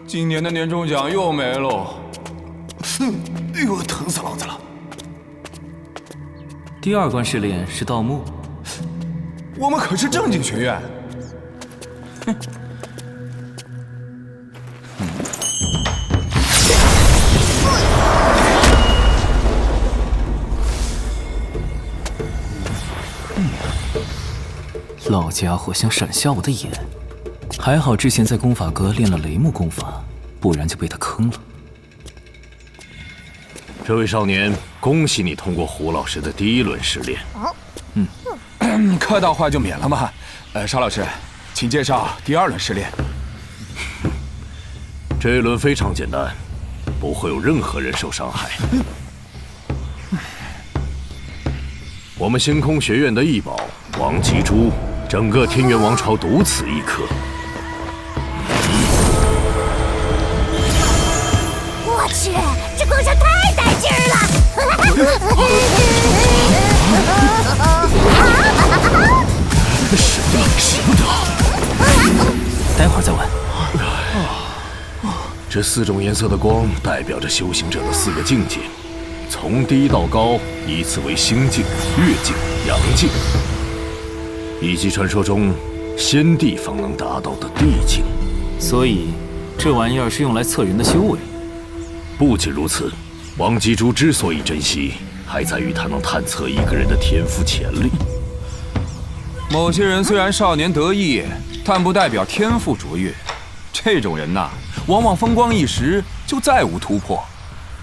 今年的年终奖又没喽！哎呦，疼死老子了！第2关试炼是盗墓，我们可是正经学院。老家伙想闪瞎我的眼，还好之前在功法阁练了雷木功法，不然就被他坑了。这位少年，恭喜你通过胡老师的第1轮试炼。客套话就免了吧。邵老师，请介绍第2轮试炼。这一轮非常简单，不会有任何人受伤害。我们星空学院的异宝王吉珠，整个天元王朝独此一颗。我去，这光效太带劲儿了！使不得，待会儿再问。这4种颜色的光代表着修行者的4个境界，从低到高依次为星境、月境、阳境，以及传说中先帝方能达到的地境。所以，这玩意儿是用来测人的修为。不仅如此，王吉珠之所以珍惜，还在于他能探测一个人的天赋潜力。某些人虽然少年得意，但不代表天赋卓越。这种人呐，往往风光一时，就再无突破，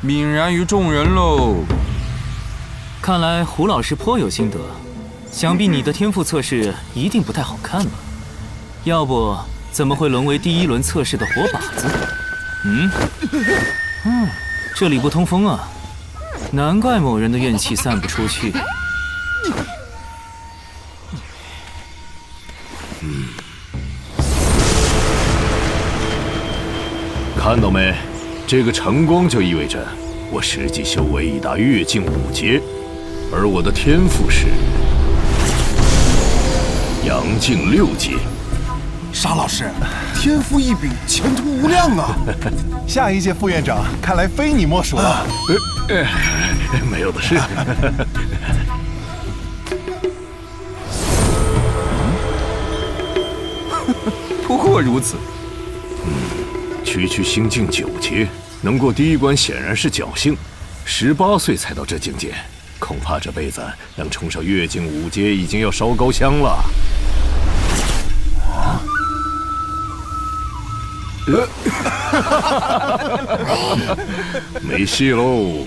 泯然于众人喽。看来胡老师颇有心得，想必你的天赋测试一定不太好看吧？要不怎么会沦为第1轮测试的活靶子？这里不通风啊，难怪某人的怨气散不出去。看到没？这个晨光就意味着我实际修为已达越境5阶，而我的天赋是阳境6阶。沙老师，天赋异禀，前途无量啊！下一届副院长看来非你莫属了。没有的事。不过如此。区心境9阶，能过第一关显然是侥幸。18岁才到这境界，恐怕这辈子能冲上越境5阶已经要烧高香了。没戏喽！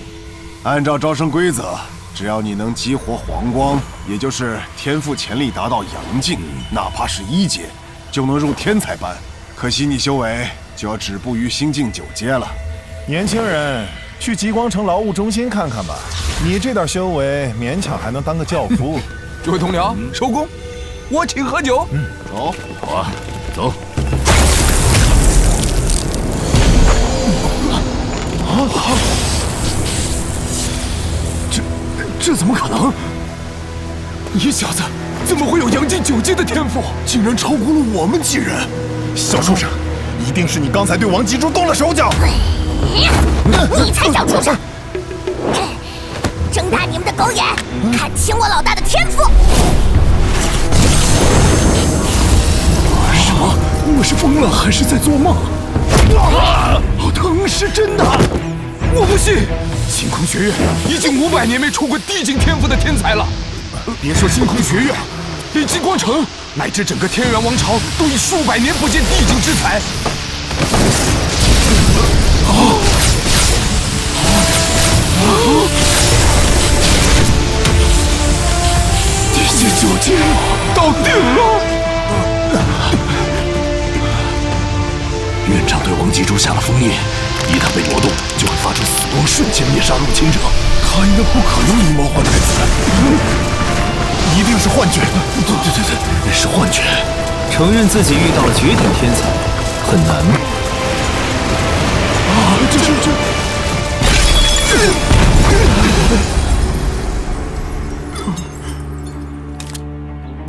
按照招生规则，只要你能激活黄光，也就是天赋潜力达到阳境，哪怕是1阶，就能入天才班。可惜你修为就要止步于心境9阶了。年轻人，去极光城劳务中心看看吧。你这点修为，勉强还能当个教夫。诸位同僚，收工，我请喝酒。走，好啊，走。这怎么可能？你小子怎么会有阳境9阶的天赋？竟然超过了我们几人！小畜生，一定是你刚才对王吉珠动了手脚。你才小畜生！睁大你们的狗眼，看清我老大的天赋！什么？我是疯了还是在做梦？好疼，是真的！我不信！星空学院已经500年没出过地境天赋的天才了。别说星空学院，连极光城乃至整个天元王朝都已数百年不见地境之才。地境9阶到顶了！院长对王吉珠下了封印，一旦被挪动，就会发出死光，瞬间灭杀入侵者。他应该不可能以貌换太子，一定是幻觉。对，是幻觉。承认自己遇到了绝顶天才很难。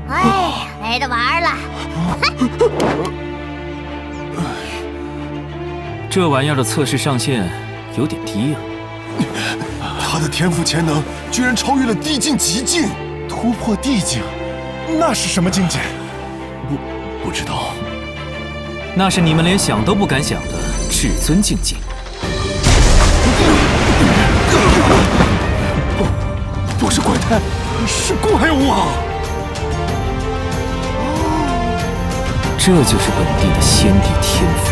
哎，没得玩了。这玩意儿的测试上限有点低啊！他的天赋潜能居然超越了地境极境，突破地境，那是什么境界？不知道。那是你们连想都不敢想的至尊境界。不是怪胎，是怪物啊！这就是本地的先帝天赋。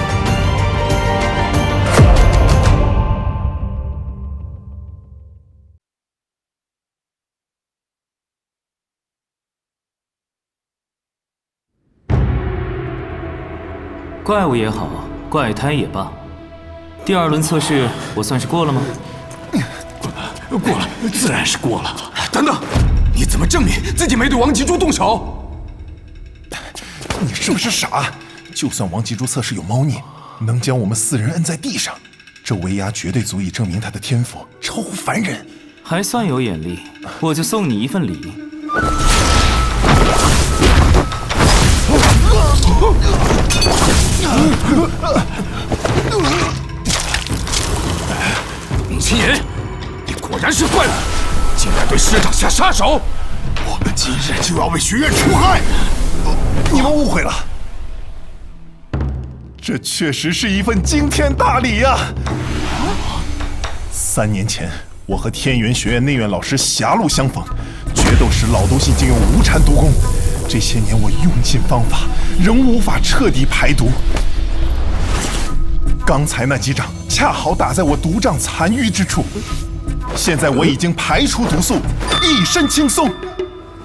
怪物也好，怪胎也罢，第2轮测试我算是过了吗？过了，自然是过了。等等，你怎么证明自己没对王吉珠动手？你是不是傻？就算王吉珠测试有猫腻，能将我们4人摁在地上，这威压绝对足以证明他的天赋超乎凡人。还算有眼力，我就送你一份礼。秦岩，你果然是怪物，竟然对师长下杀手！我们今日就要为学院除害！你们误会了，这确实是一份惊天大礼呀！3年前，我和天元学院内院老师狭路相逢，决斗时老东西竟用无禅毒功。这些年我用尽方法，仍无法彻底排毒。刚才那几掌恰好打在我毒障残余之处，现在我已经排出毒素，一身轻松。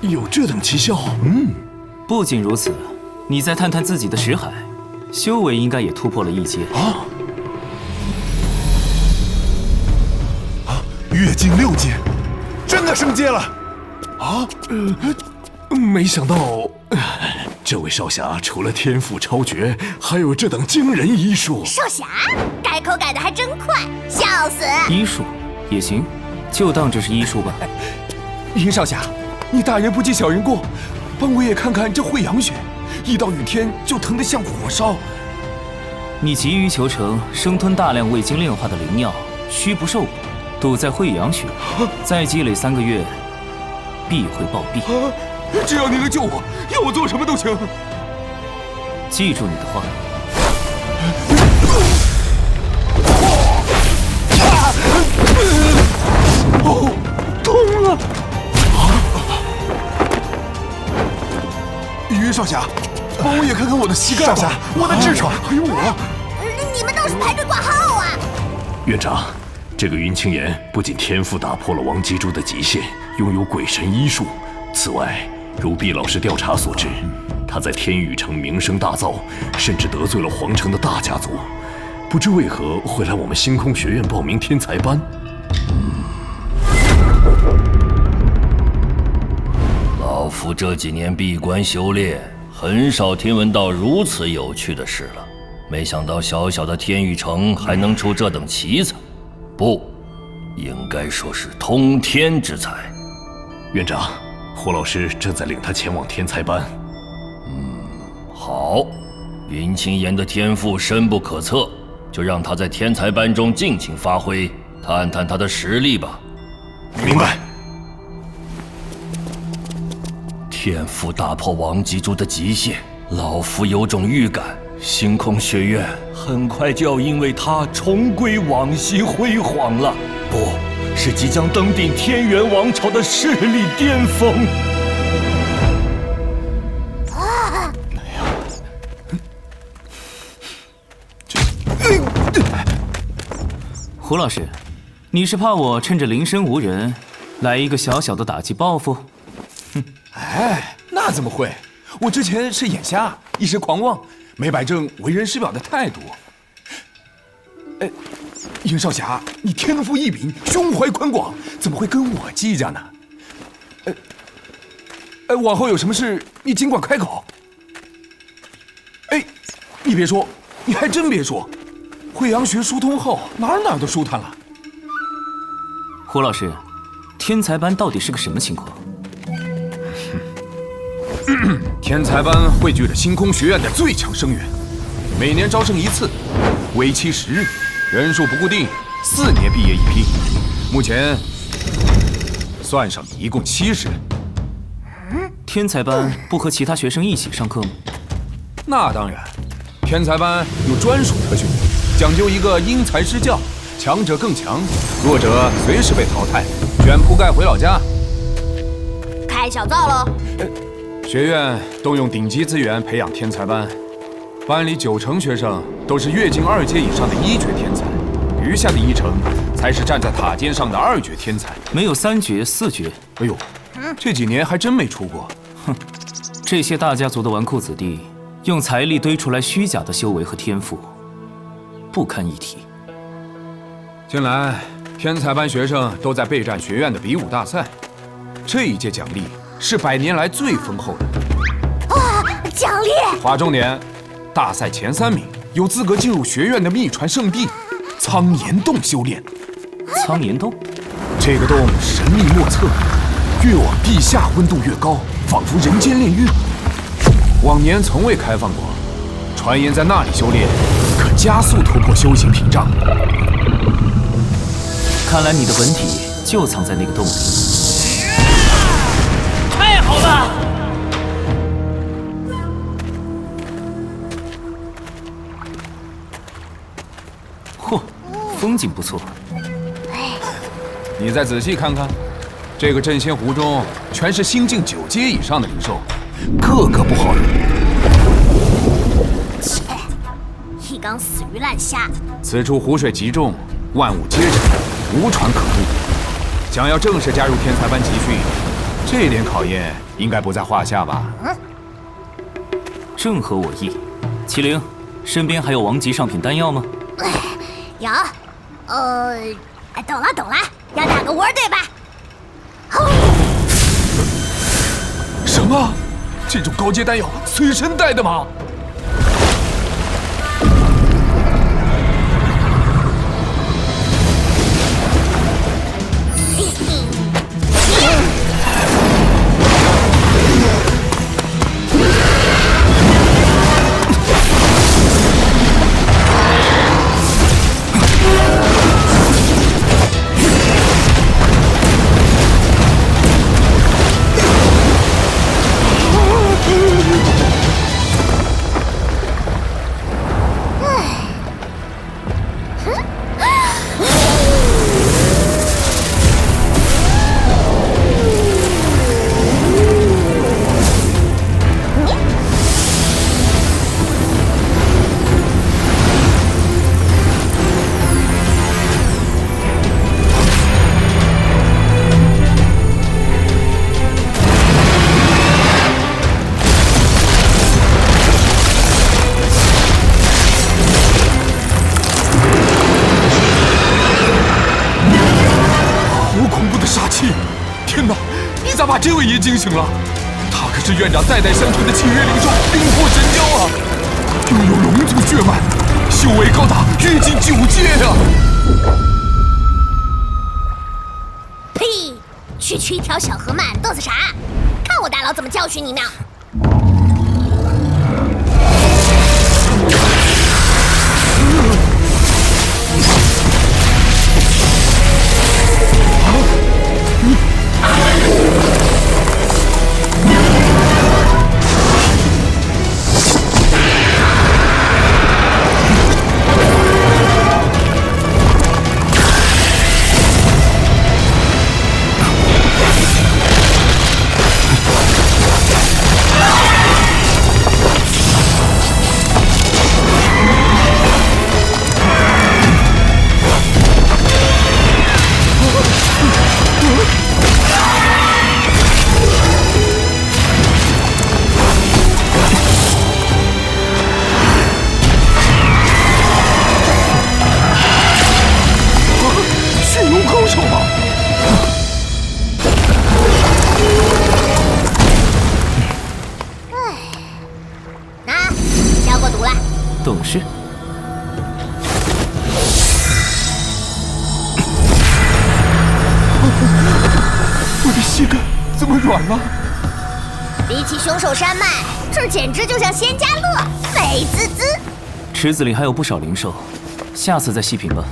有这等奇效？不仅如此，你再探探自己的识海，修为应该也突破了1阶越境6阶，真的升阶了！没想到，这位少侠除了天赋超绝，还有这等惊人医术。少侠，改口改得还真快，笑死！医术也行，就当这是医术吧。云少侠，你大人不计小人过，帮我也看看这惠阳穴，一到雨天就疼得像火烧。你急于求成，生吞大量未经炼化的灵药，虚不受补，堵在惠阳穴，再积累3个月，必会暴毙。只要你能救我，要我做什么都行。记住你的话。哦，痛了！云少侠，帮我也看看我的膝盖吧。少侠，我的痔疮，还有我。你们都是排队挂号啊！院长，这个云青岩不仅天赋打破了王吉珠的极限，拥有鬼神医术，此外，如毕老师调查所知，他在天宇城名声大噪，甚至得罪了皇城的大家族。不知为何会来我们星空学院报名天才班。老夫这几年闭关修炼，很少听闻到如此有趣的事了。没想到小小的天宇城还能出这等奇才，不，应该说是通天之才。院长，霍老师正在领他前往天才班。好，云青岩的天赋深不可测，就让他在天才班中尽情发挥，探探他的实力吧。明白。天赋打破王吉珠的极限，老夫有种预感，星空学院很快就要因为他重归往昔辉煌了，不是即将登顶天元王朝的势力巅峰。胡老师，你是怕我趁着铃声无人，来一个小小的打击报复？哎，那怎么会？我之前是眼瞎，一时狂妄，没摆正为人师表的态度。哎，云少侠，你天赋异禀，胸怀宽广，怎么会跟我计较呢？往后有什么事，你尽管开口。哎，你别说，你还真别说，惠阳穴疏通后，哪儿都舒坦了。胡老师，天才班到底是个什么情况？天才班汇聚了星空学院的最强生源，每年招生一次，为期10日，人数不固定，4年毕业一批。目前算上你，一共70人。天才班不和其他学生一起上课吗？那当然，天才班有专属特训，讲究一个因材施教，强者更强，弱者随时被淘汰，卷铺盖回老家。开小灶喽！学院动用顶级资源培养天才班，班里90%学生都是跃进2阶以上的1绝天才，余下的1成才是站在塔尖上的2绝天才。没有3绝、4绝。哎呦，这几年还真没出过。哼，这些大家族的纨绔子弟，用财力堆出来虚假的修为和天赋，不堪一提。近来天才班学生都在备战学院的比武大赛，这一届奖励是100年来最丰厚的。哇，奖励！划重点，大赛前3名有资格进入学院的秘传圣地苍岩洞修炼。苍岩洞，这个洞神秘莫测，越往地下温度越高，仿佛人间炼狱。往年从未开放过，传言在那里修炼可加速突破修行屏障。看来你的本体就藏在那个洞里。太好了！嚯，风景不错。你再仔细看看，这个镇仙湖中全是心境9阶以上的灵兽，个个不好惹。切，一缸死鱼烂虾。此处湖水极重，万物皆沉，无船可渡。想要正式加入天才班集训，这点考验应该不在话下吧？正合我意。麒麟，身边还有王级上品丹药吗？有，懂了，要打个窝对吧？什么？这种高阶丹药随身带的吗？这位爷惊醒了，他可是院长代代相传的契约领袖，灵魄神蛟啊，拥有龙族血脉，修为高达越境9阶啊！呸！区区一条小河满嘚瑟啥？看我大佬怎么教训你呢！董事，我的膝盖怎么软了？比起凶兽山脉，这简直就像仙家乐，美滋滋。池子里还有不少灵兽，下次再细品吧。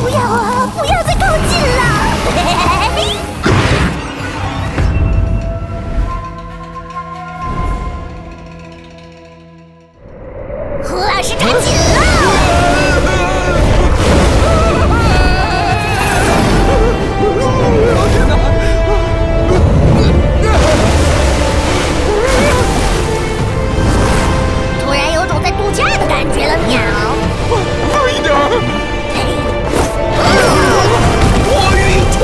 不要啊！不要再靠近了！可是太紧了！天哪！突然有种在度假的感觉了，喵！慢一点！我晕船！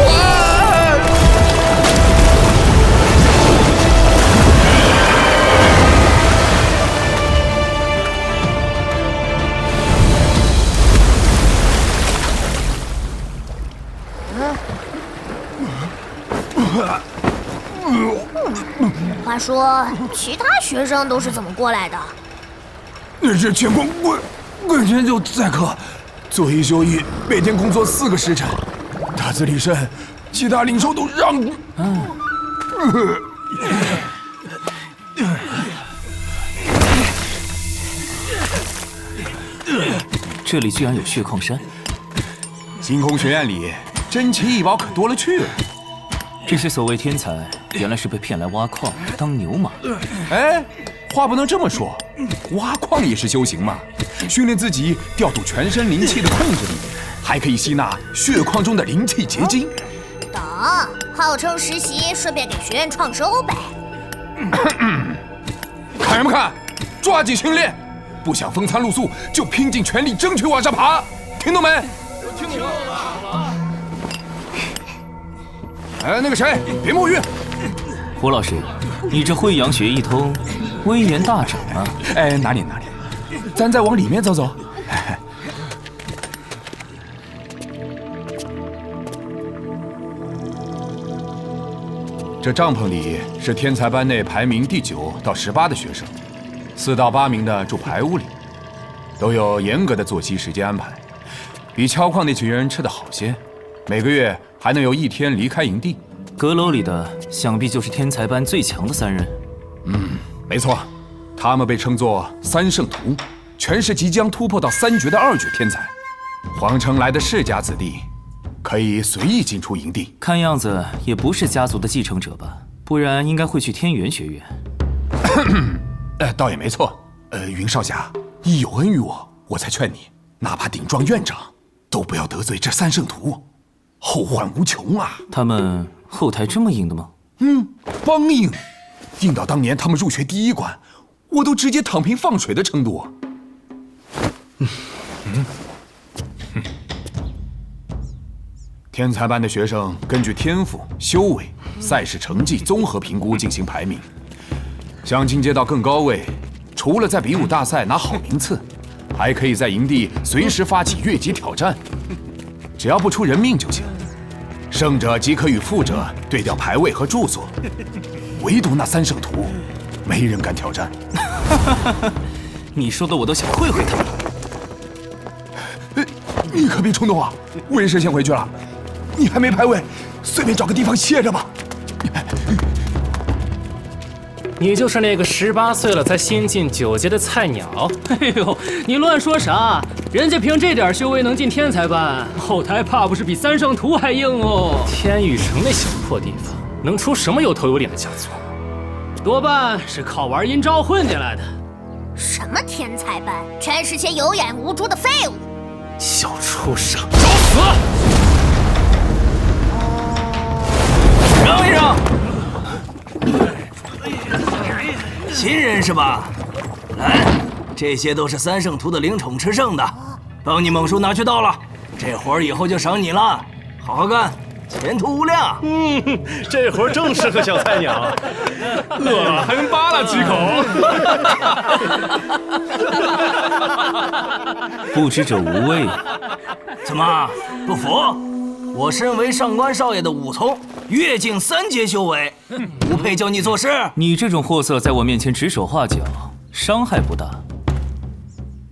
话说，其他学生都是怎么过来的？那是乾坤本身就在课，做一休一，每天工作4个时辰，大自立身，其他灵兽都让。这里居然有血矿山，星空学院里珍奇异宝可多了去了。这些所谓天才，原来是被骗来挖矿当牛马。哎，话不能这么说，挖矿也是修行嘛，训练自己调度全身灵气的控制力，还可以吸纳血矿中的灵气结晶。懂，号称实习，顺便给学院创收呗。看什么看？抓紧训练，不想风餐露宿，就拼尽全力争取往上爬，听懂没？听懂了。哎，那个谁，别摸鱼！胡老师，你这慧阳学一通，威严大涨啊！哎，哪里，咱再往里面走走。这帐篷里是天才班内排名第9到18的学生，4到8名的住排屋里，都有严格的作息时间安排，比敲矿那群人吃得好些，每个月还能有1天离开营地。阁楼里的想必就是天才班最强的3人。没错，他们被称作3圣徒，全是即将突破到3绝的2绝天才。皇城来的世家子弟，可以随意进出营地。看样子也不是家族的继承者吧？不然应该会去天元学院。倒也没错。云少侠，你有恩于我，我才劝你，哪怕顶撞院长，都不要得罪这3圣徒，后患无穷啊！他们后台这么硬的吗？帮硬，硬到当年他们入学第1关，我都直接躺平放水的程度。天才班的学生根据天赋、修为、赛事成绩综合评估进行排名，想进阶到更高位，除了在比武大赛拿好名次，还可以在营地随时发起越级挑战，只要不出人命就行。胜者即可与负者对调排位和住所，唯独那三圣徒，没人敢挑战。你说的我都想会会他们。你可别冲动啊！我也是先回去了，你还没排位，随便找个地方歇着吧。你就是那个18岁了才新进9阶的菜鸟。哎呦，你乱说啥？人家凭这点修为能进天才班，后台怕不是比三圣徒还硬哦。天域城那小破地方，能出什么有头有脸的家族？多半是靠玩阴招混进来的。什么天才班，全是些有眼无珠的废物！小畜生，找死！让一让。新人是吧？来，这些都是三圣徒的灵宠吃剩的，帮你猛叔拿去倒了。这活儿以后就赏你了，好好干，前途无量。这活儿正适合小菜鸟，饿了还能扒拉几口。不知者无畏。怎么不服？我身为上官少爷的武从，跃进3阶修为，不配教你做事。你这种货色在我面前指手画脚，伤害不大，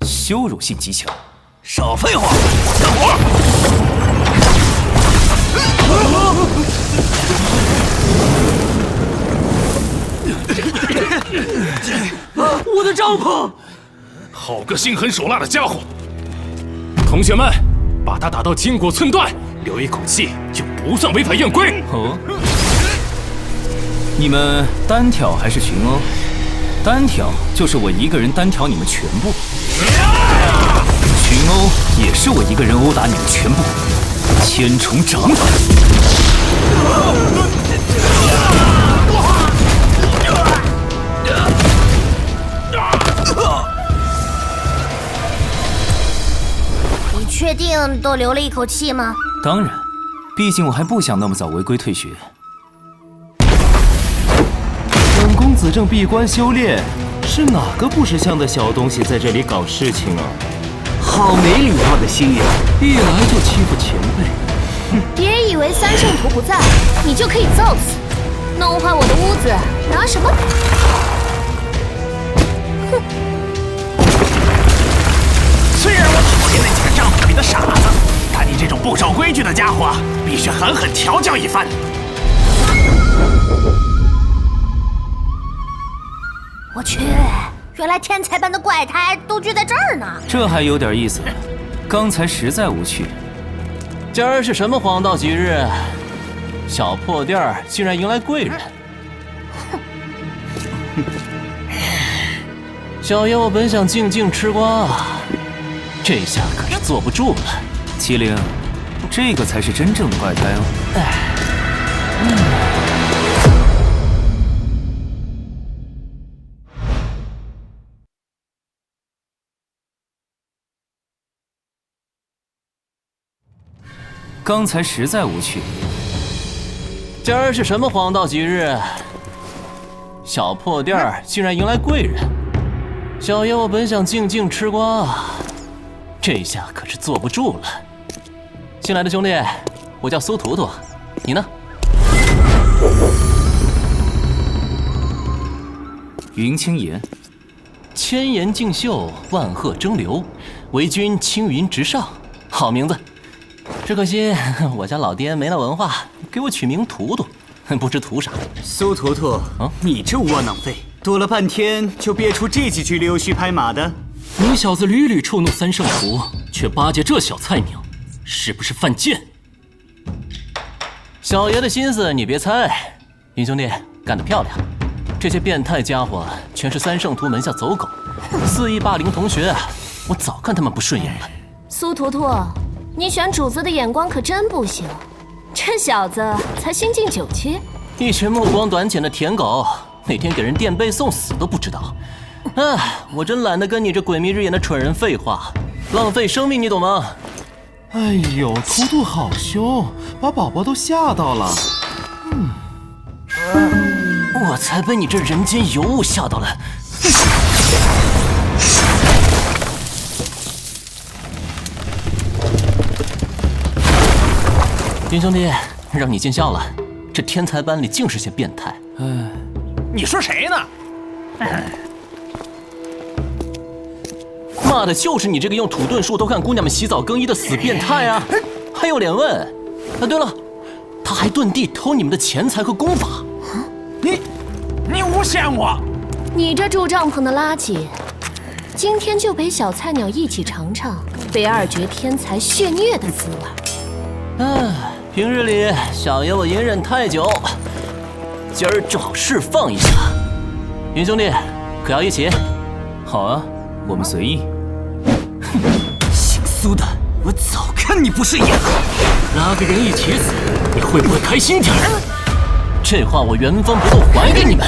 羞辱性极强。少废话，干活！我的帐篷！好个心狠手辣的家伙！同学们，把他打到筋骨寸断，留一口气就不算违反宴规。哦，你们单挑还是群殴？单挑就是我一个人单挑你们全部，群殴也是我一个人殴打你们全部。千重掌法。你确定都留了一口气吗？当然，毕竟我还不想那么早违规退学。本公子正闭关修炼，是哪个不识相的小东西在这里搞事情啊？好没礼貌的新人，一来就欺负前辈。别以为三圣徒不在，你就可以造次，弄坏我的屋子，拿什么？哼！虽然我讨厌那几个帐篷里的傻子，但你这种不守规矩的家伙，必须狠狠调教一番。我去，原来天才班的怪胎都聚在这儿呢。这还有点意思，刚才实在无趣。今儿是什么黄道吉日？小破店儿竟然迎来贵人。小爷我本想静静吃瓜，这下可是坐不住了。麒麟，这个才是真正的怪胎哦。刚才实在无趣。今儿是什么黄道吉日？小破店儿竟然迎来贵人。小爷我本想静静吃瓜，这下可是坐不住了。新来的兄弟，我叫苏图图，你呢？云青岩，千岩竞秀，万壑争流，为君青云直上，好名字。只可惜我家老爹没那文化，给我取名图图，不知图啥。苏图图，你这窝囊废，躲了半天就憋出这几句溜须拍马的。你小子屡屡触怒三圣徒，却巴结这小菜鸟，是不是犯贱？小爷的心思你别猜，云兄弟干得漂亮。这些变态家伙全是三圣徒门下走狗，肆意霸凌同学，我早看他们不顺眼了。苏图图，你选主子的眼光可真不行，这小子才新进9阶，一群目光短浅的舔狗，哪天给人垫背送死都不知道。我真懒得跟你这鬼迷日眼的蠢人废话，浪费生命，你懂吗？哎呦，图图好凶，把宝宝都吓到了。我才被你这人间尤物吓到了。林兄弟，让你见笑了。这天才班里竟是些变态。你说谁呢？骂的就是你这个用土遁术偷看姑娘们洗澡更衣的死变态啊！还有脸问？啊，对了，他还遁地偷你们的钱财和功法。你诬陷我！你这住帐篷的垃圾，今天就陪小菜鸟一起尝尝被二绝天才血虐的滋味。平日里小爷我隐忍太久，今儿正好释放一下。云兄弟，可要一起？好啊，我们随意。姓苏的，我早看你不顺眼了。拉个人一起死，你会不会开心点儿？这话我原封不动还给你们。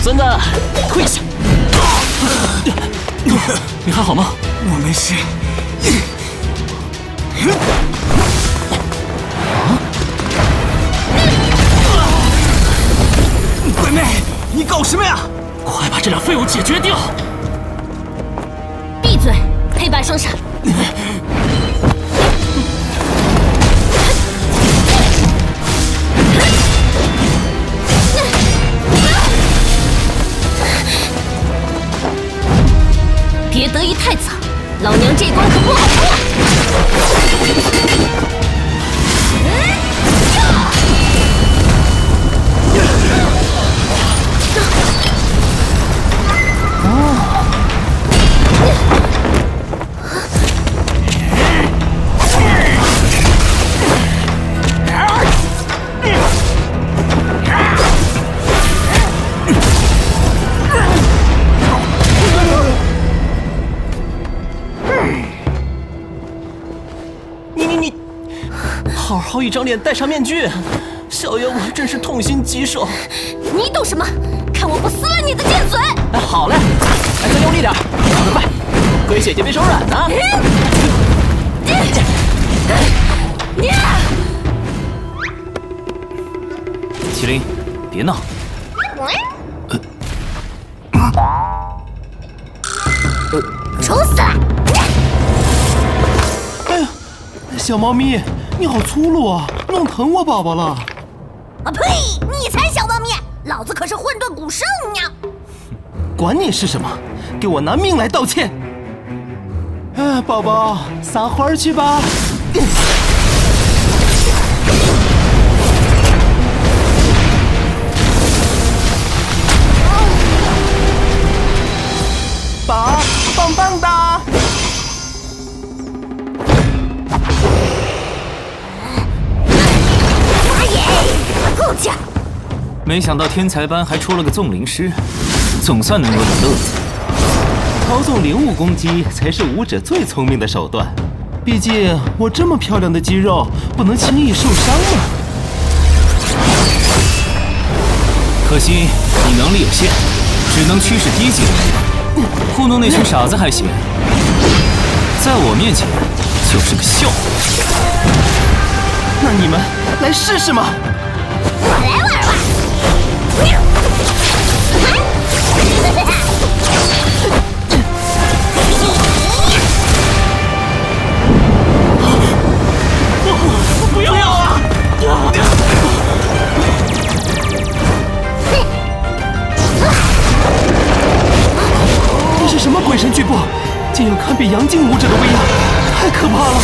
孙子，跪下！你还好吗？我没事。鬼妹，你搞什么呀？快把这俩废物解决掉！闭嘴，黑白双煞！别得意太早，老娘这关可不好过。你，好好一张脸戴上面具，小爷我真是痛心疾首。你懂什么？看我不撕了你的贱嘴！哎，好嘞，哎，再用力点，跑得快，龟姐姐别手软啊！麒麟，别闹。丑死了！哎呀，小猫咪，你好粗鲁啊，弄疼我宝宝了。啊呸！你才小猫咪，老子可是混沌古圣呀！管你是什么，给我拿命来道歉！哎，宝宝，撒欢儿去吧。爸，棒棒的！妈耶，够呛！没想到天才班还出了个纵灵师，总算能有点乐子。操纵灵物攻击才是武者最聪明的手段，毕竟我这么漂亮的肌肉不能轻易受伤嘛。可惜你能力有限，只能驱使低级灵物。糊弄那群傻子还行，在我面前就是个笑话。那你们来试试嘛！我来玩玩。不要啊！这是什么鬼神巨步？竟有堪比阳境武者的威压，太可怕了！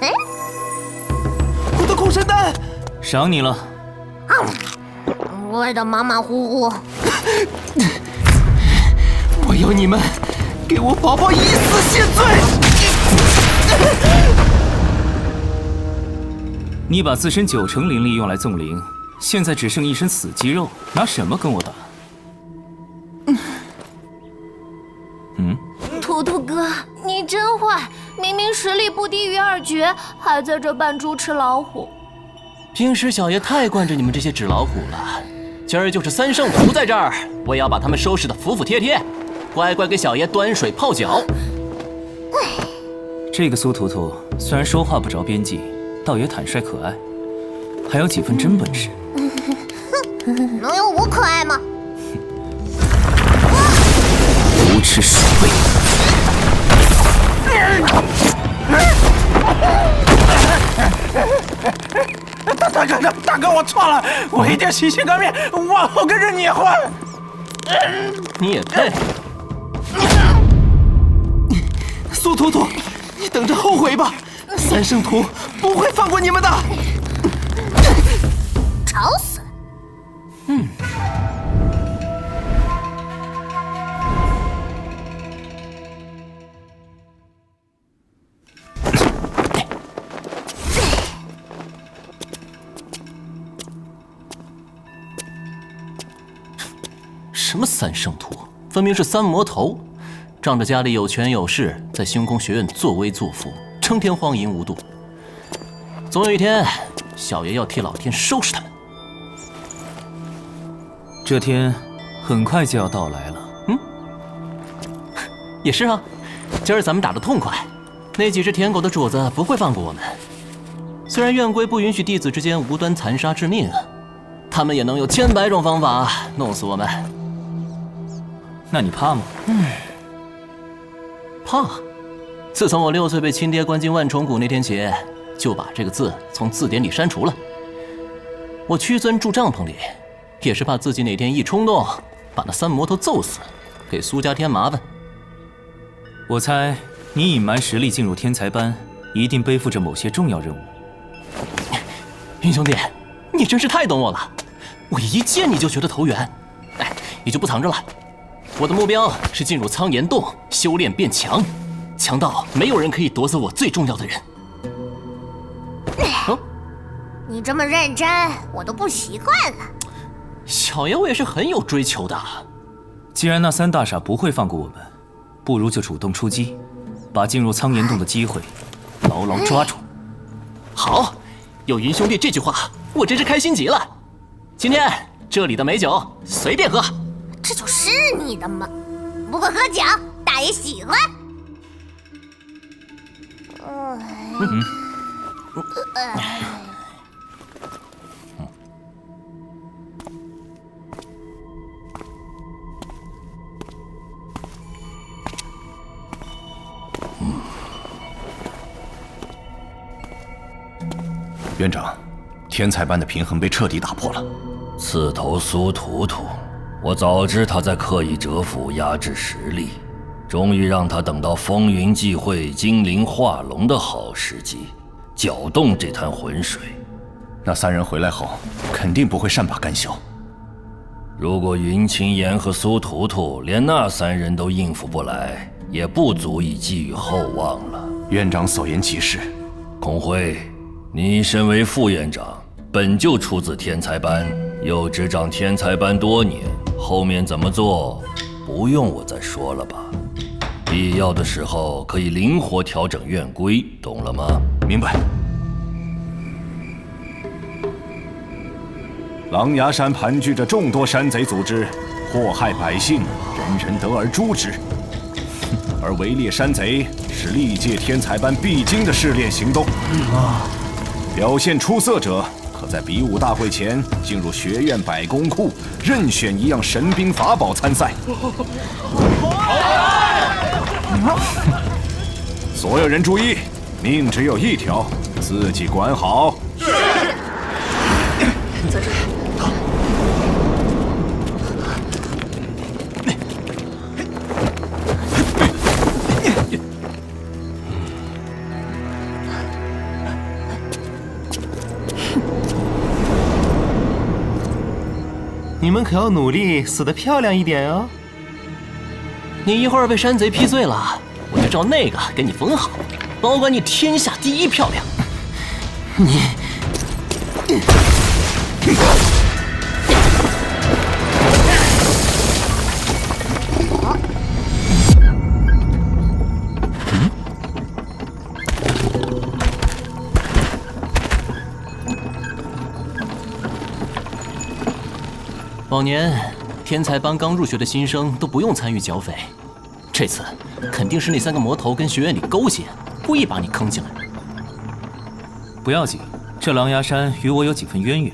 啊！我的空神蛋，赏你了。我的马马虎虎。我要你们给我宝宝以死谢罪！你把自身90%灵力用来纵灵，现在只剩一身死肌肉，拿什么跟我打？图图哥，你真坏！明明实力不低于二绝，还在这扮猪吃老虎。平时小爷太惯着你们这些纸老虎了，今儿就是三圣徒在这儿，我也要把他们收拾得服服帖帖，乖乖给小爷端水泡脚。这个苏图图虽然说话不着边际，倒也坦率可爱，还有几分真本事。能有我可爱吗？无耻鼠辈！大哥，我错了，我一定洗心革面，往后跟着你混。你也配？苏图图，你等着后悔吧，三圣徒不会放过你们的。吵死了！什么三圣徒，分明是三魔头，仗着家里有权有势，在星宫学院作威作福，成天荒淫无度。总有一天，小爷要替老天收拾他们。这天很快就要到来了。也是啊，今儿咱们打得痛快，那几只舔狗的主子不会放过我们。虽然院规不允许弟子之间无端残杀致命，他们也能有千百种方法弄死我们。那你怕吗？怕。自从我6岁被亲爹关进万重谷那天起，就把这个字从字典里删除了。我屈尊住帐篷里，也是怕自己哪天一冲动，把那三魔头揍死，给苏家添麻烦。我猜你隐瞒实力进入天才班，一定背负着某些重要任务。云兄弟，你真是太懂我了，我一见你就觉得投缘。哎，你就不藏着了。我的目标是进入苍岩洞，修炼变强，强到没有人可以夺走我最重要的人。你这么认真，我都不习惯了。小爷我也是很有追求的。既然那三大傻不会放过我们，不如就主动出击，把进入苍岩洞的机会牢牢抓住。好，有云兄弟这句话，我真是开心极了。今天这里的美酒随便喝。这就是你的吗？不过喝酒，大爷喜欢。院长，天才班的平衡被彻底打破了。刺头苏图图，我早知他在刻意蛰伏压制实力，终于让他等到风云际会、精灵化龙的好时机，搅动这滩浑水。那三人回来后，肯定不会善罢甘休。如果云清言和苏图图连那三人都应付不来，也不足以寄予厚望了。院长所言极是。孔辉，你身为副院长，本就出自天才班，又执掌天才班多年，后面怎么做，不用我再说了吧？必要的时候可以灵活调整院规，懂了吗？明白。狼牙山盘踞着众多山贼组织，祸害百姓，人人得而诛之。而围猎山贼是历届天才班必经的试炼行动。表现出色者，可在比武大会前进入学院百工库，任选一样神兵法宝参赛。所有人注意，命只有一条，自己管好。是。在这。你们可要努力死得漂亮一点哦。你一会儿被山贼劈碎了，我就照那个给你缝好，保管你天下第一漂亮。你。往年天才班刚入学的新生都不用参与剿匪，这次肯定是那3个魔头跟学院里勾结，故意把你坑进来。不要紧，这狼牙山与我有几分渊源，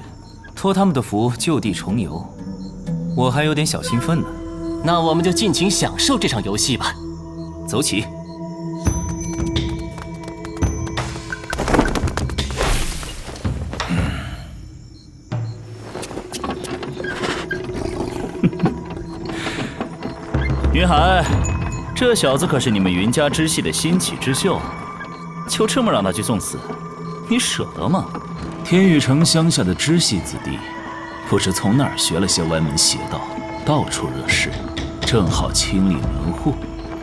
托他们的福就地重游，我还有点小兴奋呢。那我们就尽情享受这场游戏吧。走起！云海，这小子可是你们云家支系的新起之秀，就这么让他去送死，你舍得吗？天域城乡下的支系子弟，不知从哪儿学了些歪门邪道，到处惹事，正好清理门户。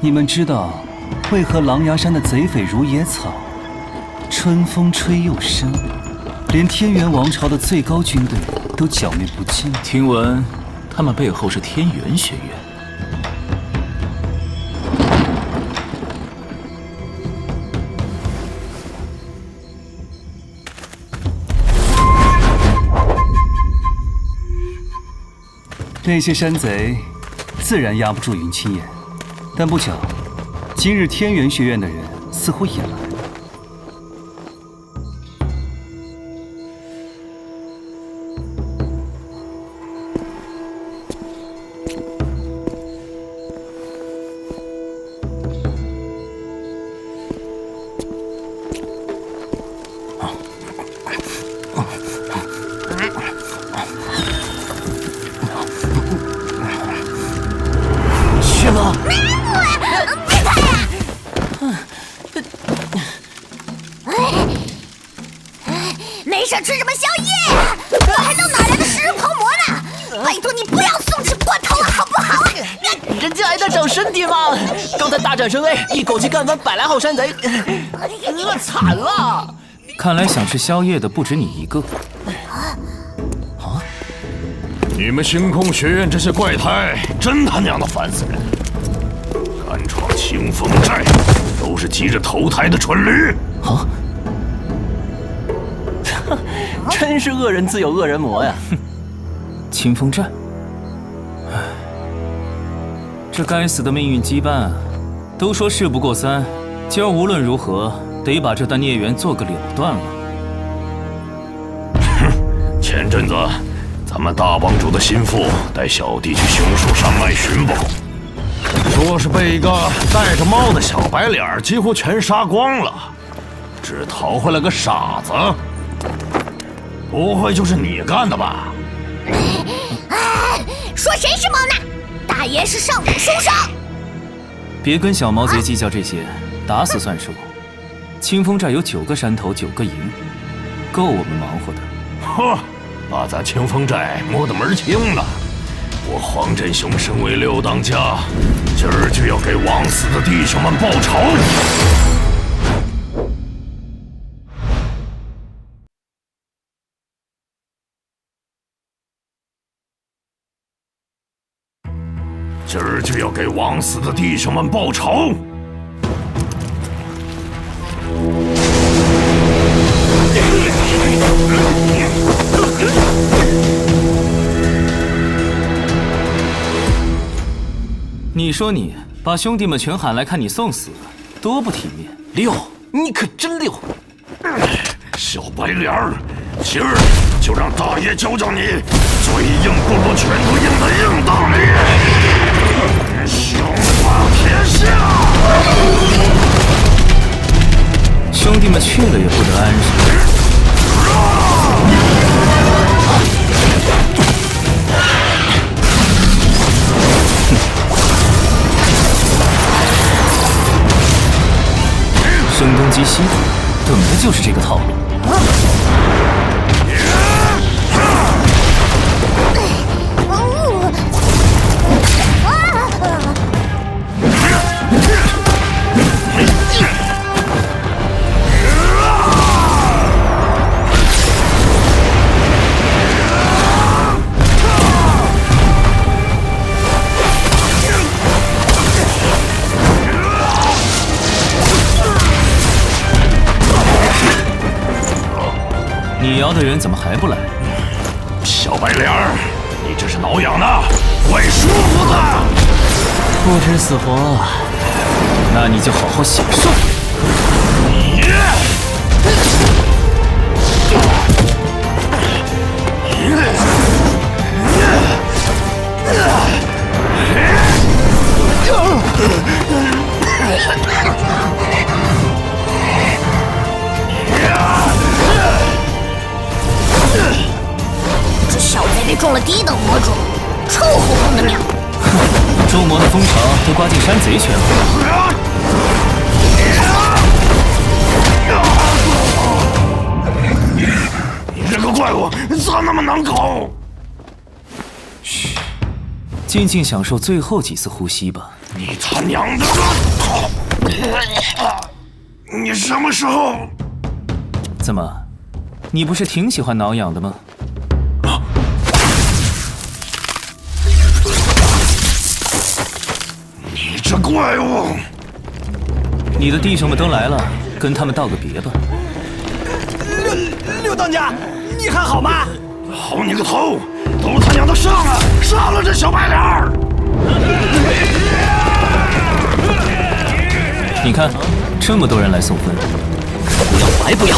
你们知道为何狼牙山的贼匪如野草，春风吹又生，连天元王朝的最高军队都剿灭不尽？听闻他们背后是天元学院。那些山贼自然压不住云清言，但不巧，今日天元学院的人似乎也来了。没事吃什么宵夜呀？我还弄哪来的食日狂魔呢？拜托你不要送吃过头了，好不好？人家还在长身体嘛！刚才大展神威，一口气干翻100来号山贼，饿惨了。看来想吃宵夜的不止你一个。你们星空学院这些怪胎，真他娘的烦死人！敢闯清风寨，都是急着投胎的蠢驴！啊！真是恶人自有恶人磨呀！清风寨，唉，这该死的命运羁绊，都说事不过3，今儿无论如何得把这段孽缘做个了断了。哼，前阵子咱们大帮主的心腹带小弟去凶兽山脉寻宝，说是被一个戴着帽的小白脸几乎全杀光了，只逃回来个傻子。不会就是你干的吧？说谁是毛呢？大爷是上古凶手。别跟小毛贼计较这些，打死算数。清风寨有9个山头9个营，够我们忙活的。呵，把咱清风寨摸得门儿清了。我黄振雄身为6当家，今儿就要给枉死的弟兄们报仇。今儿就要给枉死的弟兄们报仇！你说你把兄弟们全喊来看你送死，多不体面！溜，你可真溜！小白脸儿，今儿就让大爷教教你嘴硬不如拳头硬的硬道理！雄霸天下！兄弟们去了也不得安生。声东击西，等的就是这个套路。你摇的人怎么还不来？小白脸儿，你这是挠痒的，会舒服的。不知死活，那你就好好享受。这小贼被中了第一等魔种，臭烘烘的喵！周魔的风潮都刮进山贼圈了。你这个怪物咋那么难搞？嘘，静静享受最后几次呼吸吧。你他娘的！你什么时候？怎么，你不是挺喜欢挠痒的吗？你这怪物！你的弟兄们都来了，跟他们道个别吧。六当家，你还好吗？好你个头！都他娘的上了，杀了这小白脸儿！你看，这么多人来送分，不要白不要！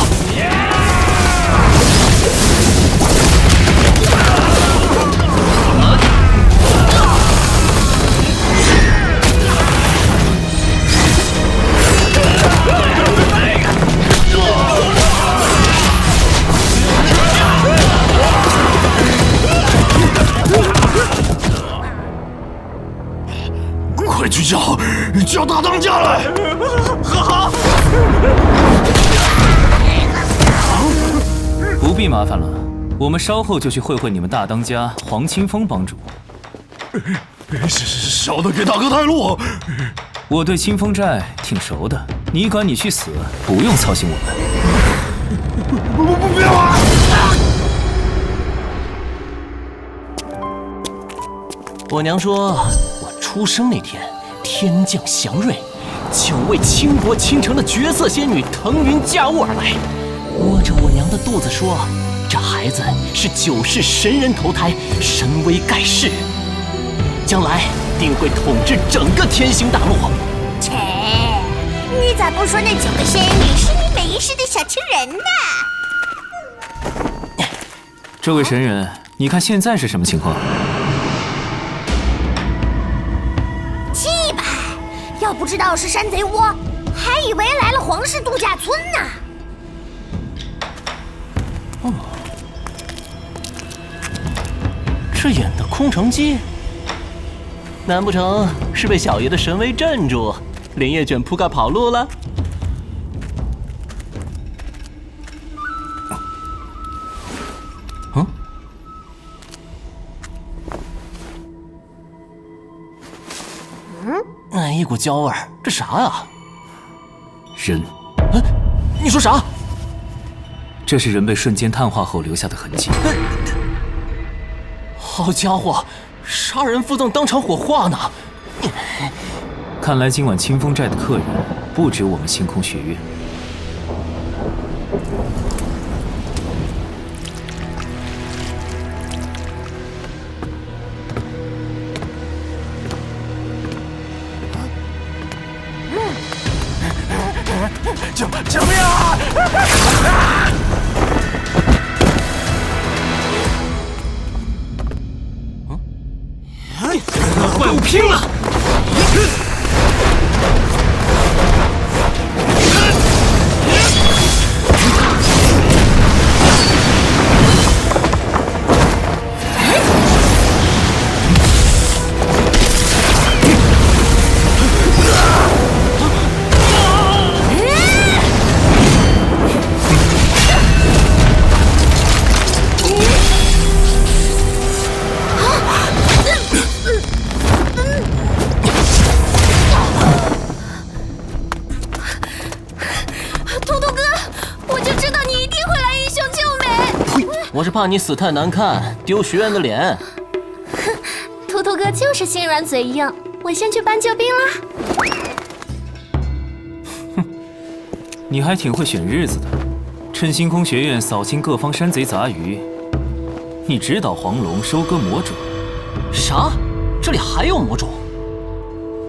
快去叫大当家来！好。不必麻烦了，我们稍后就去会会你们大当家黄清风帮主。小的给大哥带路。我对清风寨挺熟的，你管你去死，不用操心我们。不要啊！我娘说，我出生那天天降祥瑞，9位倾国倾城的绝色仙女腾云驾雾而来，摸着我娘的肚子说，这孩子是9世神人投胎，神威盖世，将来定会统治整个天星大陆。切，你咋不说那9个仙女是你每一世的小情人呢？这位神人，你看现在是什么情况？气派！要不知道是山贼窝，还以为来了皇室度假村呢。哦，这演的空城计，难不成是被小爷的神威镇住，连夜卷铺盖跑路了？一股焦味儿，这啥呀？人。你说啥？这是人被瞬间碳化后留下的痕迹。好家伙，杀人附赠当场火化呢！看来今晚清风寨的客人不止我们星空学院。救命啊！怪物拼了！我是怕你死太难看，丢学院的脸。哼，图图哥就是心软嘴硬，我先去搬救兵啦。哼，你还挺会选日子的，趁星空学院扫清各方山贼杂鱼，你直捣黄龙，收割魔种，啥？这里还有魔种？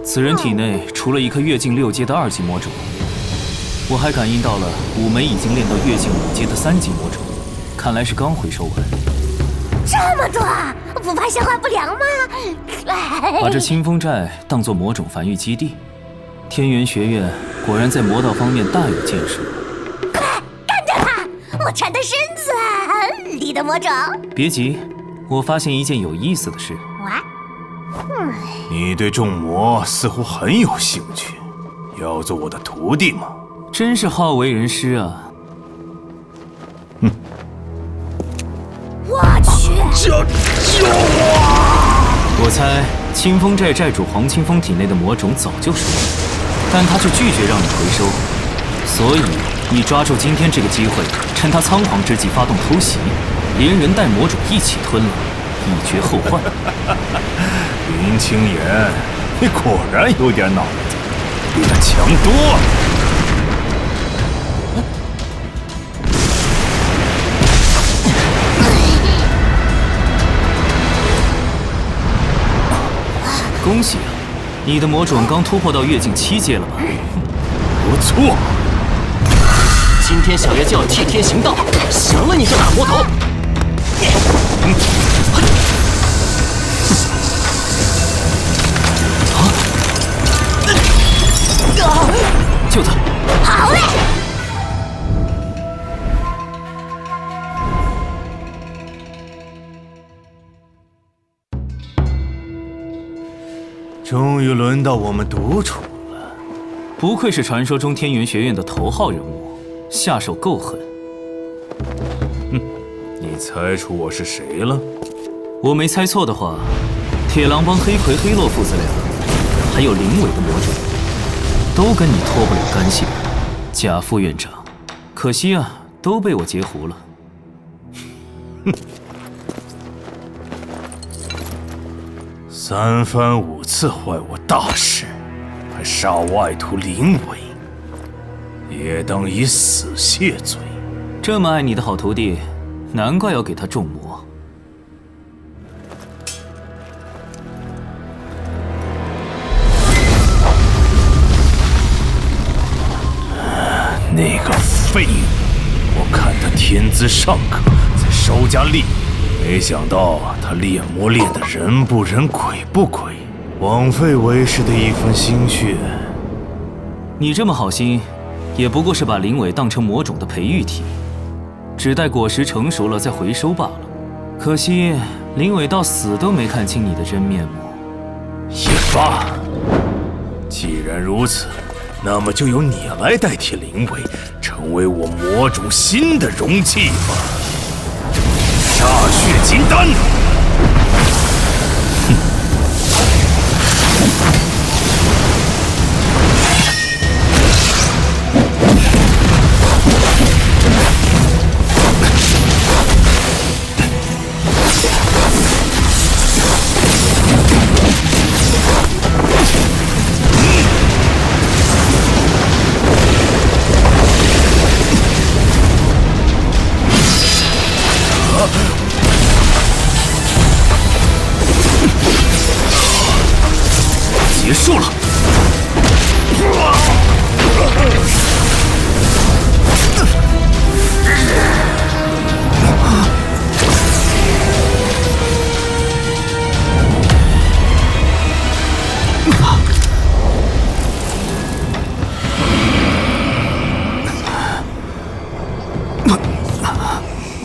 此人体内除了一颗跃进6阶的2级魔种，我还感应到了5枚已经练到跃进5阶的3级魔种，看来是刚回收完。这么多，不怕消化不良吗？把这清风寨当作魔种繁育基地，天元学院果然在魔道方面大有建树。快干掉他！我缠的身子里的魔种。别急，我发现一件有意思的事。你对众魔似乎很有兴趣，要做我的徒弟吗？真是好为人师啊！我去！救我！我猜清风寨寨主黄清风体内的魔种早就收了，但他却拒绝让你回收，所以你抓住今天这个机会，趁他仓皇之际发动偷袭，连人带魔种一起吞了，以绝后患。林清言，你果然有点脑子，比他强多了。恭喜啊，你的魔种刚突破到跃进7阶了吧？不错。今天小爷就要替天行道，降了你这大魔头！救他！好嘞！终于轮到我们独处了。不愧是传说中天元学院的头号人物，下手够狠。你猜出我是谁了？我没猜错的话，铁狼帮黑魁、黑洛父子俩，还有林伟的魔种，都跟你脱不了干系。贾副院长，可惜啊，都被我截胡了。3番5次坏我大事，还杀外徒林伟，也当以死谢罪。这么爱你的好徒弟，难怪要给他重魔。那个废物，我看他天资尚可，才稍加练，没想到他炼魔炼得人不人鬼不鬼，枉费为师的一番心血。你这么好心，也不过是把林伟当成魔种的培育体，只待果实成熟了再回收罢了。可惜林伟到死都没看清你的真面目。也罢，既然如此，那么就由你来代替林伟，成为我魔种新的容器吧。煞血金丹！结束了。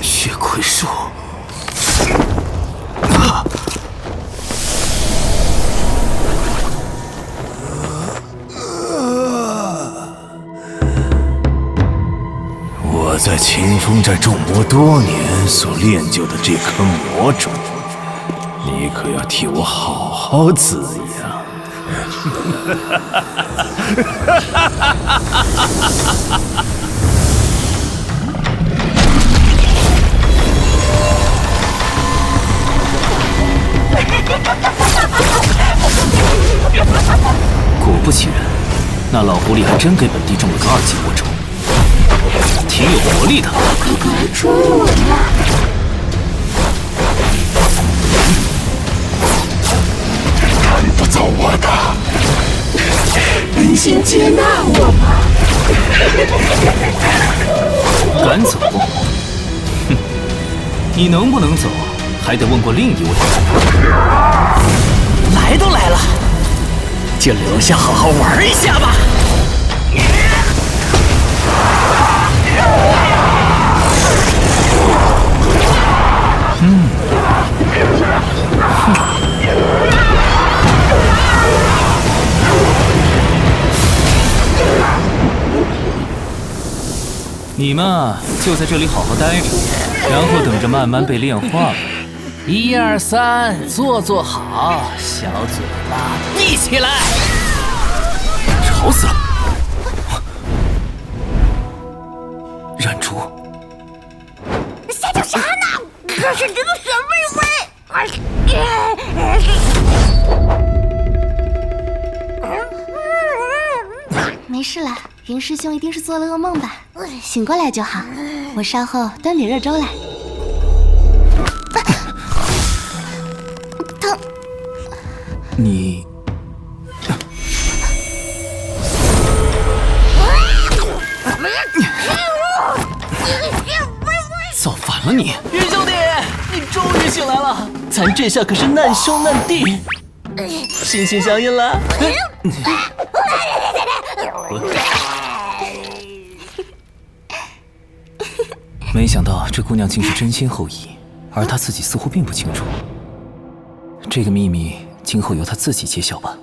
血葵术。我在清风寨众魔多年所练就的这颗魔种，你可要替我好好滋养。果不其然，那老狐狸还真给本地种了个2级魔种，挺有活力的。出来！不走我的，忍心接纳我吗？敢走？哼，你能不能走，还得问过另一位。来都来了，就留下好好玩一下吧。你们就在这里好好待着，然后等着慢慢被炼化吧。1、2、3，坐好，小嘴巴闭起来。吵死了！染竹，瞎叫啥呢？可是灵血妹妹。没事了，云师兄一定是做了噩梦吧？醒过来就好。我稍后端点热粥来。疼。你造反了你！云兄弟，你终于醒来了，咱这下可是难兄难弟，心心相印了。没想到这姑娘竟是真心厚意，而她自己似乎并不清楚。这个秘密今后由她自己揭晓吧。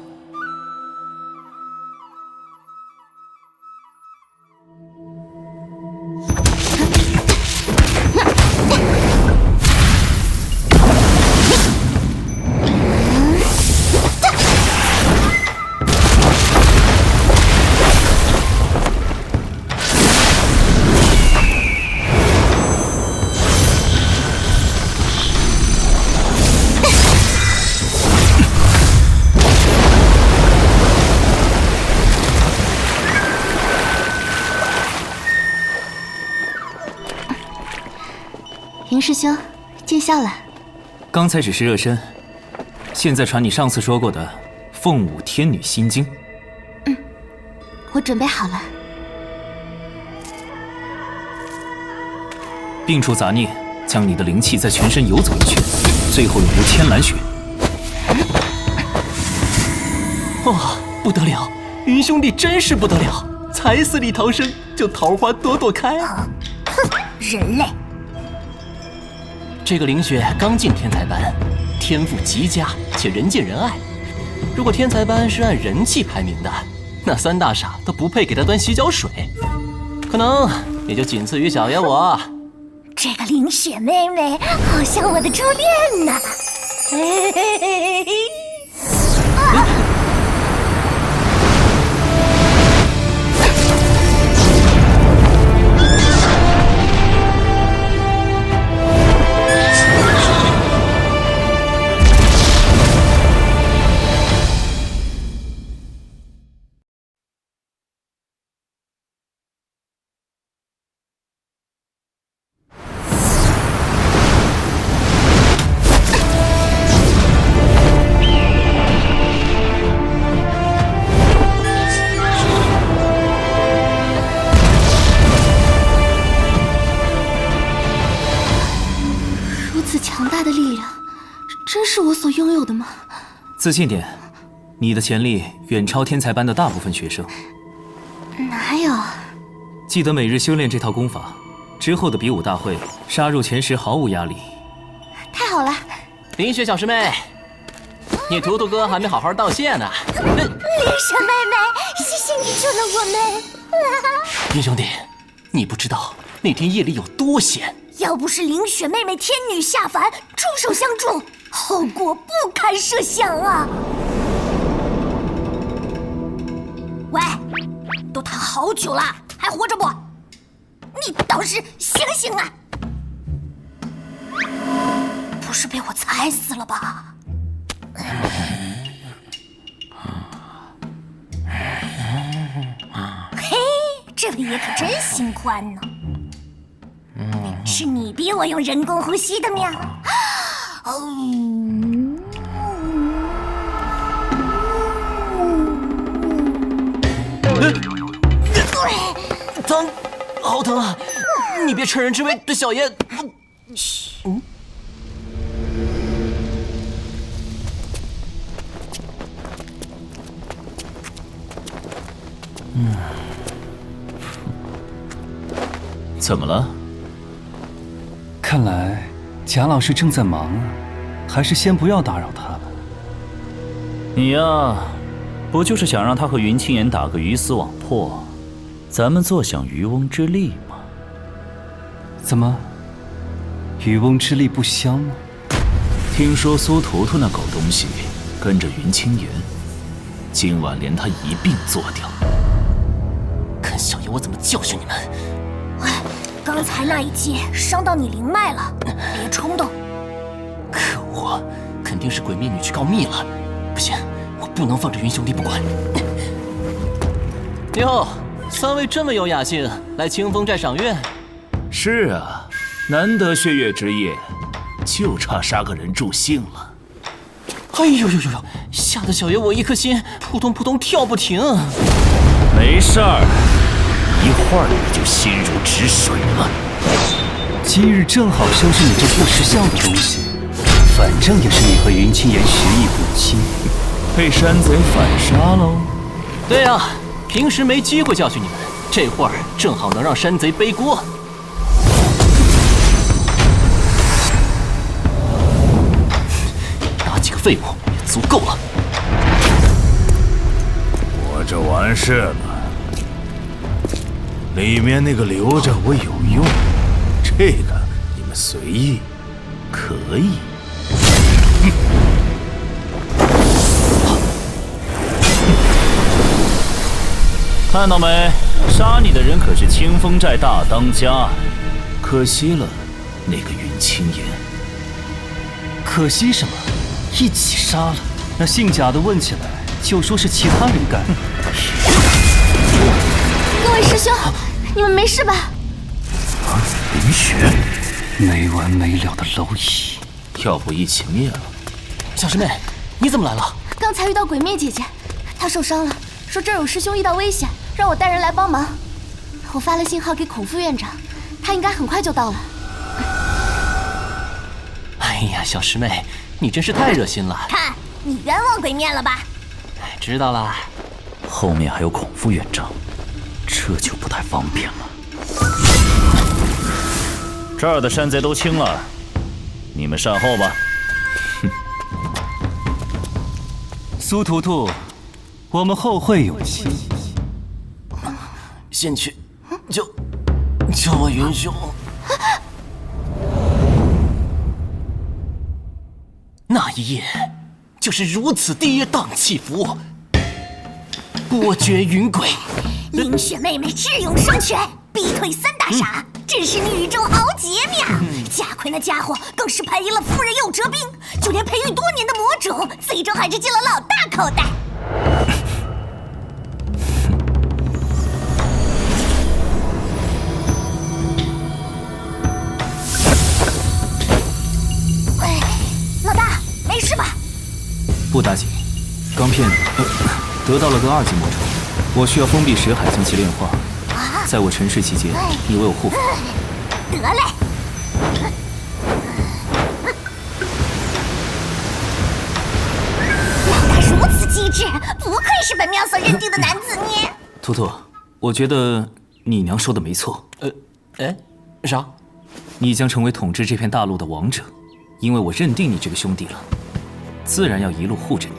云师兄，见笑了。刚才只是热身，现在传你上次说过的凤舞天女心经。我准备好了。摒除杂念，将你的灵气在全身游走一圈，最后永留千蓝血。哇，不得了！云兄弟真是不得了，才死里逃生就桃花朵朵开。哼，人类！这个灵雪刚进天才班，天赋极佳且人见人爱。如果天才班是按人气排名的，那3大傻都不配给他端洗脚水，可能也就仅次于小爷我。这个灵雪妹妹好像我的初恋呢。强大的力量，真是我所拥有的吗？自信点，你的潜力远超天才班的大部分学生。哪有？记得每日修炼这套功法，之后的比武大会杀入前10毫无压力。太好了！林雪小师妹，你图图哥还没好好道谢呢。灵雪妹妹，谢谢你救了我们。云兄弟，你不知道那天夜里有多险。要不是灵雪妹妹天女下凡出手相助，后果不堪设想啊！喂，都躺好久了，还活着不？你倒是醒醒啊！不是被我踩死了吧？嘿，这位爷可真心宽呢。是你逼我用人工呼吸的喵？疼，好疼啊！你别趁人之危对小爷。怎么了？看来贾老师正在忙啊，还是先不要打扰他吧。你呀，不就是想让他和云清言打个鱼死网破，咱们坐享渔翁之利吗？怎么，渔翁之利不香吗？听说苏图图那狗东西跟着云清言，今晚连他一并做掉。看小爷我怎么教训你们！刚才那一击伤到你灵脉了，别冲动。可恶，肯定是鬼灭女去告密了。不行，我不能放着云兄弟不管。哟，3位这么有雅兴，来清风寨赏月？是啊，难得血月之夜，就差杀个人助兴了。哎呦呦呦呦！吓得小爷我一颗心扑通扑通跳不停。没事儿，一会儿你就心如止水了。今日正好收拾你这不识相的东西，反正也是你和云清言学艺不精，被山贼反杀喽。对呀，平时没机会教训你们，这会儿正好能让山贼背锅。打几个废物也足够了。我这完事了，里面那个留着我有用，这个你们随意。可以。看到没？杀你的人可是清风寨大当家，可惜了那个云清言。可惜什么？一起杀了，那姓贾的问起来就说是其他人干。各位师兄，你们没事吧？林雪，没完没了的蝼蚁，要不一起灭了？小师妹，你怎么来了？刚才遇到鬼灭姐姐，她受伤了，说这儿有师兄遇到危险，让我带人来帮忙。我发了信号给孔副院长，他应该很快就到了。哎呀，小师妹，你真是太热心了。看，你冤枉鬼面了吧？知道了。后面还有孔副院长，这就不太方便了。这儿的山贼都清了，你们善后吧。哼。苏图图，我们后会有期。先去救我云兄。那一夜就是如此跌宕起伏，波谲云诡。林雪妹妹智勇双全，逼退3大傻，真是女中豪杰呀！贾逵那家伙更是赔了夫人又折兵，就连培育多年的魔种，最终还是进了老大口袋。老大，没事吧？不打紧，钢片得到了个2级魔种，我需要封闭识海将其炼化。在我沉睡期间，你为我护法。得嘞。老大如此机智，不愧是本庙所认定的男子捏。图图，我觉得你娘说的没错。啥？你将成为统治这片大陆的王者，因为我认定你这个兄弟了，自然要一路护着你。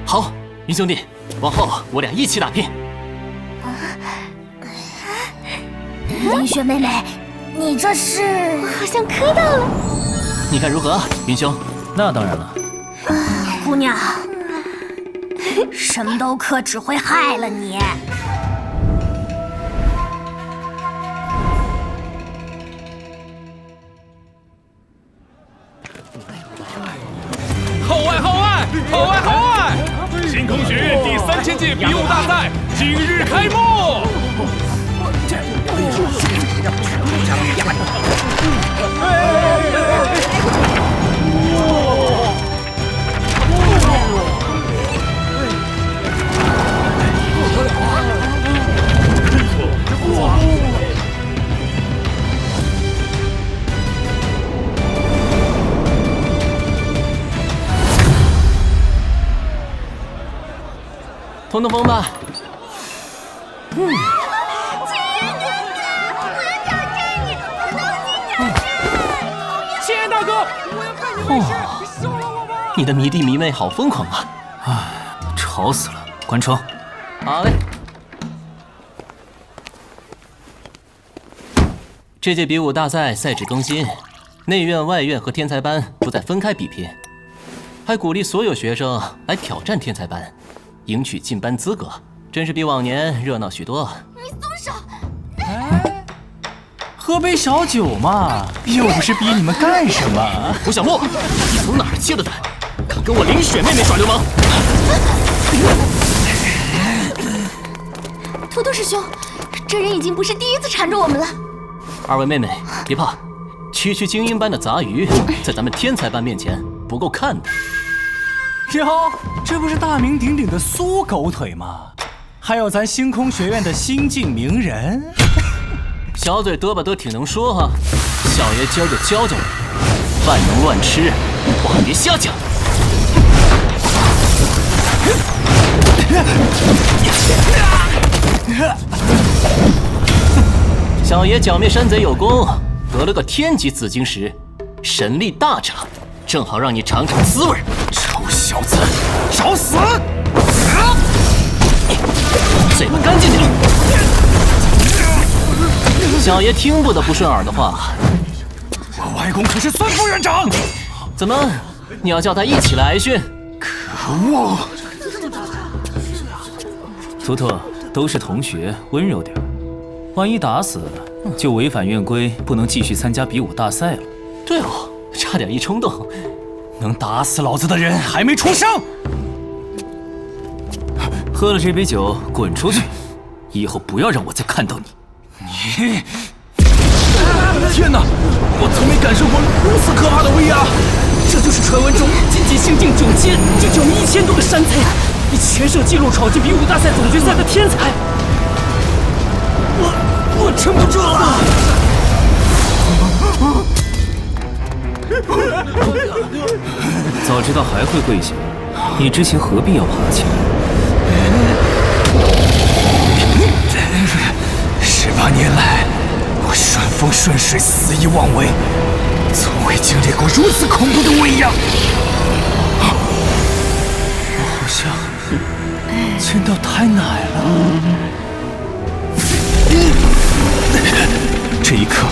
好，云兄弟，往后我俩一起打拼。林雪妹妹，你这是……我好像磕到了。你看如何，云兄？那当然了。姑娘，什么都磕只会害了你。号外号外号外号外！星空学院第3000届比武大赛今日开幕。通通风吧。青云哥哥，我要挑战你，不能进挑战。青云大哥，我要看你回事，收了我吧。你的迷弟迷妹好疯狂啊！吵死了，关窗。好嘞。这届比武大赛赛制更新，内院、外院和天才班不再分开比拼，还鼓励所有学生来挑战天才班，赢取进班资格，真是比往年热闹许多。你松手！喝杯小酒嘛，又不是逼你们干什么。胡小莫，你从哪儿借的胆，敢跟我林雪妹妹耍流氓？图图师兄，这人已经不是第一次缠着我们了。二位妹妹别怕，区精英班的杂鱼在咱们天才班面前不够看的。哟，这不是大名鼎鼎的苏狗腿吗？还有咱星空学院的新晋名人。小嘴嘚吧嘚挺能说哈，小爷今儿就教教你，饭能乱吃，话别瞎讲。小爷剿灭山贼有功，得了个天级紫晶石，神力大涨，正好让你尝尝滋味。臭小子，找死！嘴巴干净点。小爷听不得不顺耳的话。我外公可是孙副院长。怎么，你要叫他一起来挨训？可恶！图图，都是同学，温柔点。万一打死，就违反院规，不能继续参加比武大赛了。对哦，差点一冲动，能打死老子的人还没出生。喝了这杯酒，滚出去！以后不要让我再看到你。你！天哪！我从没感受过如此可怕的威压。这就是传闻中仅仅幸进9阶就剿灭1000多个山贼，以全省纪录闯进比武大赛总决赛的天才。我撑不住了！早知道还会跪下，你之前何必要爬起来？18年来，我顺风顺水，肆意妄为，从未经历过如此恐怖的威压。我好像见到太奶了。这一刻，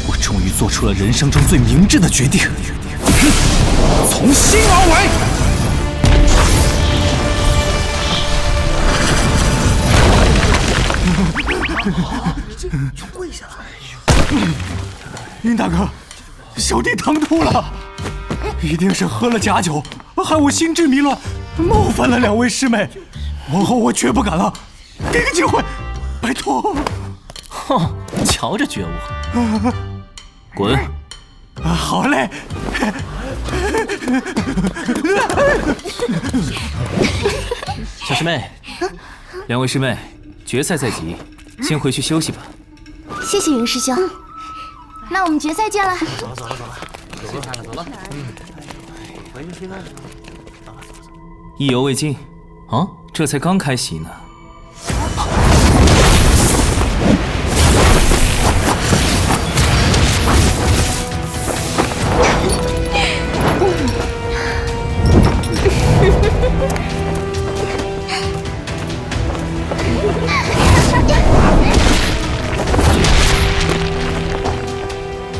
我终于做出了人生中最明智的决定，从心而为。跪下来！云大哥，小弟唐突了，一定是喝了假酒，害我心智迷乱，冒犯了2位师妹。往后我绝不敢了，给个机会，拜托。哼，瞧这觉悟！滚！好嘞。小师妹，2位师妹，决赛在即，先回去休息吧。谢谢云师兄。那我们决赛见了。走了。意犹未尽啊，这才刚开席呢。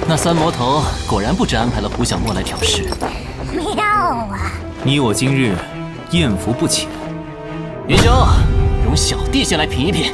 那三魔头果然不止安排了胡小莫来挑事。妙啊！你我今日艳福不浅。云兄，容小弟先来品一品。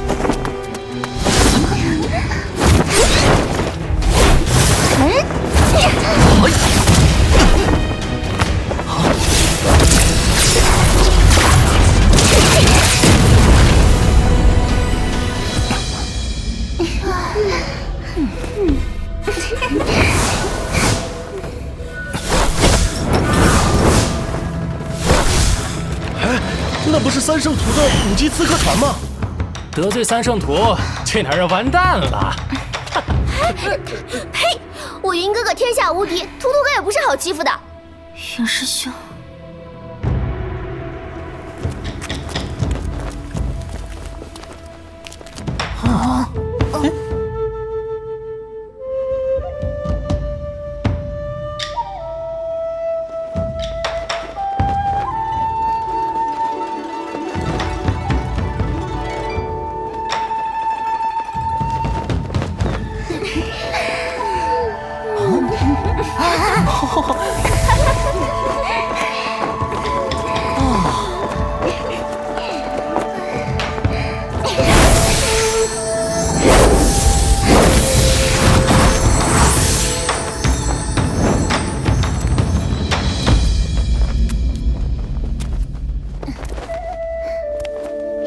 那不是三圣图的5级刺客团吗？得罪三圣图，这男人完蛋了！呸！我云哥哥天下无敌，图图哥也不是好欺负的。云师兄，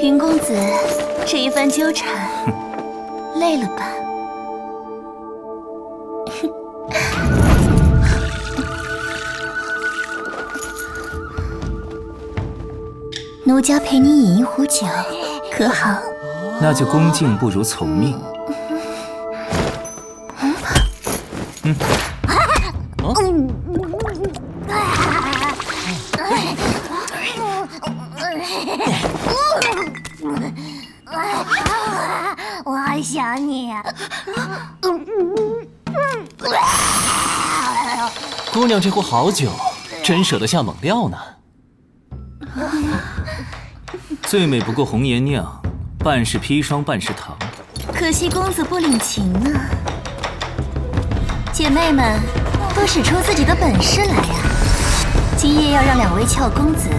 云公子，这一番纠缠，累了吧？奴家陪你饮一壶酒，可好？那就恭敬不如从命。我好想你啊！姑娘这壶好酒，真舍得下猛料呢。最美不过红颜酿，半是砒霜，半是糖。可惜公子不领情呢。姐妹们，都使出自己的本事来呀！今夜要让两位俏公子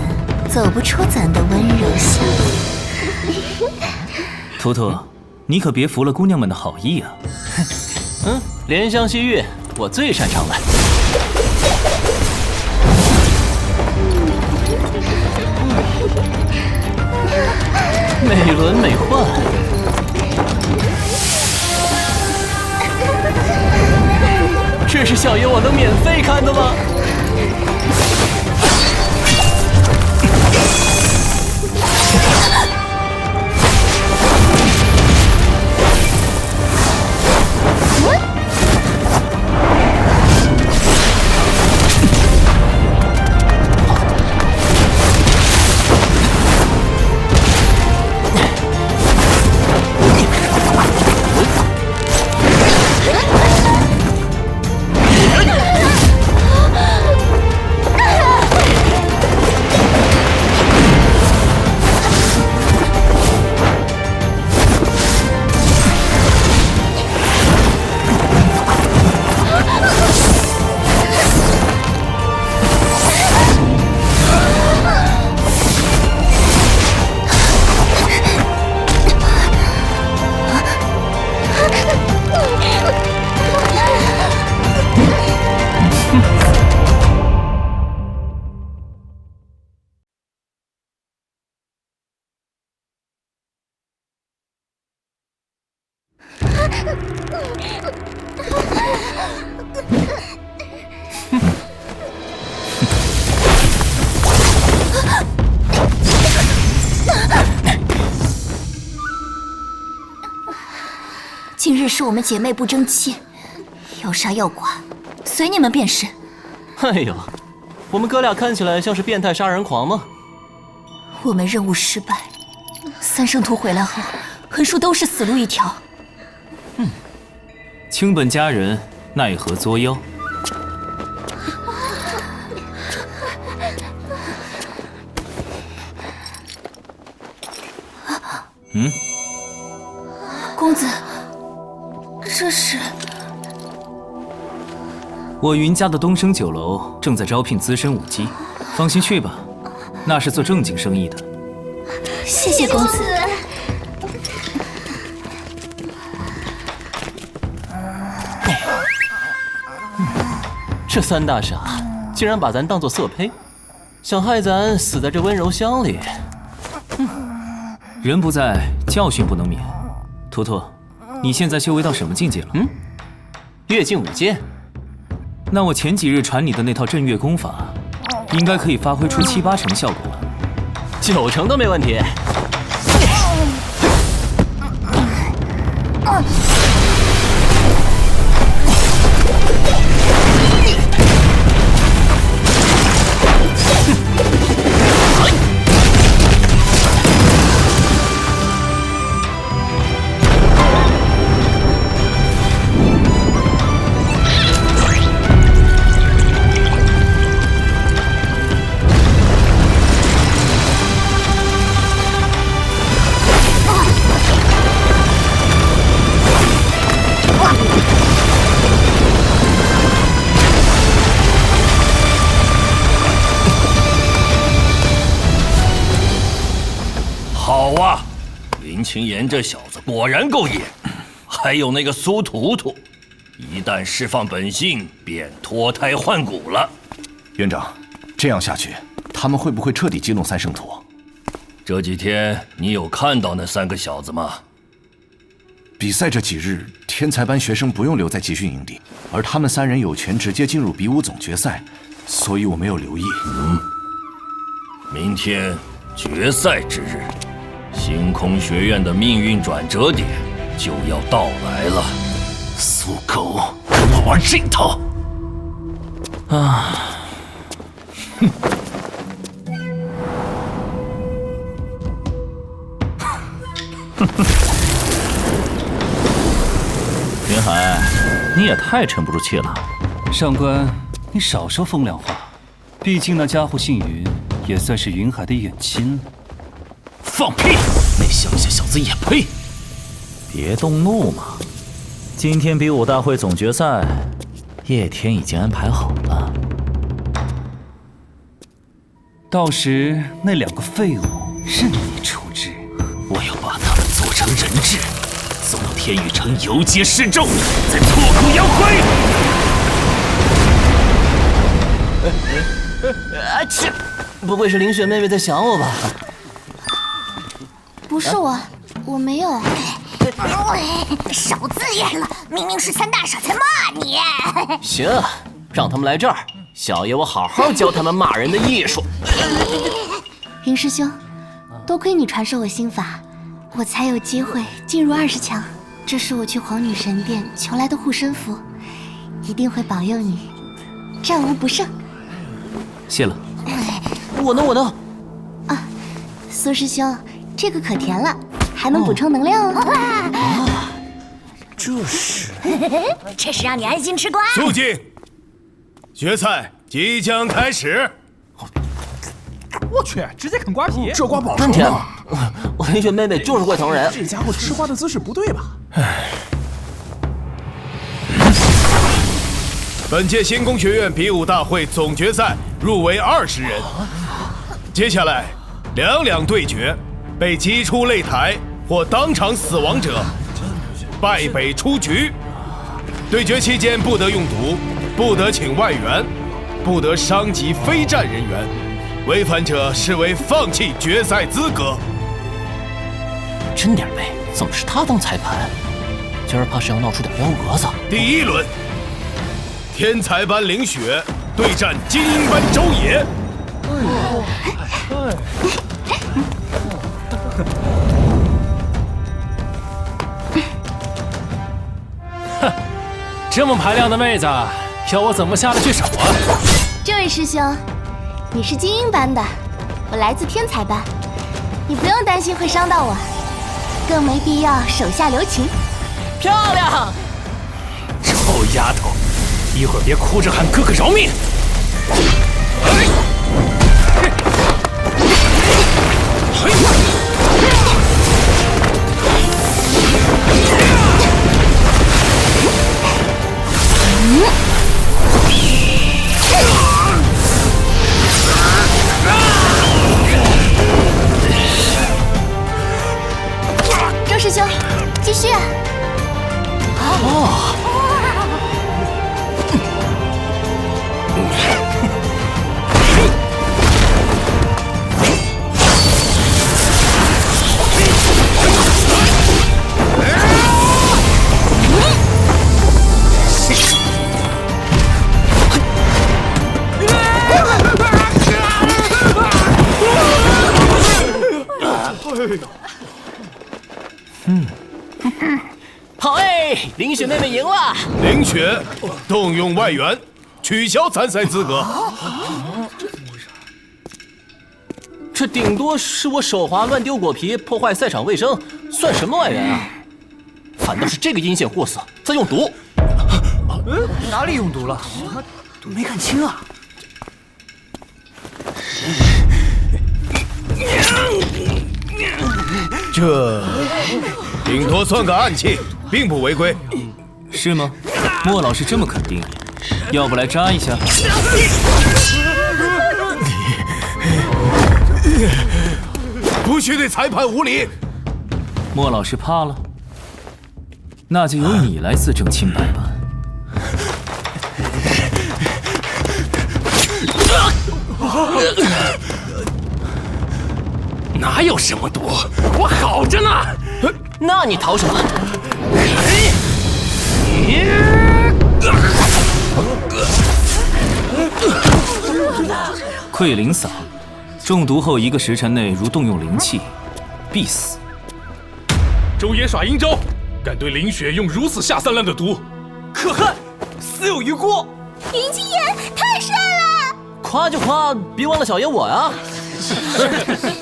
走不出咱的温柔乡。图图，你可别服了姑娘们的好意啊！怜香惜玉，我最擅长了。美轮美奂。这是小爷我能免费看的吗？今日是我们姐妹不争气，要杀要剐，随你们便是。哎呦，我们哥俩看起来像是变态杀人狂吗？我们任务失败，三圣徒回来后，横竖都是死路一条。卿本佳人奈何作妖？公子，这是？我云家的东升酒楼正在招聘资深舞姬，放心去吧，那是做正经生意的。谢谢公子。这三大傻竟然把咱当作色胚，想害咱死在这温柔乡里。人不在，教训不能免。图图，你现在修为到什么境界了？跃进5阶。那我前几日传你的那套镇月功法，应该可以发挥出7、8成效果了。9成都没问题。好啊，林清言这小子果然够野，还有那个苏图图，一旦释放本性，便脱胎换骨了。院长，这样下去，他们会不会彻底激怒三圣徒？这几天你有看到那3个小子吗？比赛这几日，天才班学生不用留在集训营地，而他们3人有权直接进入比武总决赛，所以我没有留意。明天决赛之日，星空学院的命运转折点就要到来了。苏狗，跟我玩这套！啊，哼！云海，你也太沉不住气了。上官，你少说风凉话。毕竟那家伙姓云，也算是云海的远亲了。放屁！那乡下小子也配！别动怒嘛。今天比武大会总决赛，叶天已经安排好了。到时那2个废物任你处置。我要把他们做成人质，送到天宇城游街示众，再挫骨扬灰。切！不会是凌雪妹妹在想我吧？不是我，我没有。少自恋了，明明是3大傻才骂你。行，让他们来这儿，小爷我好好教他们骂人的艺术。云师兄，多亏你传授我心法，我才有机会进入20强。这是我去皇女神殿求来的护身符，一定会保佑你战无不胜。谢了。我呢？啊，苏师兄，这个可甜了，还能补充能量哦。这是这是让你安心吃瓜。肃静！决赛即将开始。我去，直接啃瓜皮，这瓜保真甜！我凌雪妹妹就是会疼人。这家伙吃瓜的姿势不对吧？本届星空学院比武大会总决赛入围20人，接下来2对决，被击出擂台或当场死亡者败北出局。对决期间不得用毒，不得请外援，不得伤及非战人员，违反者视为放弃决赛资格。真点背，怎么是他当裁判？今儿怕是要闹出点幺蛾子。第1轮，天才班凌雪对战精英班周野。哼，这么排量的妹子，要我怎么下得去手啊？这位师兄，你是精英班的，我来自天才班，你不用担心会伤到我，更没必要手下留情。漂亮！臭丫头，一会儿别哭着喊哥哥饶命！周师兄，继续啊！好哎，凌雪妹妹赢了。凌雪动用外援，取消参赛资格。这顶多是我手滑乱丢果皮，破坏赛场卫生，算什么外援啊？反倒是这个阴险货色在用毒。哪里用毒了？没看清啊。这顶多算个暗器，并不违规。是吗？莫老师这么肯定，要不来扎一下？不许对裁判无礼！莫老师怕了？那就由你来自证清白吧。哪有什么毒？我好着呢。那你逃什么？溃灵嗓，中毒后1个时辰内如动用灵气，必死。周爷耍阴招，敢对林雪用如此下三滥的毒，可恨，死有余辜。云惊言太帅了，夸就夸，别忘了小爷我呀。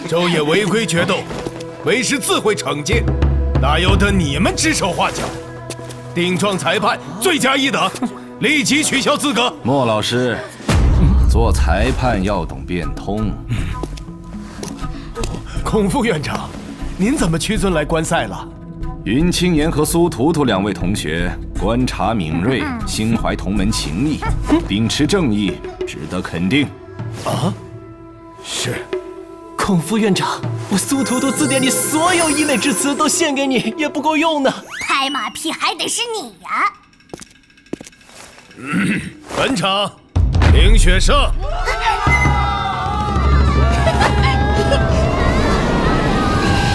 周野违规决斗，为师自会惩戒，哪由得你们指手画脚？顶撞裁判，罪加一等，立即取消资格。莫老师，做裁判要懂变通。孔副院长，您怎么屈尊来观赛了？云青言和苏图图2位同学观察敏锐，心怀同门情谊，秉持正义，值得肯定。啊，是。孔副院长，我苏图图字典里所有溢美之词都献给你，也不够用呢。拍马屁还得是你呀！本场林雪胜。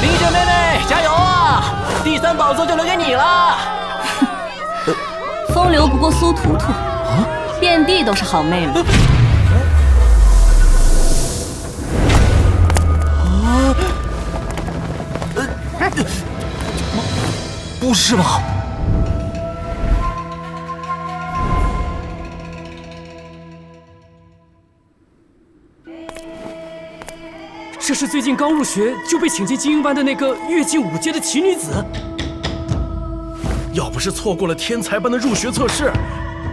林雪妹妹，加油啊！第3宝座就留给你了。风流不过苏图图，遍地都是好妹妹。不是吧？这是最近刚入学就被请进精英班的那个跃进5阶的奇女子。要不是错过了天才班的入学测试，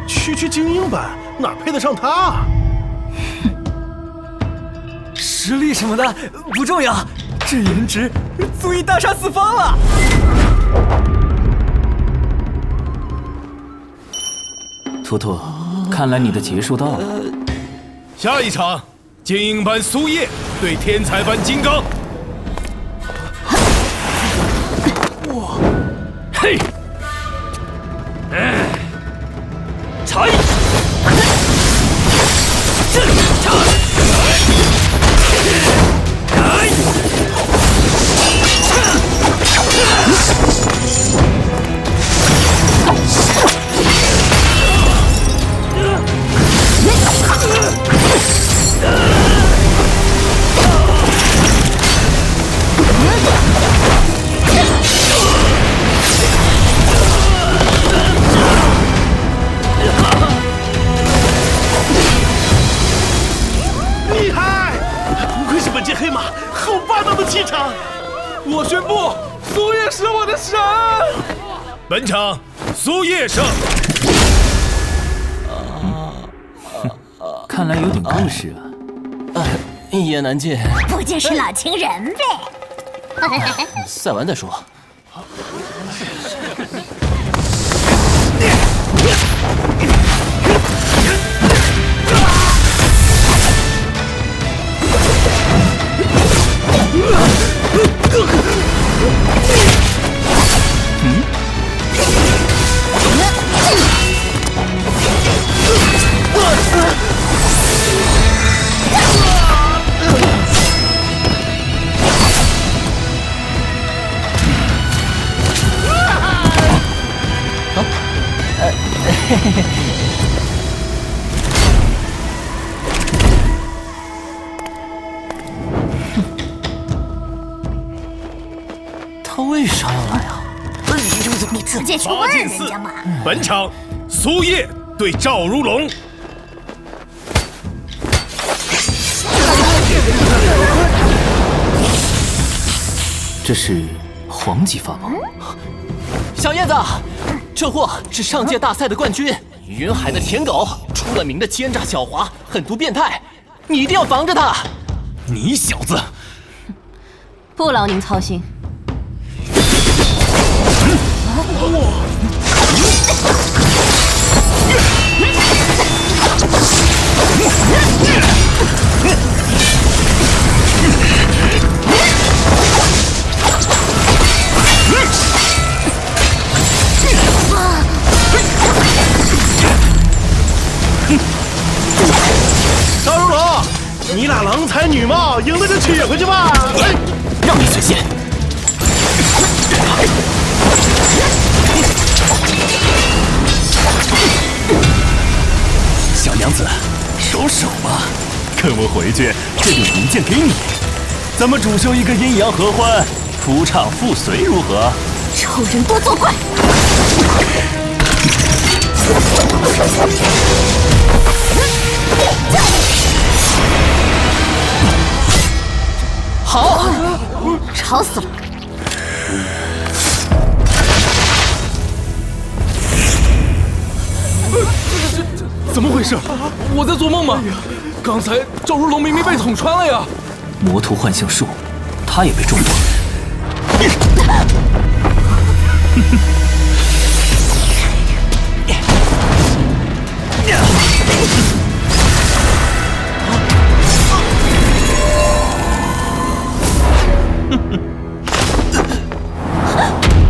区精英班哪配得上她啊？实力什么的不重要，这颜值足以大杀四方了。图图，看来你的结束到了。下一场，精英班苏叶对天才班金刚。哇，嘿，踩，震颤，厉害！不愧是本届黑马，好霸道的气场！我宣布，苏叶是我的神！本场苏叶胜。看来有点故事啊。一言难尽。不就是老情人呗。赛完再说。他为啥要来啊？你直接去问人家嘛。本场苏叶对赵如龙。这是黄级法宝。小叶子，这货是上届大赛的冠军，云海的舔狗，出了名的奸诈狡猾，狠毒变态，你一定要防着他。你小子，不劳您操心。赵如龙，你俩郎才女貌，赢了就娶回去吧。娘子，收手吧，跟我回去，这柄银剑给你，咱们主修一个阴阳合欢，夫唱妇随如何？臭人多作怪！好，吵死了！怎么回事？我在做梦吗？刚才赵如龙明明被捅穿了呀！魔图幻象术，他也被中过。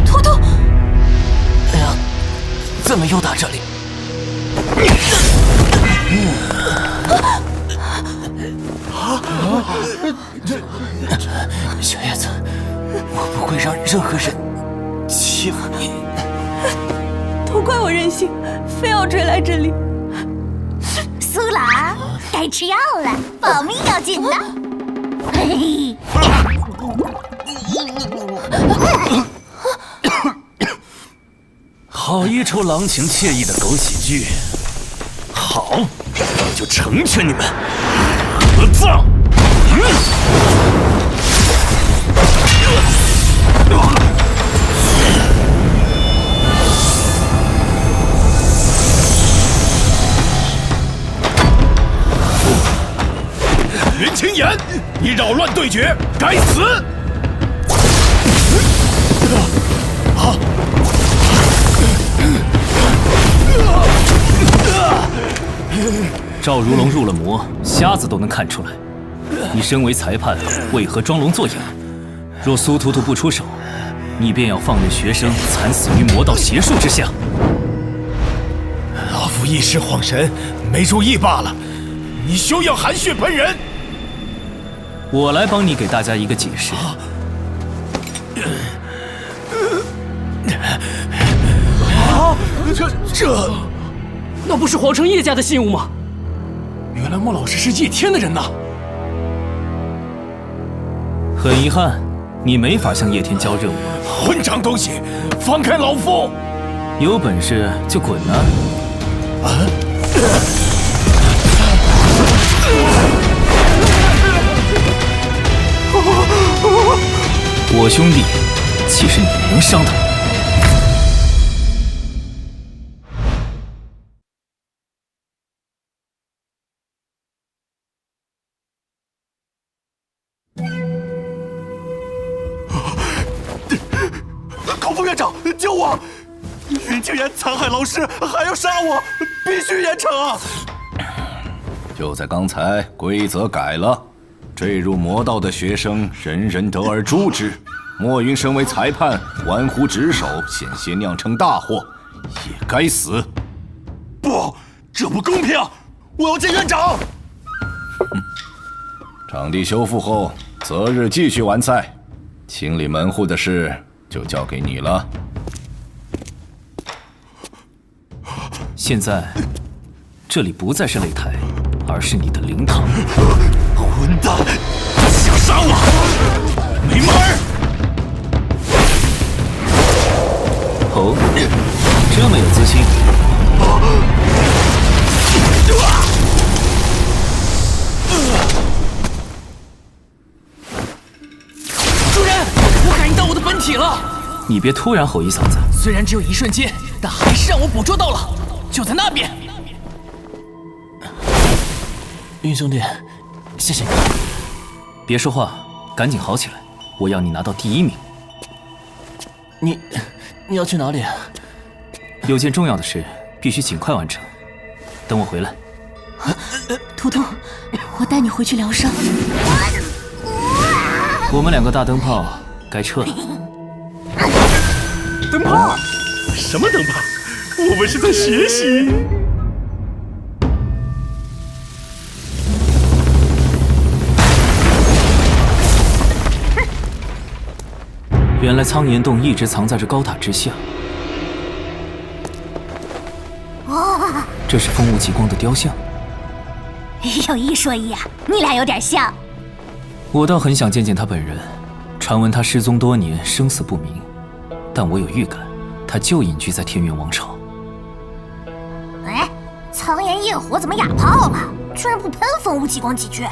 图图，哎呀，怎么又打这里？小叶子，我不会让任何人欺负你。都怪我任性，非要追来这里。苏老，该吃药了，保命要紧的。嘿好一出郎情妾意的狗喜剧！好，我就成全你们！合葬！云青岩，你扰乱对决，该死！啊！赵如龙入了魔，瞎子都能看出来。你身为裁判，为何装聋作哑？若苏图图不出手，你便要放任学生惨死于魔道邪术之下。老夫一时恍神，没注意罢了。你休要含血喷人！我来帮你给大家一个解释。这，那不是皇城叶家的信物吗？原来莫老师是叶天的人呐！很遗憾，你没法向叶天交任务。混账东西，放开老夫！有本事就滚啊！我兄弟，岂是你能伤的？口副院长，救我！云青岩残害老师，还要杀我，必须严惩啊！就在刚才，规则改了。坠入魔道的学生，人人得而诛之。莫云身为裁判，玩忽职守，险些酿成大祸，也该死。不，这不公平！我要见院长。场地修复后，择日继续完赛。清理门户的事就交给你了。现在，这里不再是擂台，而是你的灵堂。混蛋，想杀我？没门儿！哦，这么有自信。主人，我感应到我的本体了。你别突然吼一嗓子。虽然只有一瞬间，但还是让我捕捉到了，就在那边。云兄弟，谢谢你。别说话，赶紧好起来，我要你拿到第1名。你要去哪里？有件重要的事，必须尽快完成。等我回来。图图，我带你回去疗伤。我们2个大灯泡该撤了。灯泡？什么灯泡？我们是在学习。原来苍岩洞一直藏在这高塔之下。哇！这是风无极光的雕像。有一说一啊，你俩有点像。我倒很想见见他本人。传闻他失踪多年，生死不明，但我有预感，他就隐居在天元王朝。哎，苍炎焰火怎么哑炮了？居然不喷风无极光几句？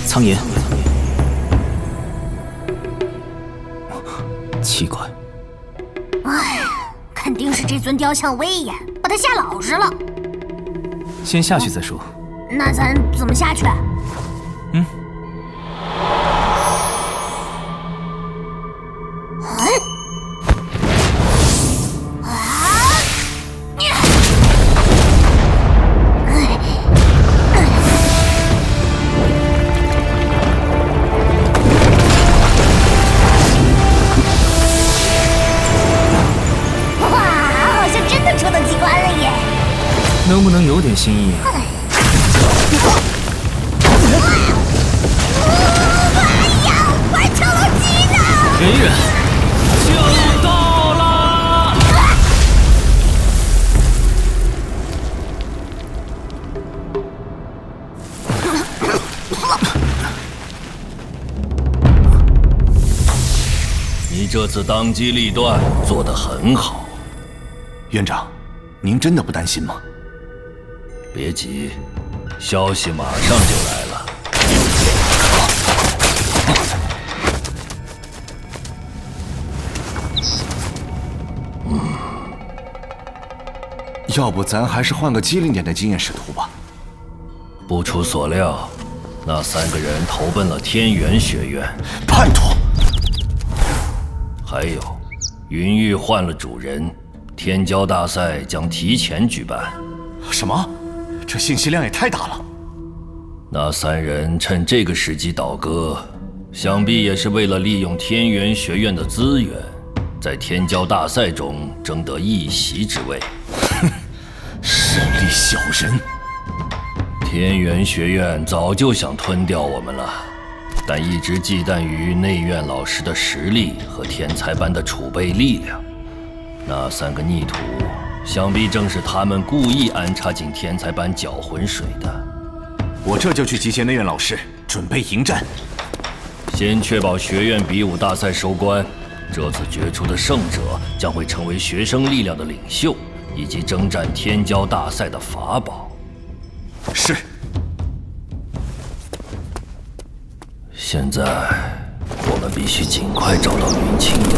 苍炎，奇怪。哎，肯定是这尊雕像威严，把他吓老实了。先下去再说。那咱怎么下去？能不能有点新意啊？玩跳楼机呢！人员就到了。你这次当机立断做得很好，院长，您真的不担心吗？别急，消息马上就来了。要不咱还是换个机灵点的经验使徒吧。不出所料，那3个人投奔了天元学院，叛徒。还有，云域换了主人，天骄大赛将提前举办。什么？这信息量也太大了。那3人趁这个时机倒戈，想必也是为了利用天元学院的资源，在天骄大赛中争得一席之位。哼，势利小人！天元学院早就想吞掉我们了，但一直忌惮于内院老师的实力和天才班的储备力量。那3个逆徒，想必正是他们故意安插进天才班搅浑水的。我这就去集结内院老师，准备迎战。先确保学院比武大赛收官，这次决出的胜者将会成为学生力量的领袖，以及征战天骄大赛的法宝。是。现在我们必须尽快找到云清源。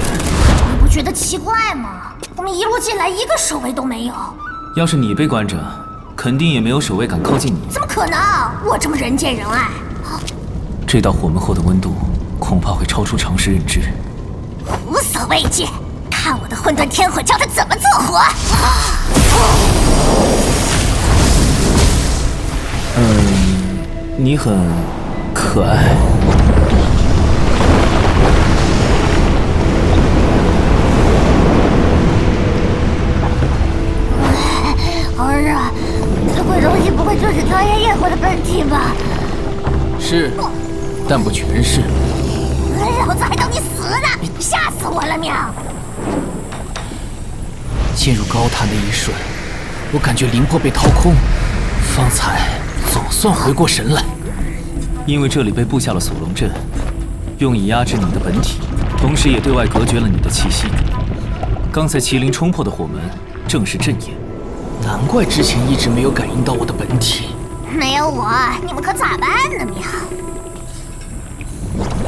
你不觉得奇怪吗？我们一路进来一个守卫都没有。要是你被关着，肯定也没有守卫敢靠近你。怎么可能？我这么人见人爱。这道火门后的温度，恐怕会超出常识认知。无所畏惧，看我的混沌天火教他怎么做活！你很可爱。儿啊，这块东西不会就是苍炎焰火的本体吧？是，但不全是。老子还等你死呢！吓死我了喵！进入高潭的一瞬，我感觉灵魄被掏空，方才总算回过神来。因为这里被布下了锁龙阵，用以压制你的本体，同时也对外隔绝了你的气息。刚才麒麟冲破的火门，正是阵眼。难怪之前一直没有感应到我的本体。没有我，你们可咋办呢喵？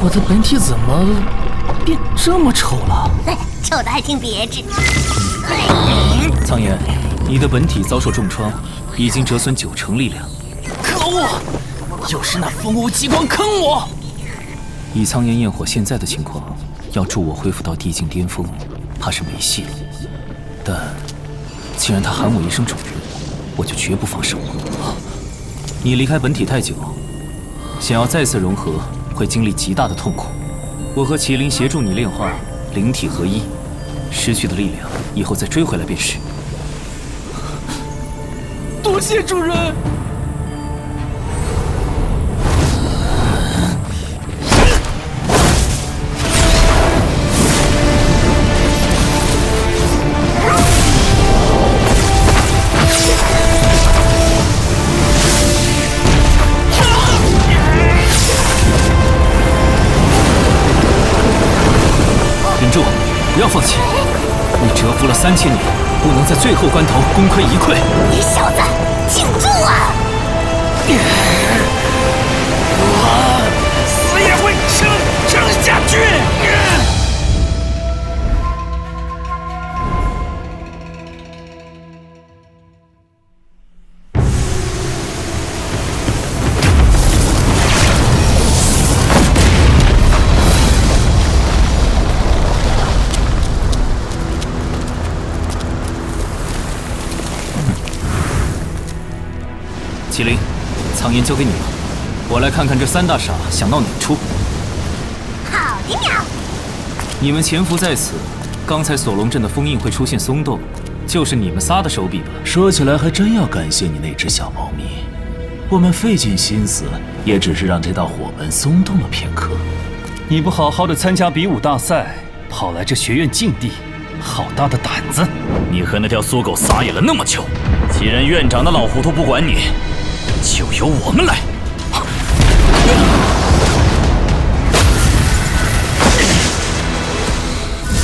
我的本体怎么变这么丑了？丑的还挺别致。苍炎，你的本体遭受重创，已经折损90%力量。可恶！又是那风无极光坑我！以苍炎焰火现在的情况，要助我恢复到地境巅峰，怕是没戏了。但既然他喊我一声主人，我就绝不放手。你离开本体太久，想要再次融合，会经历极大的痛苦。我和麒麟协助你炼化，灵体合一，失去的力量以后再追回来便是。多谢主人。不要放弃！你蛰伏了3000年，不能在最后关头功亏一篑。你小子，挺住啊！我死也会撑下去！麒麟，苍岩交给你了，我来看看这3大傻想闹哪出。好的喵！你们潜伏在此，刚才锁龙阵的封印会出现松动，就是你们仨的手笔吧？说起来还真要感谢你那只小猫咪，我们费尽心思，也只是让这道火门松动了片刻。你不好好的参加比武大赛，跑来这学院禁地，好大的胆子！你和那条缩狗撒野了那么久，既然院长的老糊涂不管你，就由我们来。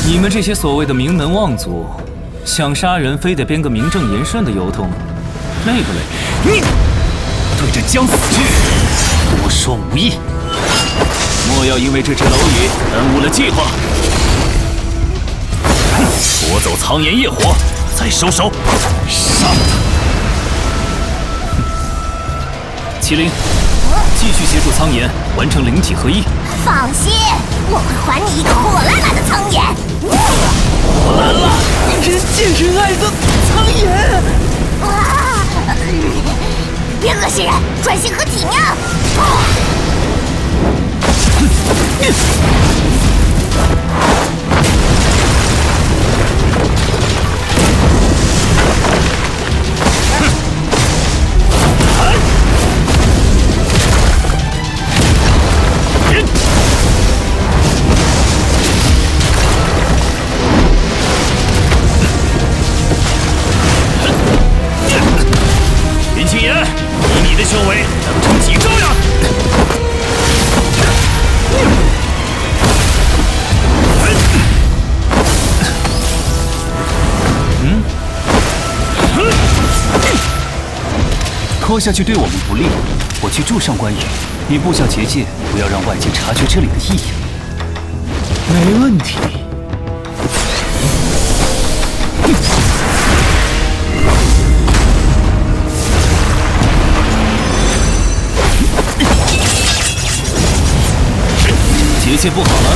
你们这些所谓的名门望族，想杀人非得编个名正言顺的由头，累不累？你对着将死去，多说无益。莫要因为这只蝼蚁耽误了计划。夺走苍炎业火，再收手，杀了他！麒麟，继续协助苍炎完成灵体合一。放心，我会还你一个火辣辣的苍炎。火辣辣，人见人爱的苍炎！别恶心人，专心合体喵！林青岩，以你的修为，能撑几招呀？拖下去对我们不利，我去助上关羽，你布下结界，不要让外界察觉这里的异样。没问题。结界布好了，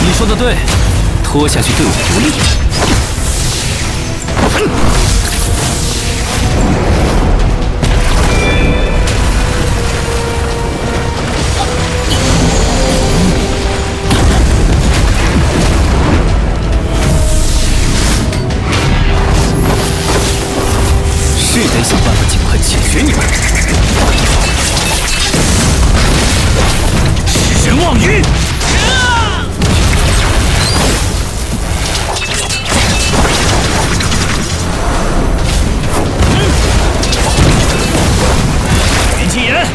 你说的对，拖下去对我不利。是得想办法尽快解决你们。食人妄语！云青岩，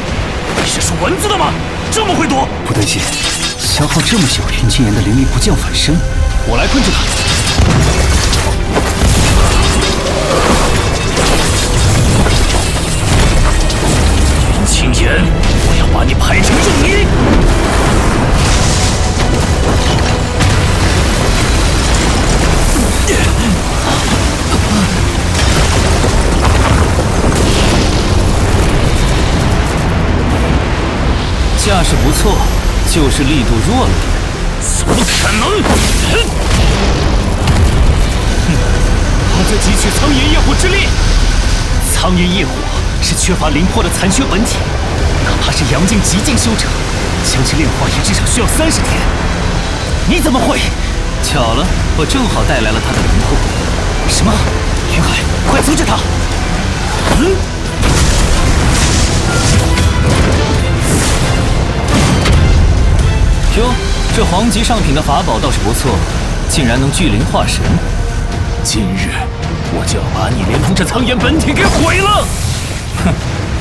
你是属蚊子的吗？这么会躲？不对劲，消耗这么久，云青岩的灵力不降反升，我来困住他。云青岩，我要把你排成肉泥！架势不错，就是力度弱了点。怎么可能？我在汲取苍炎业火之力。苍炎业火是缺乏灵魄的残缺本体，哪怕是阳境极境修者，将其炼化也至少需要30天。你怎么会？巧了，我正好带来了他的灵魄。什么？云海，快阻止他！哟，这黄级上品的法宝倒是不错，竟然能聚灵化神。今日我就要把你连同这苍炎本体给毁了！哼，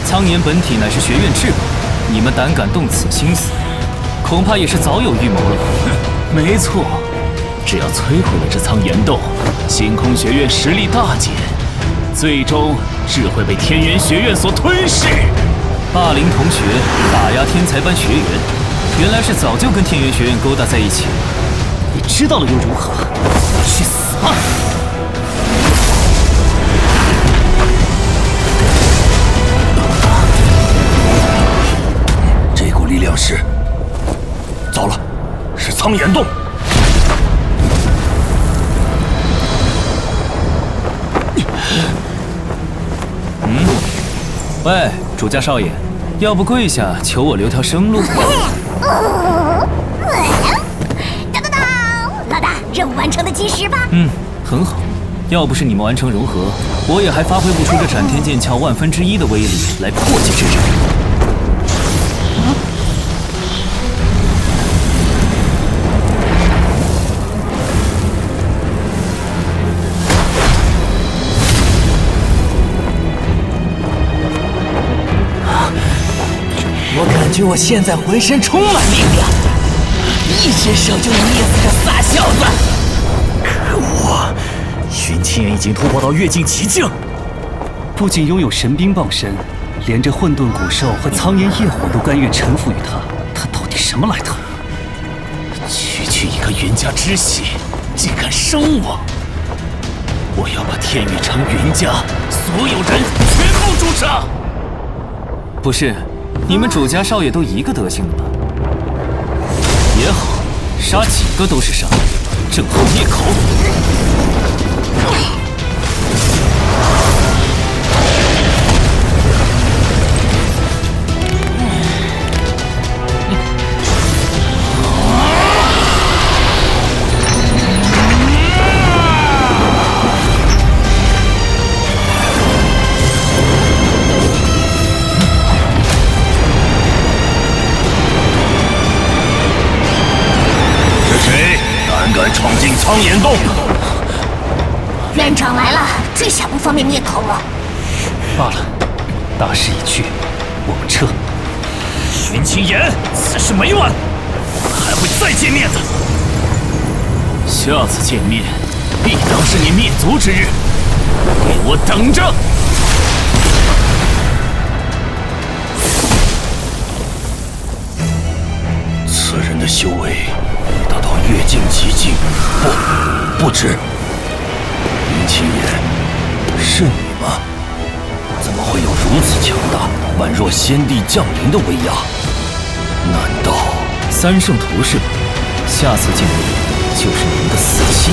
苍炎本体乃是学院至宝，你们胆敢动此心思，恐怕也是早有预谋了吧？没错，只要摧毁了这苍岩洞，星空学院实力大减，最终只会被天元学院所吞噬。霸凌同学打压天才班学员，原来是早就跟天元学院勾搭在一起了。你知道了又如何？去死吧！这股力量是……糟了，是苍岩洞。喂，主家少爷，要不跪下求我留条生路？当当当！老大，任务完成的计时吧。很好。要不是你们完成融合，我也还发挥不出这斩天剑鞘1/1000的威力来破解这阵。我感觉我现在浑身充满力量，一只手就能捏死这仨小子。可恶！云清岩已经突破到越境极境，不仅拥有神兵傍身，连这混沌古兽和苍岩业火都甘愿臣服于他，他到底什么来头？区一个云家支系，竟敢生我！我要把天宇城云家所有人全部诛杀！不是，你们主家少爷都一个德行了吗？也好，杀几个都是伤，正好灭口。闯进苍岩洞，院长来了，这下不方便灭口了。罢了，大势已去，我们撤。云清岩，此事没完，我们还会再见面的。下次见面，必当是你灭族之日，给我等着！此人的修为已达到越境极境，不止。云清岩，是你吗？怎么会有如此强大、宛若先帝降临的威压？难道三圣图是吧？下次见面就是您的死期。